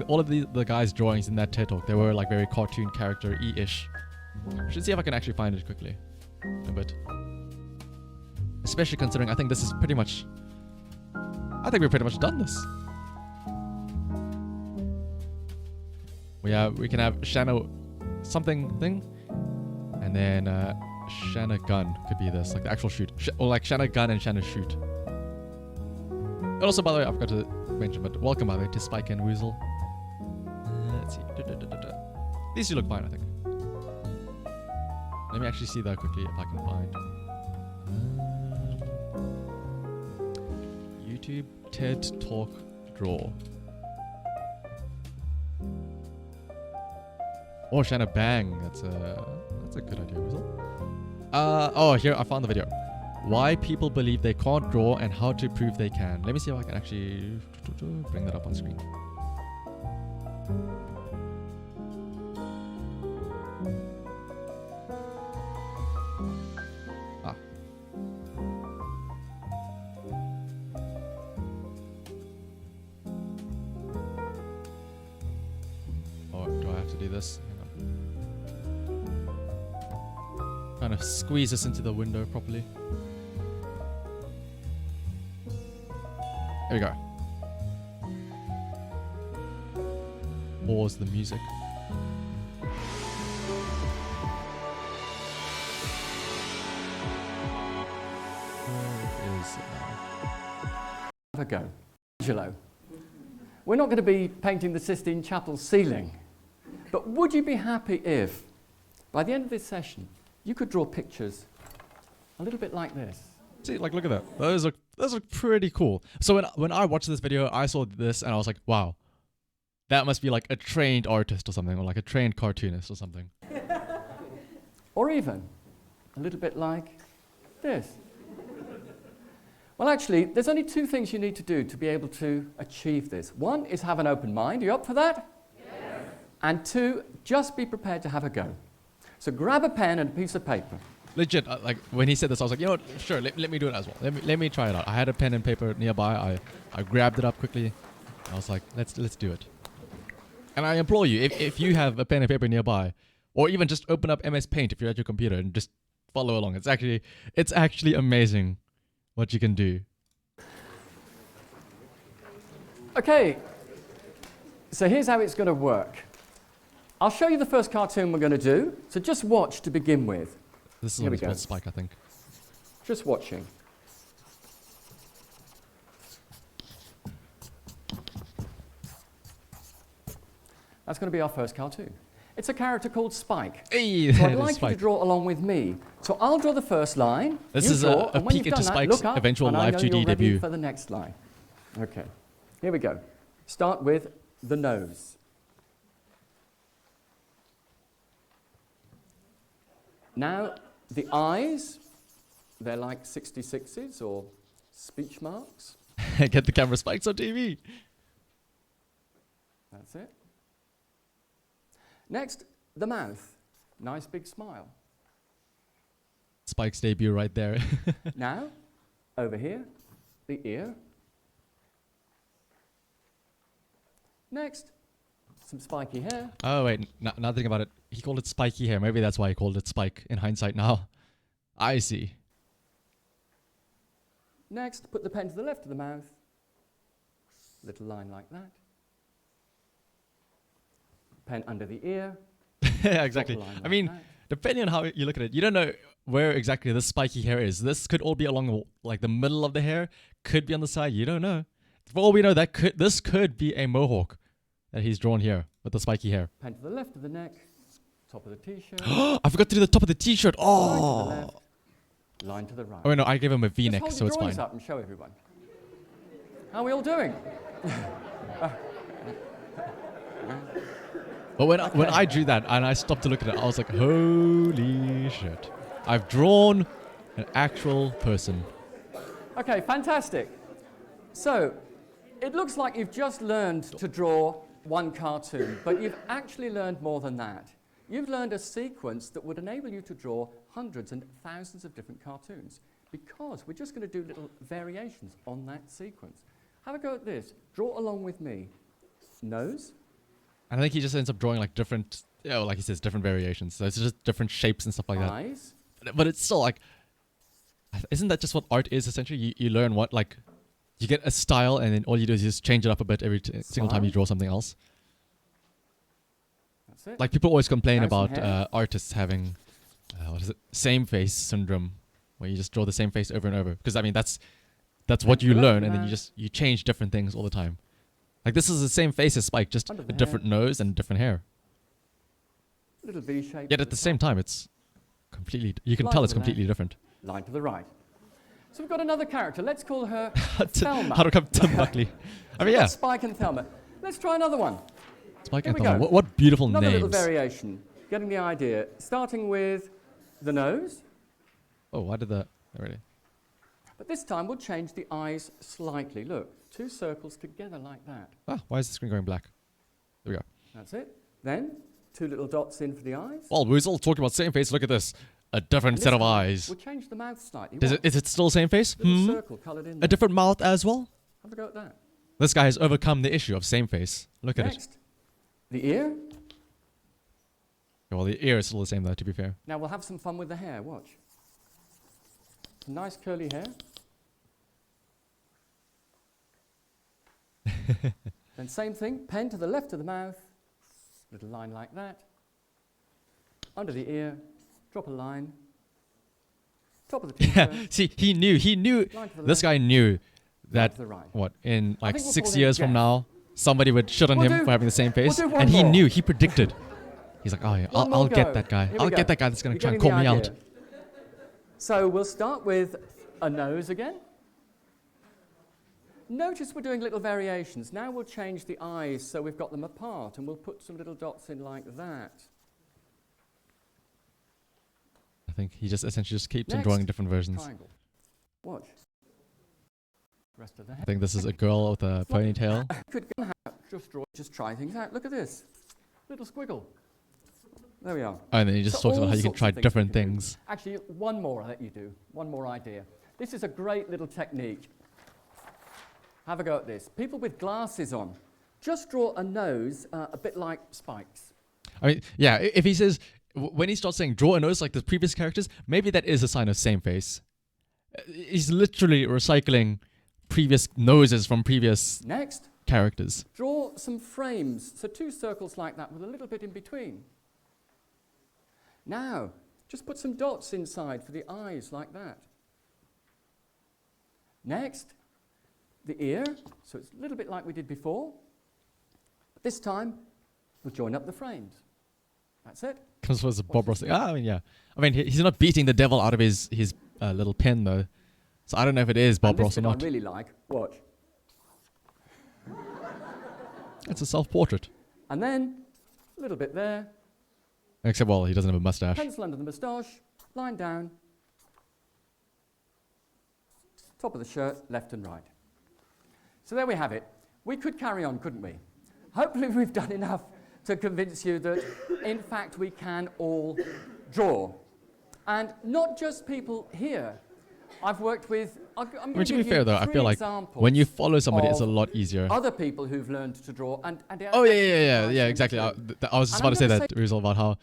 all of the guys' drawings in that TED Talk, they were like very cartoon character-y-ish. Should see if I can actually find it quickly. A bit. Especially considering I think this is pretty much... I think we've pretty much done this. We can have Shanna something thing, and then Shanna gun could be this, like the actual shoot, or like Shanna gun and Shanna shoot. And also, by the way, I forgot to mention, but welcome by the way to Spike and Weasel. Let's see. These two look fine, I think. Let me actually see that quickly if I can find. YouTube TED Talk draw. Oh, Shanna bang. That's a good idea, Weasel. Oh, here I found the video. Why people believe they can't draw and how to prove they can. Let me see if I can actually bring that up on screen. Ah. do this. Hang on. Kind of squeeze this into the window properly. There we go. Pause the music. Where is it now? Have a go. Angelo, we're not going to be painting the Sistine Chapel ceiling, but would you be happy if, by the end of this session, you could draw pictures a little bit like this? See, like, look at that. Those look pretty cool. So when I watched this video, I saw this and I was like, wow, that must be like a trained artist or something, or like a trained cartoonist or something. Or even a little bit like this. Well, actually, there's only two things you need to do to be able to achieve this. One is have an open mind. Are you up for that? Yes. And two, just be prepared to have a go. So grab a pen and a piece of paper. Legit, like when he said this, I was like, you know what, sure, let me do it as well. Let me try it out. I had a pen and paper nearby. I grabbed it up quickly. I was like, let's do it. And I implore you, if you have a pen and paper nearby, or even just open up MS Paint if you're at your computer and just follow along. It's actually amazing what you can do. Okay, so here's how it's going to work. I'll show you the first cartoon we're going to do, so just watch to begin with. This is about Spike, I think. Just watching. That's going to be our first cartoon. It's a character called Spike. Hey, so I'd like you to draw along with me. So I'll draw the first line. This is a peek into Spike's eventual live 2D debut. For the next line. Okay, here we go. Start with the nose. Now, the eyes, they're like 66s or speech marks. Get the camera, Spike's on TV. That's it. Next, the mouth. Nice big smile. Spike's debut right there. Now, over here, the ear. Next, some spiky hair. Oh wait, now thinking about it, he called it spiky hair. Maybe that's why he called it Spike in hindsight now. I see. Next, put the pen to the left of the mouth. Little line like that. Pen under the ear. Yeah, exactly. I mean, that. Depending on how you look at it, you don't know where exactly this spiky hair is. This could all be along like the middle of the hair, could be on the side. You don't know. For all we know, this could be a mohawk that he's drawn here with the spiky hair. Pen to the left of the neck, top of the t-shirt. I forgot to do the top of the t-shirt. Oh. Line to the left, line to the right. Oh no, I gave him a V-neck, Just so hold it's your drawings fine. up and show everyone. How are we all doing? But when I drew that and I stopped to look at it, I was like, holy shit. I've drawn an actual person. Okay, fantastic. So, it looks like you've just learned to draw one cartoon, but you've actually learned more than that. You've learned a sequence that would enable you to draw hundreds and thousands of different cartoons, because we're just going to do little variations on that sequence. Have a go at this. Draw along with me. Nose. And I think he just ends up drawing like different, like he says, different variations. So it's just different shapes and stuff like Eyes. that. But it's still like, isn't that just what art is essentially? You learn what, like, you get a style and then all you do is just change it up a bit every single time you draw something else. That's it. Like people always complain Nice and about hair. artists having, same face syndrome, where you just draw the same face over and over. Because I mean, that's what you learn, and then you change different things all the time. Like this is the same face as Spike, just a different nose and different hair. Little V shape. Yet at the same time, it's completely, you can tell it's completely different. Line to the right. So we've got another character. Let's call her Thelma. How to come Tim Buckley? I mean, yeah. Spike and Thelma. Let's try another one. Spike Here and we Thelma. go. What beautiful Another names. little variation. Getting the idea. Starting with the nose. Oh, why did that? Already. But this time we'll change the eyes slightly. Look, two circles together like that. Ah, why is the screen going black? There we go. That's it. Then two little dots in for the eyes. Well, we're all talking about same face. Look at this. A different set of eyes. We'll change the mouth slightly. Is it still same face? Little circle coloured in there. A different mouth as well? Have a go at that. This guy has overcome the issue of same face. Look at it. Next, the ear. Okay, well, the ear is still the same though, to be fair. Now we'll have some fun with the hair. Watch. Some nice curly hair. Then same thing, pen to the left of the mouth, little line like that. Under the ear, drop a line. Top of the t-shirt. See, he knew, this guy knew that, right. what, in like think we'll 6 call him years from Jeff. now, somebody would shit on him for having the same face. We'll do one And he more. knew, he predicted. He's like, oh yeah, One more I'll go. get that guy. Here we I'll go. get that guy that's going to You're try and getting call the me out. idea. So we'll start with a nose again. Notice we're doing little variations. Now we'll change the eyes so we've got them apart, and we'll put some little dots in like that. I think he just essentially just keeps on Next, drawing different versions. Triangle. Watch. Rest of the I head. think this is a girl with a ponytail. Could go and just try things out. Look at this. Little squiggle. There we are. And then he just So talks about all how you can sorts try of things we different can do. things. Actually, one more I'll let you do. One more idea. This is a great little technique. Have a go at this. People with glasses on, just draw a nose a bit like Spike's. I mean, yeah, if he says, when he starts saying draw a nose like the previous characters, maybe that is a sign of same face. He's literally recycling previous noses from previous Next, characters. draw some frames. So 2 circles like that with a little bit in between. Now, just put some dots inside for the eyes like that. Next, the ear. So it's a little bit like we did before. But this time, we'll join up the frames. That's it. Comes was Bob Ross. I mean, yeah. I mean, he's not beating the devil out of his little pen though. So I don't know if it is Bob And this Ross or bit not. I really like. Watch. It's a self-portrait. And then, a little bit there. Except, well, he doesn't have a mustache. Pencil under the moustache. Line down. Top of the shirt, left and right. So there we have it. We could carry on, couldn't we? Hopefully we've done enough to convince you that, in fact, we can all draw. And not just people here. I've worked with... I'm I mean, going to be fair though, I feel like when you follow somebody, it's a lot easier. Other people who've learned to draw and Oh yeah, exactly. I was just And about to I'm say gonna that, Rizal, about how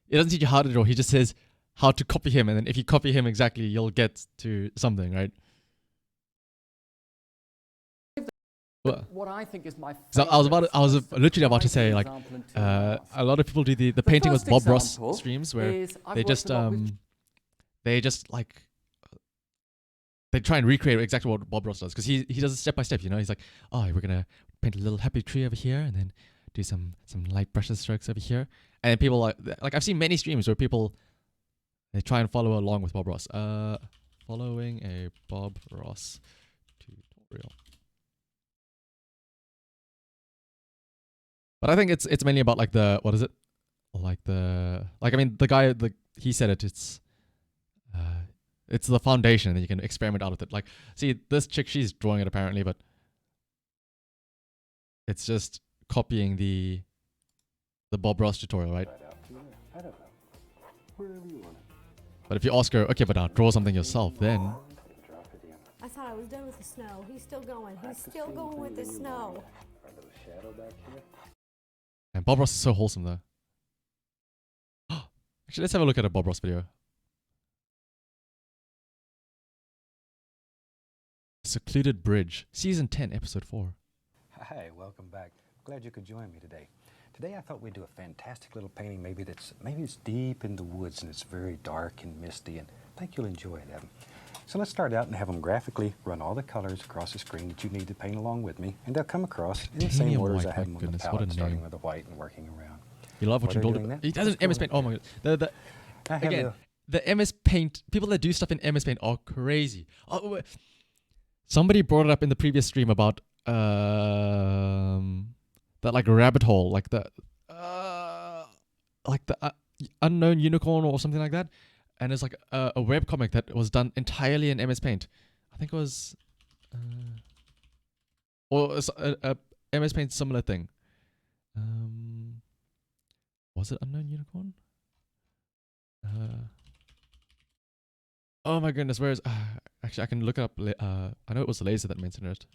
it doesn't teach you how to draw. He just says how to copy him, and then if you copy him exactly, you'll get to something, right? What I think is my So I was literally about to say, like, a lot of people do the painting with Bob Ross streams where they just like they try and recreate exactly what Bob Ross does, because he does it step by step. You know, he's like, oh, we're gonna paint a little happy tree over here, and then do some light brushes strokes over here, and then people like I've seen many streams where people they try and follow along with Bob Ross. Following a Bob Ross tutorial. But I think it's mainly about like the what is it? Like I mean the guy he said it's the foundation that you can experiment out with it. Like, see, this chick, she's drawing it apparently, but it's just copying the Bob Ross tutorial, right? I don't know. Wherever you want it. But if you ask her, okay, but now draw something yourself, then Drop it in. I thought I was done with the snow. He's still going. He's still going with the snow. Our little shadow back here. and Bob Ross is so wholesome though. Actually, let's have a look at a Bob Ross video. Secluded Bridge, Season 10, Episode 4. Hi, welcome back. Glad you could join me today. Today I thought we'd do a fantastic little painting, maybe it's deep in the woods and it's very dark and misty, and I think you'll enjoy it. So let's start out and have them graphically run all the colors across the screen that you need to paint along with me, and they'll come across in the same order as I have them on the palette, starting with the white and working around. You love what you While build. they're doing that, He doesn't let's MS go Paint. Oh my god. I have Again, the MS Paint, people that do stuff in MS Paint are crazy. Oh, somebody brought it up in the previous stream about that like rabbit hole, like the unknown unicorn or something like that, and it's like a webcomic that was done entirely in MS Paint. I think it was or a MS Paint similar thing. Was it unknown unicorn? Oh my goodness, where is... actually, I can look it up. I know it was Laser that mentioned it.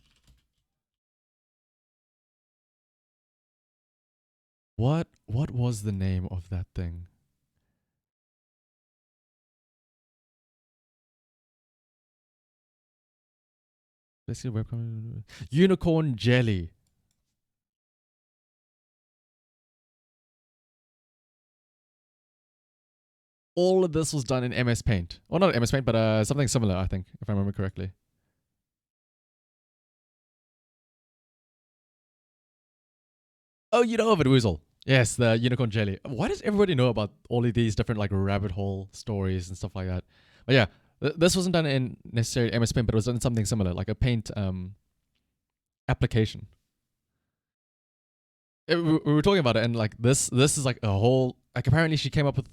What was the name of that thing? Basically, webcomic. Unicorn jelly. All of this was done in MS Paint. Well, not MS Paint, but something similar, I think, if I remember correctly. Oh, you know of it, Woozle. Yes, the unicorn jelly. Why does everybody know about all of these different like rabbit hole stories and stuff like that? But yeah, this wasn't done in necessarily MS Paint, but it was done in something similar, like a paint application. We were talking about it, and like this is like a whole, like, apparently she came up with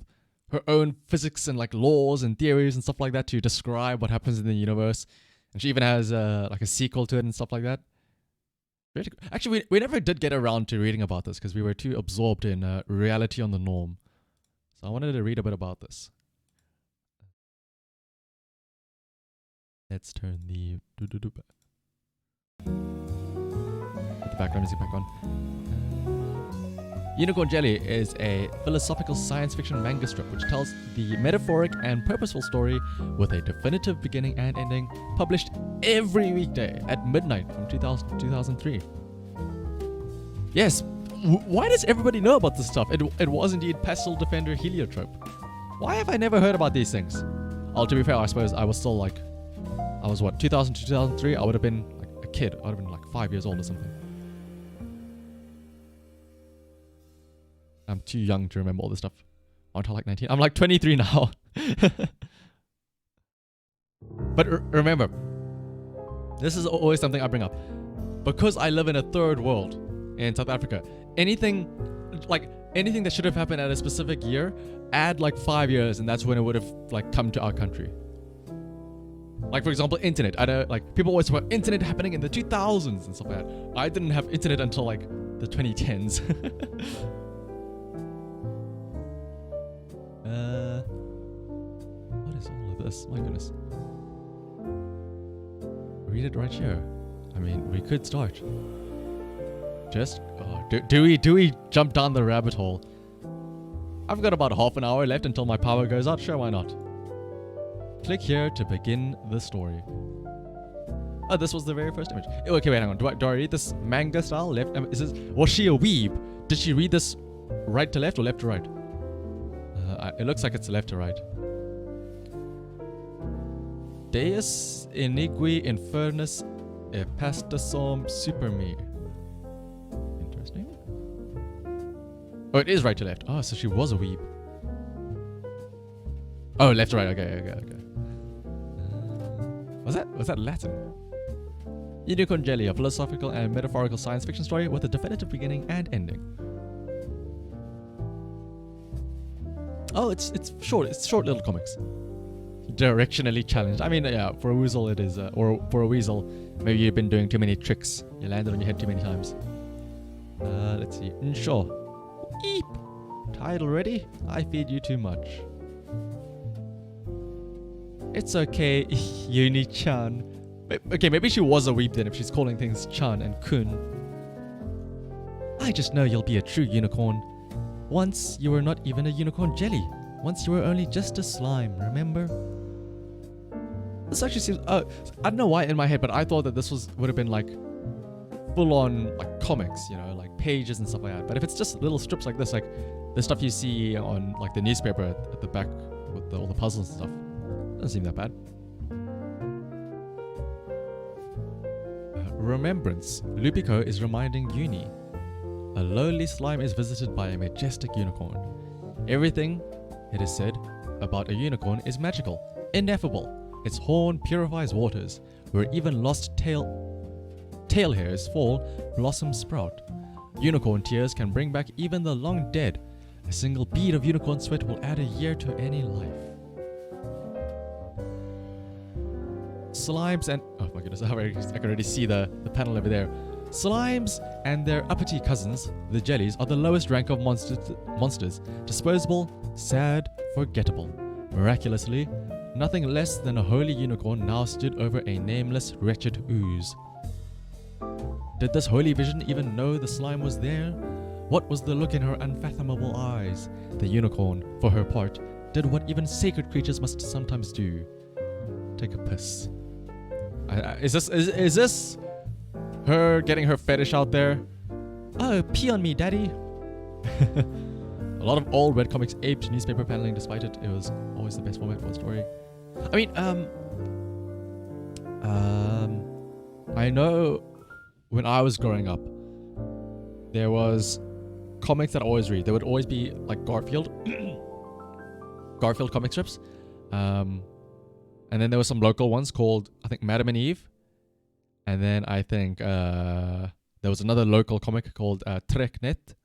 her own physics and like laws and theories and stuff like that to describe what happens in the universe, and she even has like a sequel to it and stuff like that. Actually, we never did get around to reading about this because we were too absorbed in reality on the norm. So I wanted to read a bit about this. Let's turn the background music back on. Unicorn Jelly is a philosophical science fiction manga strip which tells the metaphoric and purposeful story with a definitive beginning and ending, published every weekday at midnight from 2000 to 2003. Yes, why does everybody know about this stuff? It was indeed Pestle Defender Heliotrope. Why have I never heard about these things? Oh, to be fair, I suppose I was still like, I was what, 2000 to 2003? I would have been like a kid. I would have been like 5 years old or something. I'm too young to remember all this stuff. Aren't I like 19? I'm like 23 now. But remember, this is always something I bring up. Because I live in a third world in South Africa, anything that should have happened at a specific year, add like 5 years and that's when it would have like come to our country. Like, for example, internet. I know, like, people always talk about internet happening in the 2000s and stuff like that. I didn't have internet until like the 2010s. What is all of this? My goodness. Read it right here. I mean, we could start. Just do we jump down the rabbit hole? I've got about half an hour left until my power goes out. Sure, why not? Click here to begin the story. Oh, this was the very first image. Okay, wait, hang on. Do I read this manga style? Left? Was she a weeb? Did she read this right to left or left to right? It looks like it's left to right. Deus inigui infernus e pastasum superme. Interesting. Oh, it is right to left. Oh, so she was a weeb. Oh, left to right. Okay. Was that Latin? Unicorn Jelly, a philosophical and metaphorical science fiction story with a definitive beginning and ending. Oh, it's short. It's short little comics. Directionally challenged. I mean, yeah, for a weasel it is, or for a weasel, maybe you've been doing too many tricks. You landed on your head too many times. Let's see. Sure. Eep. Title ready? I feed you too much. It's okay, Uni-chan. Okay, maybe she was a weep then if she's calling things Chan and Kun. I just know you'll be a true unicorn. Once you were not even a unicorn jelly. Once you were only just a slime, remember? This actually seems... I don't know why in my head, but I thought that this would have been like full-on like comics, you know, like pages and stuff like that. But if it's just little strips like this, like the stuff you see on like the newspaper at the back with all the puzzles and stuff, doesn't seem that bad. Remembrance. Lupiko is reminding Uni. A lowly slime is visited by a majestic unicorn. Everything, it is said, about a unicorn is magical, ineffable. Its horn purifies waters. Where even lost tail hairs fall, blossoms sprout. Unicorn tears can bring back even the long dead. A single bead of unicorn sweat will add a year to any life. Slimes and... oh my goodness, I can already see the panel over there. Slimes and their uppity cousins, the jellies, are the lowest rank of monsters. Disposable, sad, forgettable. Miraculously, nothing less than a holy unicorn now stood over a nameless, wretched ooze. Did this holy vision even know the slime was there? What was the look in her unfathomable eyes? The unicorn, for her part, did what even sacred creatures must sometimes do. Take a piss. Is this her getting her fetish out there? Oh, pee on me, daddy. A lot of old webcomics aped newspaper paneling. Despite it was always the best format for a story. I mean, I know when I was growing up, there was comics that I always read. There would always be like Garfield comic strips. And then there were some local ones called, I think, Madam and Eve. And then I think there was another local comic called Treknet,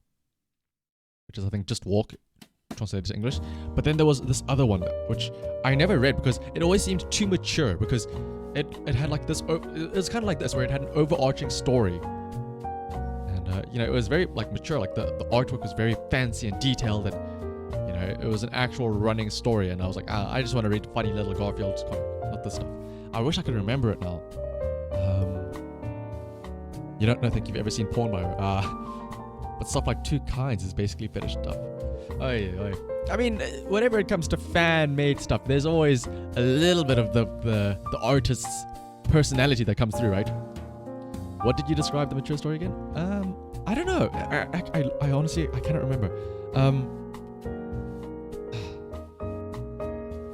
which is, I think, Just Walk, translated to English. But then there was this other one, which I never read because it always seemed too mature, because it had like this, it was kind of like this, where it had an overarching story. And, you know, it was very like mature, like the artwork was very fancy and detailed, and, you know, it was an actual running story. And I was like, I just want to read funny little Garfield comic, not this stuff. I wish I could remember it now. You don't think you've ever seen porn but stuff like Two Kinds is basically fetish stuff. I mean, whenever it comes to fan-made stuff, there's always a little bit of the artist's personality that comes through, right? What did you describe the mature story again? I don't know. I honestly, I cannot remember.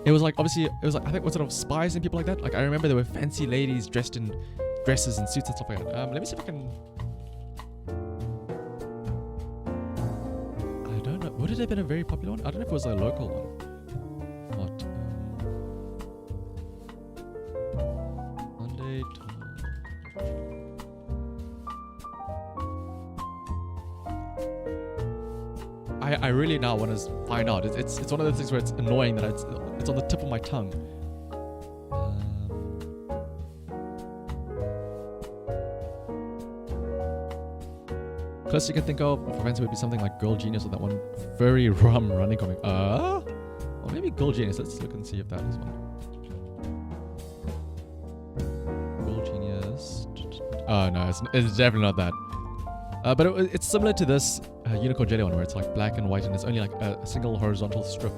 It was like, obviously, it was like, I think, was it of spies and people like that? Like, I remember there were fancy ladies dressed in dresses and suits and stuff like that. Let me see if I can... I don't know. Would it have been a very popular one? I don't know if it was a local one. What? Monday I really now want to find out. It's one of those things where it's annoying that it's on the tip of my tongue. Closest you can think of for fancy would be something like Girl Genius or that one very rum running comic. Or maybe Girl Genius. Let's look and see if that is one. Girl Genius. Oh no, it's definitely not that. But it's similar to this Unicorn Jelly one, where it's like black and white and it's only like a single horizontal strip.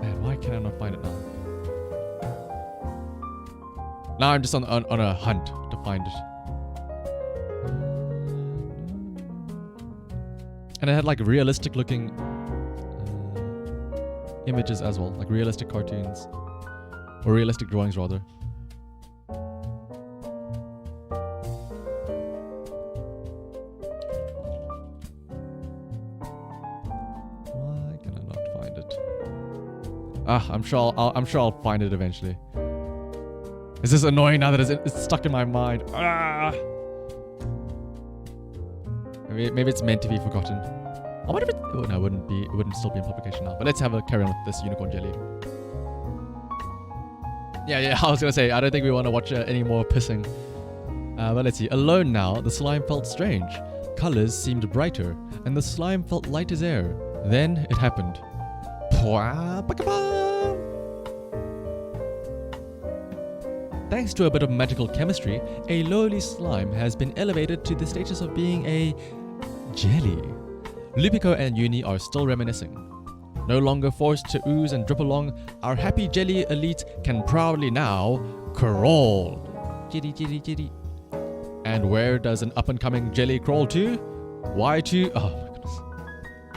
Man, why can I not find it now? Now I'm just on a hunt to find it. And it had like realistic looking images as well, like realistic cartoons. Or realistic drawings rather. Why can I not find it? I'm sure I'll find it eventually. It's just annoying now that it's stuck in my mind. Maybe it's meant to be forgotten. I wonder if it... Oh, no, it wouldn't be. It wouldn't still be in publication now. But let's have a carry on with this Unicorn Jelly. Yeah, I was going to say, I don't think we want to watch any more pissing. But let's see. Alone now, the slime felt strange. Colors seemed brighter, and the slime felt light as air. Then it happened. Thanks to a bit of magical chemistry, a lowly slime has been elevated to the status of being a jelly. Lupico and Uni are still reminiscing. No longer forced to ooze and drip along, our happy jelly elite can proudly now crawl. Jitty, jitty, jitty. And where does an up-and-coming jelly crawl to? Why to... Oh my goodness.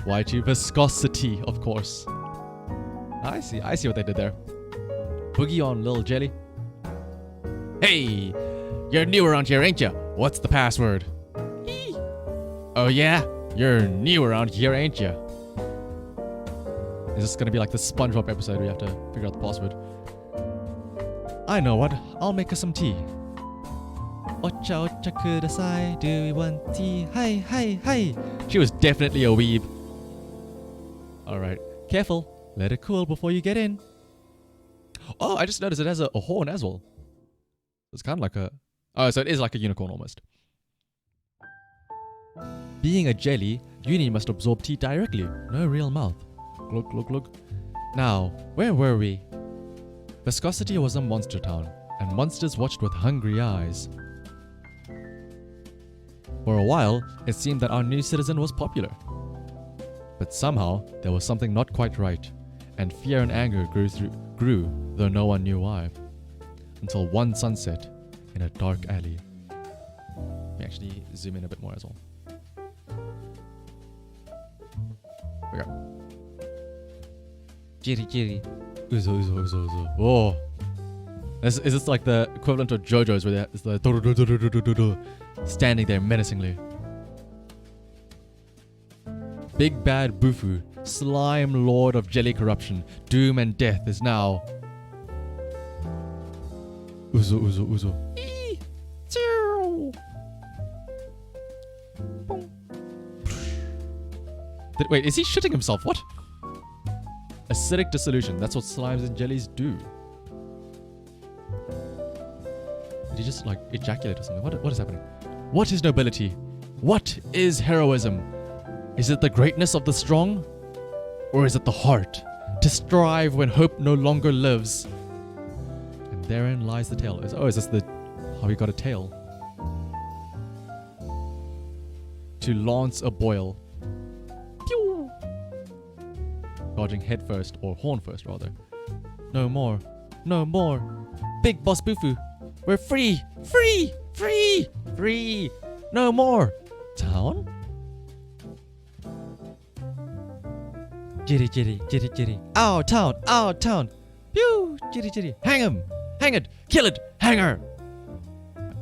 Why to viscosity, of course. I see what they did there. Boogie on, little jelly. Hey, you're new around here, ain't ya? What's the password? Eee. Oh yeah? You're new around here, ain't ya? Is this gonna be like the SpongeBob episode where you have to figure out the password? I know what. I'll make us some tea. Ocha ocha kudasai. Do we want tea? Hi, hi, hi. She was definitely a weeb. Alright. Careful. Let it cool before you get in. Oh, I just noticed it has a horn as well. It's kind of like a... Oh, so it is like a unicorn almost. Being a jelly, Uni must absorb tea directly. No real mouth. Glug, glug, glug. Now, where were we? Viscosity was a monster town, and monsters watched with hungry eyes. For a while, it seemed that our new citizen was popular. But somehow there was something not quite right, and fear and anger grew, though no one knew why. Until one sunset in a dark alley. Let me actually zoom in a bit more as well. Okay. Jiri jiri. Uzo uzo uzo uzo. Oh. Is this like the equivalent of JoJo's where it's the standing there menacingly? Big bad Bufu, slime lord of jelly corruption, doom and death is now. Uzo uzo uzo. Wait, is he shitting himself? What? Acidic dissolution. That's what slimes and jellies do. Did he just like ejaculate or something? What is happening? What is nobility? What is heroism? Is it the greatness of the strong? Or is it the heart? To strive when hope no longer lives. And therein lies the tale. Is this the how he got a tail? To lance a boil. Pew! Dodging head first, or horn first rather. No more. No more. Big Boss Bufu. We're free! Free! Free! Free! No more! Town? Jitty jitty jitty jitty. Ow town! Ow town! Pew! Jitty jitty. Hang him! Hang it! Kill it! Hang her!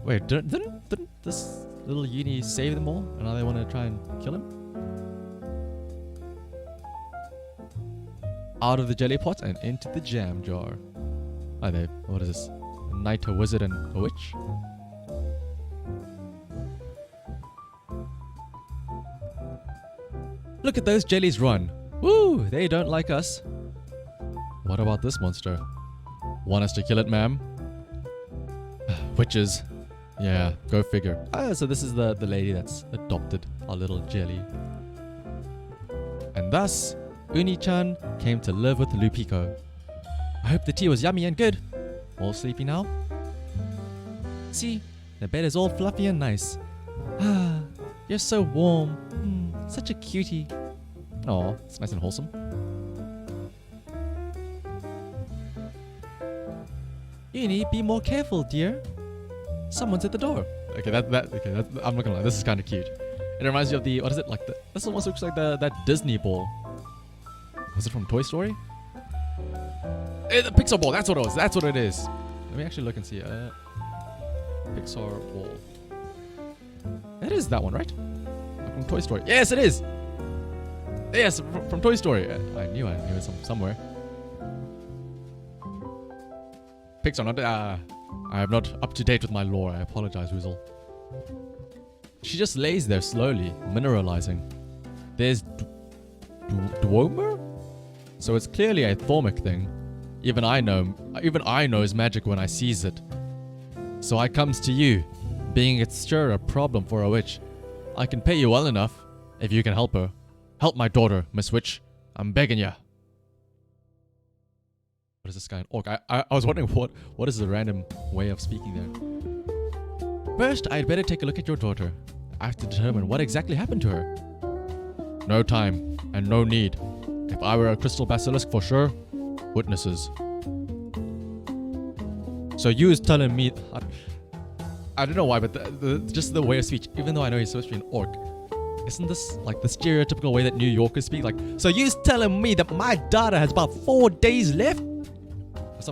Wait, didn't this little uni save them all? And now they want to try and kill him? Out of the jelly pot and into the jam jar. Are they? What is this? A knight, a wizard, and a witch? Look at those jellies run. Woo! They don't like us. What about this monster? Want us to kill it, ma'am? Witches. Yeah, go figure. Ah, so this is the lady that's adopted our little jelly. And thus, Uni-chan came to live with Lupiko. I hope the tea was yummy and good. All sleepy now? See, the bed is all fluffy and nice. Ah, you're so warm. Such a cutie. Aw, it's nice and wholesome. Uni, be more careful, dear. Someone's at the door. Okay, I'm not gonna lie, this is kind of cute. It reminds me of the, what is it, like this almost looks like that Disney ball. Was it from Toy Story? The Pixar ball, that's what it was, that's what it is. Let me actually look and see. Pixar ball. It is that one, right? From Toy Story. Yes, it is! Yes, from Toy Story. I knew it somewhere. Pixar, not I am not up to date with my lore. I apologize, Woozle. She just lays there slowly, mineralizing. There's Dwomer? So it's clearly a Thormic thing. Even I know is magic when I sees it. So I comes to you, being it's sure a problem for a witch. I can pay you well enough, if you can help her. Help my daughter, Miss Witch. I'm begging ya. What is this guy? Orc. I was wondering what is the random way of speaking there. First, I'd better take a look at your daughter. I have to determine what exactly happened to her. No time, and no need. If I were a crystal basilisk for sure, witnesses. So you is telling me... I don't know why, but just the way of speech, even though I know he's supposed to be an orc, isn't this like the stereotypical way that New Yorkers speak? Like, so you's telling me that my daughter has about 4 days left? Or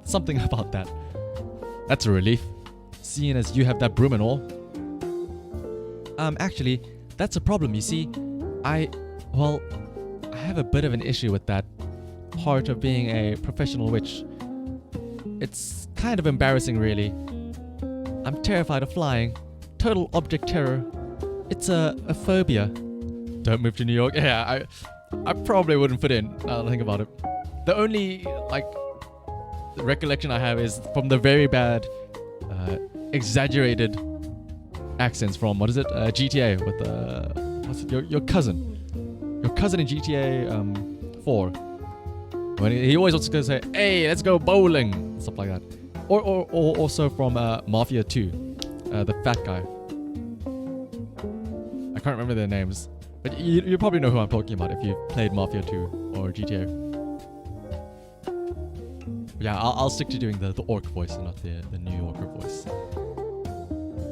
something about that. That's a relief, seeing as you have that broom and all. Actually, that's a problem, you see. I have a bit of an issue with that part of being a professional witch. It's kind of embarrassing, really. I'm terrified of flying. Total object terror. It's a phobia. Don't move to New York. Yeah, I probably wouldn't fit in. I don't think about it. The only the recollection I have is from the very bad, exaggerated accents from GTA with what's it? Your cousin in GTA 4. When he always wants to say, "Hey, let's go bowling," stuff like that. Or also from Mafia 2, the fat guy. I can't remember their names. But you probably know who I'm talking about if you've played Mafia 2 or GTA. But yeah, I'll stick to doing the orc voice and not the New Yorker voice.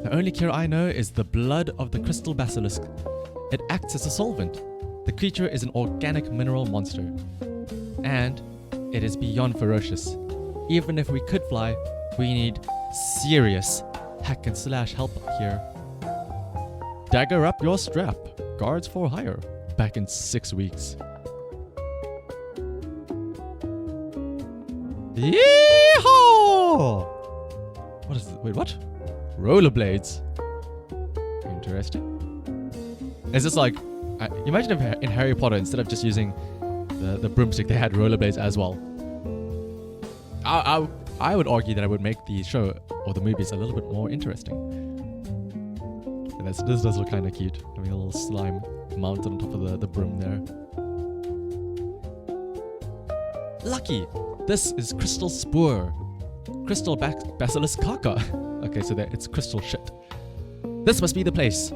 The only cure I know is the blood of the crystal basilisk. It acts as a solvent. The creature is an organic mineral monster. And it is beyond ferocious. Even if we could fly, we need serious hack and slash help here. Dagger up your strap. Guards for hire. Back in 6 weeks. Yeehaw! What is it? Wait, what? Rollerblades. Interesting. Is this like... imagine if in Harry Potter, instead of just using the broomstick, they had rollerblades as well. I would argue that I would make the show or the movies a little bit more interesting. And this does look kind of cute. Having a little slime mounted on top of the broom there. Lucky! This is Crystal Spore. Crystal Basilisk Kaka. Okay, so it's crystal shit. This must be the place.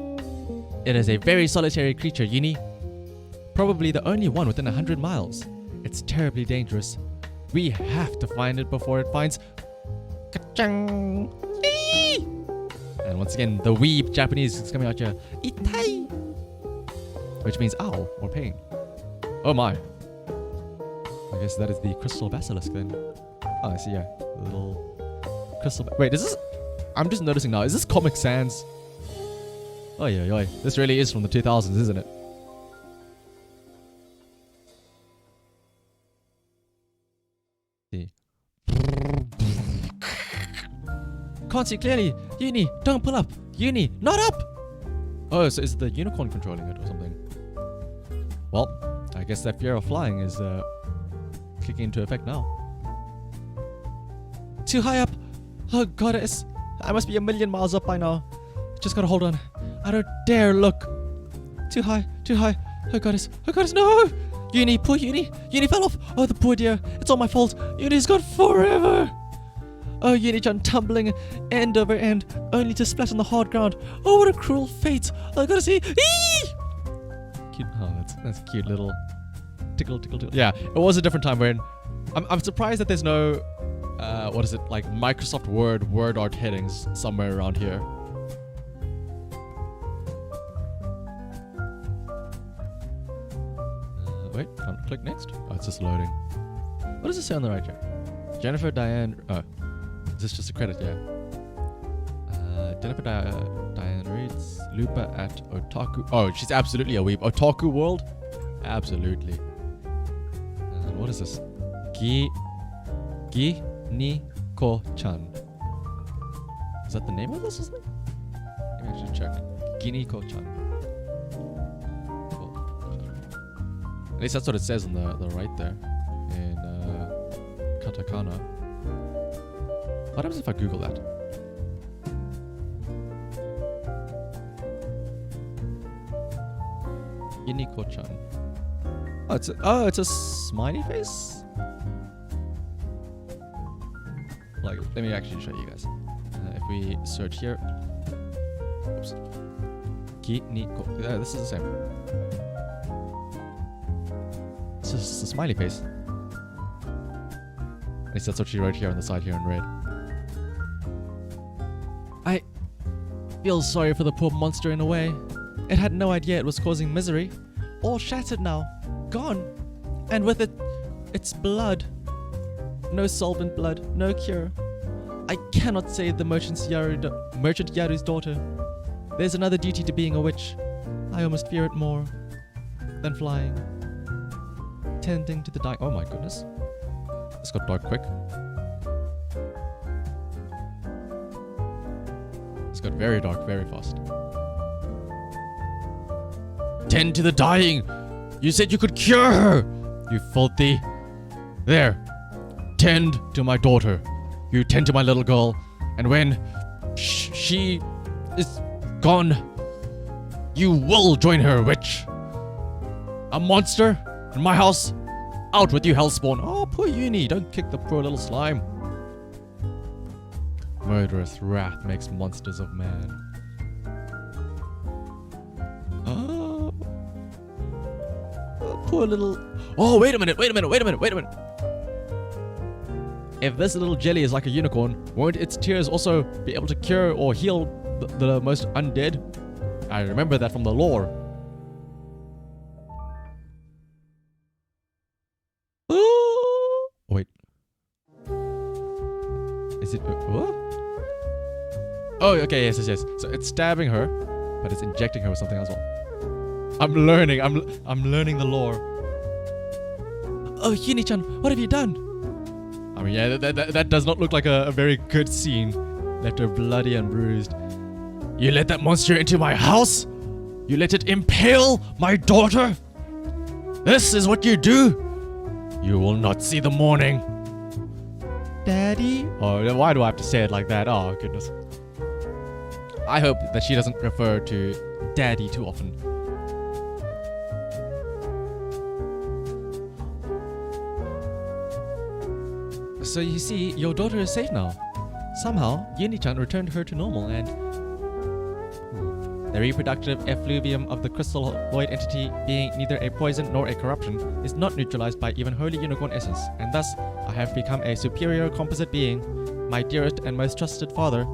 It is a very solitary creature, Uni. Probably the only one within 100 miles. It's terribly dangerous. We have to find it before it finds... Ka-chang! Eee! And once again, the weeb Japanese is coming out here. Itai! Which means ow, or pain. Oh my. I guess that is the crystal basilisk then. Oh, I see, yeah. The little crystal... Wait, is this... I'm just noticing now. Is this Comic Sans? Oh yeah. This really is from the 2000s, isn't it? See. Can't see clearly. Uni, don't pull up. Uni, not up. Oh, so is the unicorn controlling it or something? Well, I guess that fear of flying is kicking into effect now. Too high up. Oh goddess, I must be 1,000,000 miles up by now. Just gotta hold on. I don't dare look. Too high. Oh goddess, no! Uni, poor Uni. Uni fell off. Oh, the poor dear. It's all my fault. Uni's gone forever. Oh, Uni-chan tumbling end over end, only to splash on the hard ground. Oh, what a cruel fate. I gotta see. Eee! Cute. Oh, that's a cute little tickle. Yeah, it was a different time when I'm surprised that there's no what is it, like Microsoft Word art headings somewhere around here. Wait, can't click next? Oh, it's just loading. What does it say on the right here? Jennifer Diane... Oh, is this just a credit? Yeah. Jennifer Diane reads Lupa at Otaku... Oh, she's absolutely a weeb. Otaku World? Absolutely. And what is this? Giniko-chan. Is that the name of this or something? Let me actually check. Giniko-chan. At least that's what it says on the right there. In katakana. What happens if I Google that? Giniko-chan. Oh, it's a smiley face? Like, let me actually show you guys. If we search here. Oops. Giniko. Yeah, this is the same. It's just a smiley face. At least that's what she wrote here on the side here in red. I feel sorry for the poor monster in a way. It had no idea it was causing misery. All shattered now. Gone. And with it, its blood. No solvent blood. No cure. I cannot save the Merchant Yaru's daughter. There's another duty to being a witch. I almost fear it more than flying. Tending to the dying. Oh my goodness. This got dark quick. This got very dark very fast. Tend to the dying! You said you could cure her! You filthy. There. Tend to my daughter. You tend to my little girl. And when she is gone, you will join her, witch. A monster in my house? Out with you, hellspawn. Oh, poor Uni. Don't kick the poor little slime. Murderous wrath makes monsters of man. Poor little... Oh, wait a minute. If this little jelly is like a unicorn, won't its tears also be able to cure or heal the most undead? I remember that from the lore. Oh, wait. Is it... what? Oh, okay, yes. So it's stabbing her, but it's injecting her with something as well. I'm learning the lore. Oh, Yuni-chan, what have you done? I mean, yeah, that does not look like a very good scene. Left her bloody and bruised. You let that monster into my house? You let it impale my daughter? This is what you do? You will not see the morning. Daddy? Oh, why do I have to say it like that? Oh, goodness. I hope that she doesn't refer to Daddy too often. So you see, your daughter is safe now. Somehow, Yuni-chan returned her to normal and... The reproductive effluvium of the crystal void entity, being neither a poison nor a corruption, is not neutralized by even holy unicorn essence, and thus I have become a superior composite being, my dearest and most trusted father.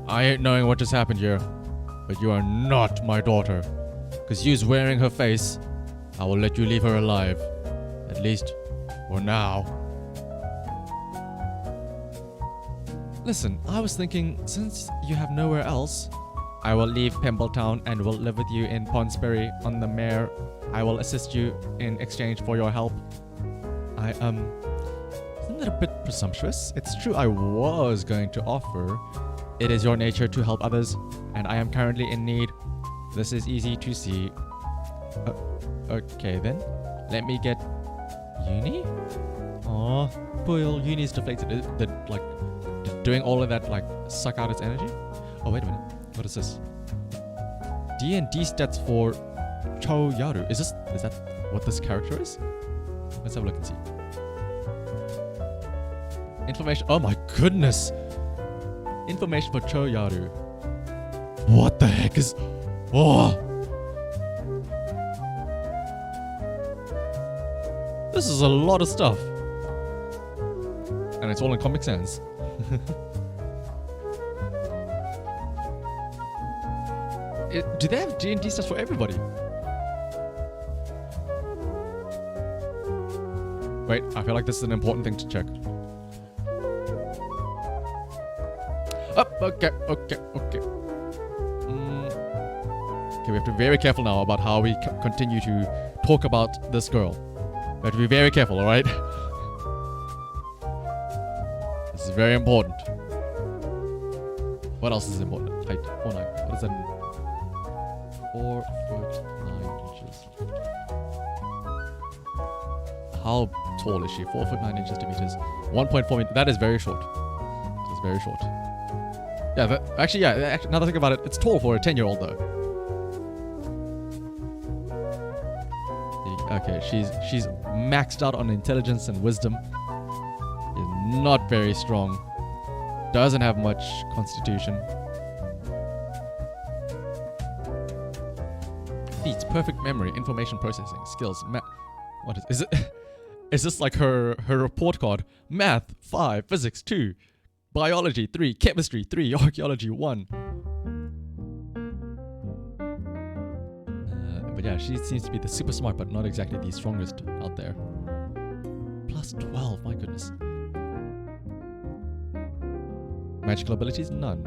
I ain't knowing what just happened here, but you are not my daughter. Cause you's wearing her face, I will let you leave her alive. At least, for now. Listen, I was thinking, since you have nowhere else, I will leave Pimbletown and will live with you in Ponsbury on the mare. I will assist you in exchange for your help. Isn't that a bit presumptuous? It's true I was going to offer. It is your nature to help others, and I am currently in need. This is easy to see. Okay then. Let me get... Uni? Aw, poor old Uni's deflated. Doing all of that, suck out its energy? Oh, wait a minute. What is this? D&D stats for Cho Yaru. Is that what this character is? Let's have a look and see. Information. Oh my goodness. Information for Cho Yaru. What the heck is... Oh! This is a lot of stuff. And it's all in Comic Sans. Do they have D&D stats for everybody? Wait, I feel like this is an important thing to check. Oh, okay. Okay, we have to be very careful now about how we continue to talk about this girl. We have to be very careful, alright? This is very important. What else is important? Height, 4'9". What does that mean? 4 foot 9 inches. How tall is she? 4 foot 9 inches to meters. 1.4 meters. That is very short. It's very short. Yeah, actually, now that I think about it, it's tall for a 10-year-old though. Okay, she's maxed out on intelligence and wisdom. Is not very strong. Doesn't have much constitution. Feats, perfect memory, information processing, skills, what is it? Is this like her report card? Math 5, physics 2, biology 3, chemistry 3, archaeology 1. But yeah, she seems to be the super smart, but not exactly the strongest out there. Plus 12, my goodness. Magical abilities, none.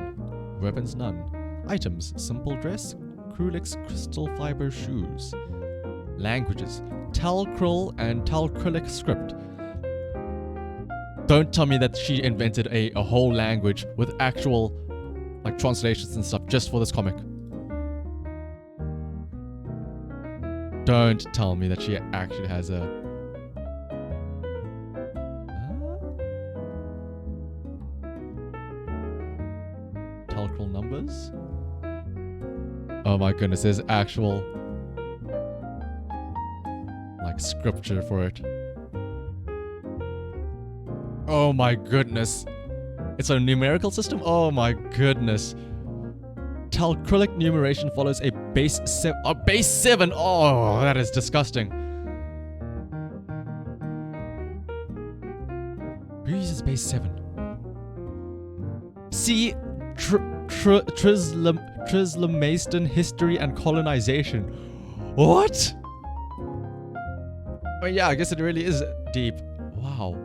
Weapons, none. Items, simple dress, Krulix crystal fiber shoes. Languages, Talkrill and Talkrillic script. Don't tell me that she invented a whole language with actual translations and stuff just for this comic. Don't tell me that she actually has a... Talkrill numbers? Oh my goodness, there's actual scripture for it. Oh my goodness. It's a numerical system? Oh my goodness. Talkrillic numeration follows a base 7. Oh, that is disgusting. Who uses base 7? See Trislemaston history and colonization. What? Oh yeah, I guess it really is deep. Wow.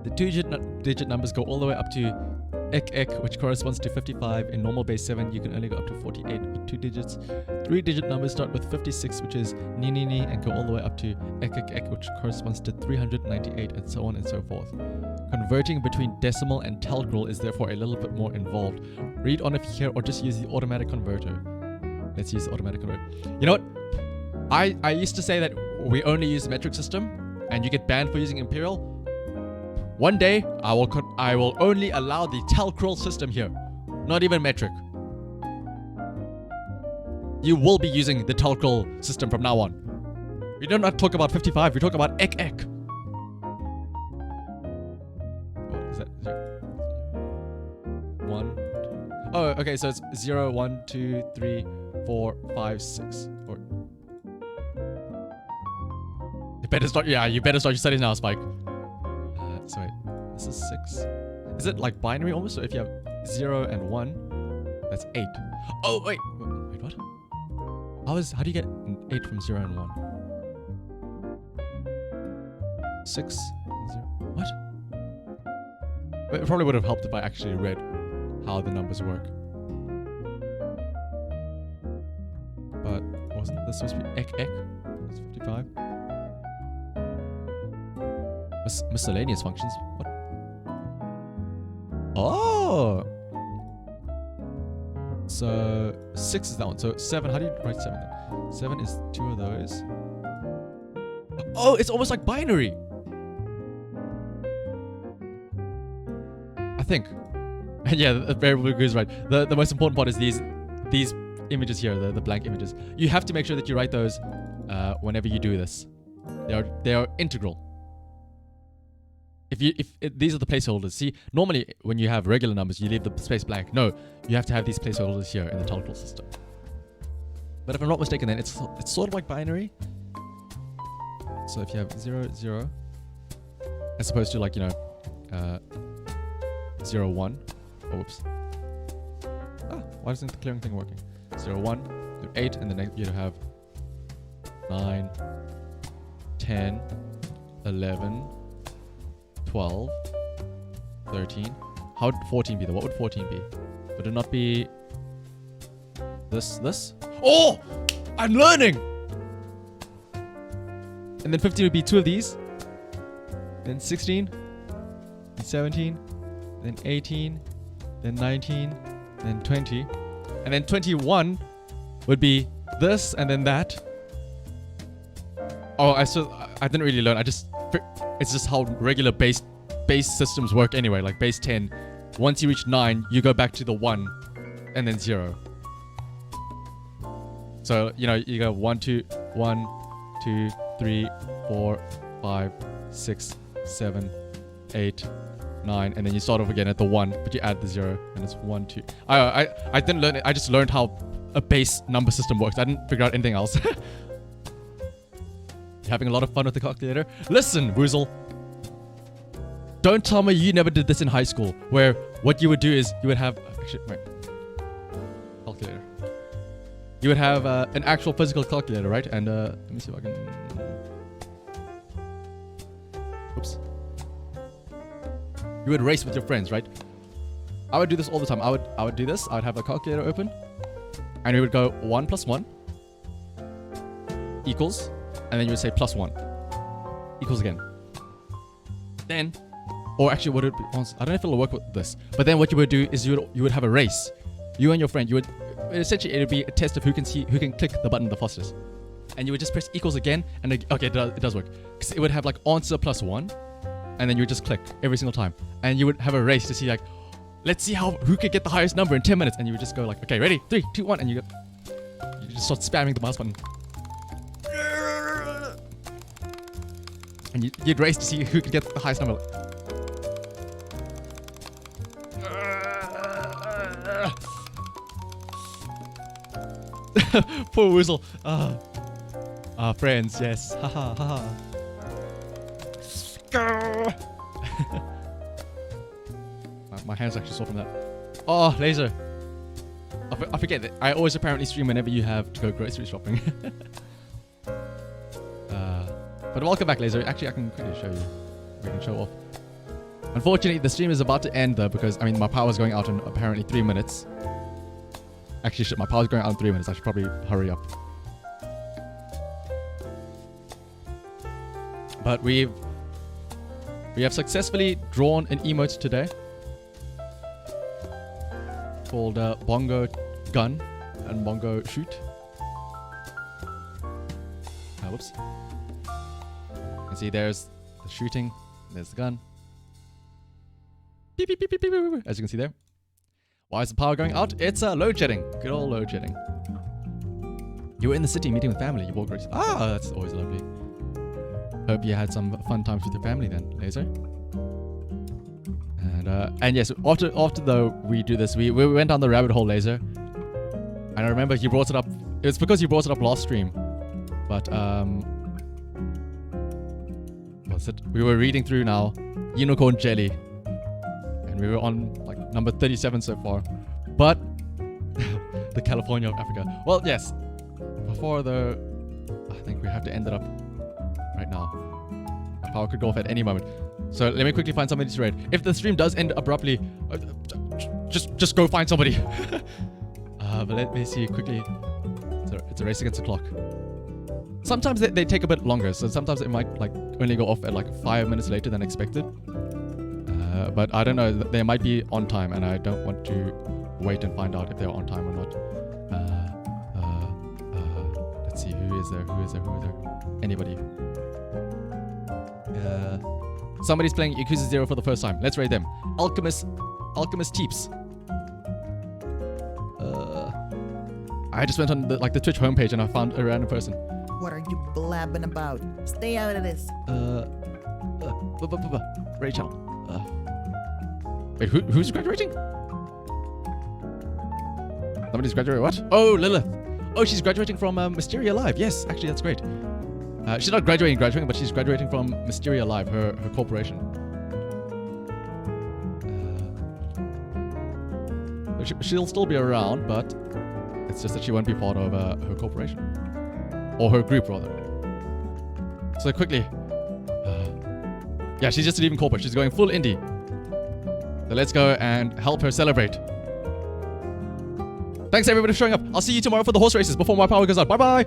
The two-digit numbers go all the way up to ek, which corresponds to 55. In normal base 7, you can only go up to 48 with 2 digits. 3-digit numbers start with 56, which is ni, and go all the way up to ek, which corresponds to 398, and so on and so forth. Converting between decimal and telcral is therefore a little bit more involved. Read on if you care, or just use the automatic converter. Let's use the automatic converter. You know what? I used to say that we only use the metric system, and you get banned for using imperial. One day, I will only allow the telcral system here, not even metric. You will be using the telcral system from now on. We do not talk about 55, we talk about ek. What is that? 1. Oh, okay, so it's 0, 1, 2, 3, 4, 5, 6. You better start your studies now, Spike. So wait, this is 6. Is it like binary almost? So if you have 0 and 1, that's 8. Oh wait, what? How do you get an 8 from 0 and 1? 6, 0. What? It probably would have helped if I actually read how the numbers work. But wasn't this supposed to be ek? That's 55. Miscellaneous functions. What? Oh. So 6 is that one. So 7. How do you write 7 then? 7 is 2 of those. Oh, it's almost like binary. I think. Yeah, the variable is right. The most important part is these images here, the blank images. You have to make sure that you write those whenever you do this. They are integral. If these are the placeholders. See, normally when you have regular numbers, you leave the space blank. No, you have to have these placeholders here in the telcral system. But if I'm not mistaken, then it's sort of like binary. So if you have 0, 0, as opposed to like 0, 1. Oh, whoops. Why isn't the clearing thing working? 0, 1, 8, and then you'd have 9, 10, 11. 12, 13. How would 14 be though? What would 14 be? Would it not be this? Oh! I'm learning! And then 15 would be 2 of these. Then 16. Then 17. Then 18. Then 19. Then 20. And then 21 would be this and then that. Oh, I didn't really learn. It's just how regular base systems work anyway, like base 10. Once you reach 9, you go back to the 1 and then 0. So, you go 1, 2, 3, 4, 5, 6, 7, 8, 9, and then you start off again at the 1, but you add the 0, and it's 1, 2. I didn't learn it. I just learned how a base number system works. I didn't figure out anything else. Having a lot of fun with the calculator? Listen, Woozle. Don't tell me you never did this in high school, where what you would do is you would have... Actually, wait. Calculator. You would have an actual physical calculator, right? And let me see if I can... Oops. You would race with your friends, right? I would do this all the time. I would do this. I would have a calculator open. And we would go 1 plus 1 equals... And then you would say plus 1 equals again. Then, or actually what it be, I don't know if it'll work with this, but then what you would do is you would have a race. You and your friend, essentially it would be a test of who can click the button the fastest. And you would just press equals again, and okay, it does work. Because it would have like answer plus 1, and then you would just click every single time. And you would have a race to see like, let's see who could get the highest number in 10 minutes. And you would just go like, okay, ready, 3, 2, 1, and you just start spamming the mouse button. And you'd race to see who could get the highest number. Poor Woozle. Friends, yes. Haha, haha. My hand's actually sore from that. Oh, Laser. I forget that. I always apparently stream whenever you have to go grocery shopping. But welcome back, Laser. Actually, I can quickly show you. We can show off. Unfortunately, the stream is about to end though because, I mean, my power's going out in apparently 3 minutes. Actually, shit, my power's going out in 3 minutes. I should probably hurry up. But we have successfully drawn an emote today called Bongo Gun and Bongo Shoot. Whoops. You can see there's the shooting, there's the gun. Beep, beep, beep, beep, beep, beep, beep, as you can see there. Why is the power going out? It's load shedding. Good old load shedding. You were in the city meeting with family. You walked. Ah, that's always lovely. Hope you had some fun times with your family then, Laser. And yes, after though we do this, we went down the rabbit hole, Laser. And I remember you brought it up. It was because you brought it up last stream. But what's it? We were reading through now Unicorn Jelly. And we were on like number 37 so far. But the California of Africa. Well, yes. Before I think we have to end it up right now. My power could go off at any moment. So let me quickly find somebody to raid. If the stream does end abruptly, just go find somebody. But let me see quickly. It's a race against the clock. Sometimes they take a bit longer, so sometimes it might like only go off at like 5 minutes later than expected. But I don't know. They might be on time, and I don't want to wait and find out if they're on time or not. Let's see. Who is there? Anybody? Somebody's playing Yakuza 0 for the first time. Let's raid them. Alchemist Teeps. I just went on the Twitch homepage and I found a random person. What are you blabbing about? Stay out of this. Rachel. Wait, who's graduating? Somebody's graduating what? Oh, Lilith. Oh, she's graduating from Mysteria Live. Yes, actually, that's great. She's not graduating, but she's graduating from Mysteria Live, her corporation. She'll still be around, but it's just that she won't be part of her corporation. Or her group, rather. So quickly. Yeah, she's just leaving corporate. She's going full indie. So let's go and help her celebrate. Thanks everybody for showing up. I'll see you tomorrow for the horse races before my power goes out. Bye-bye.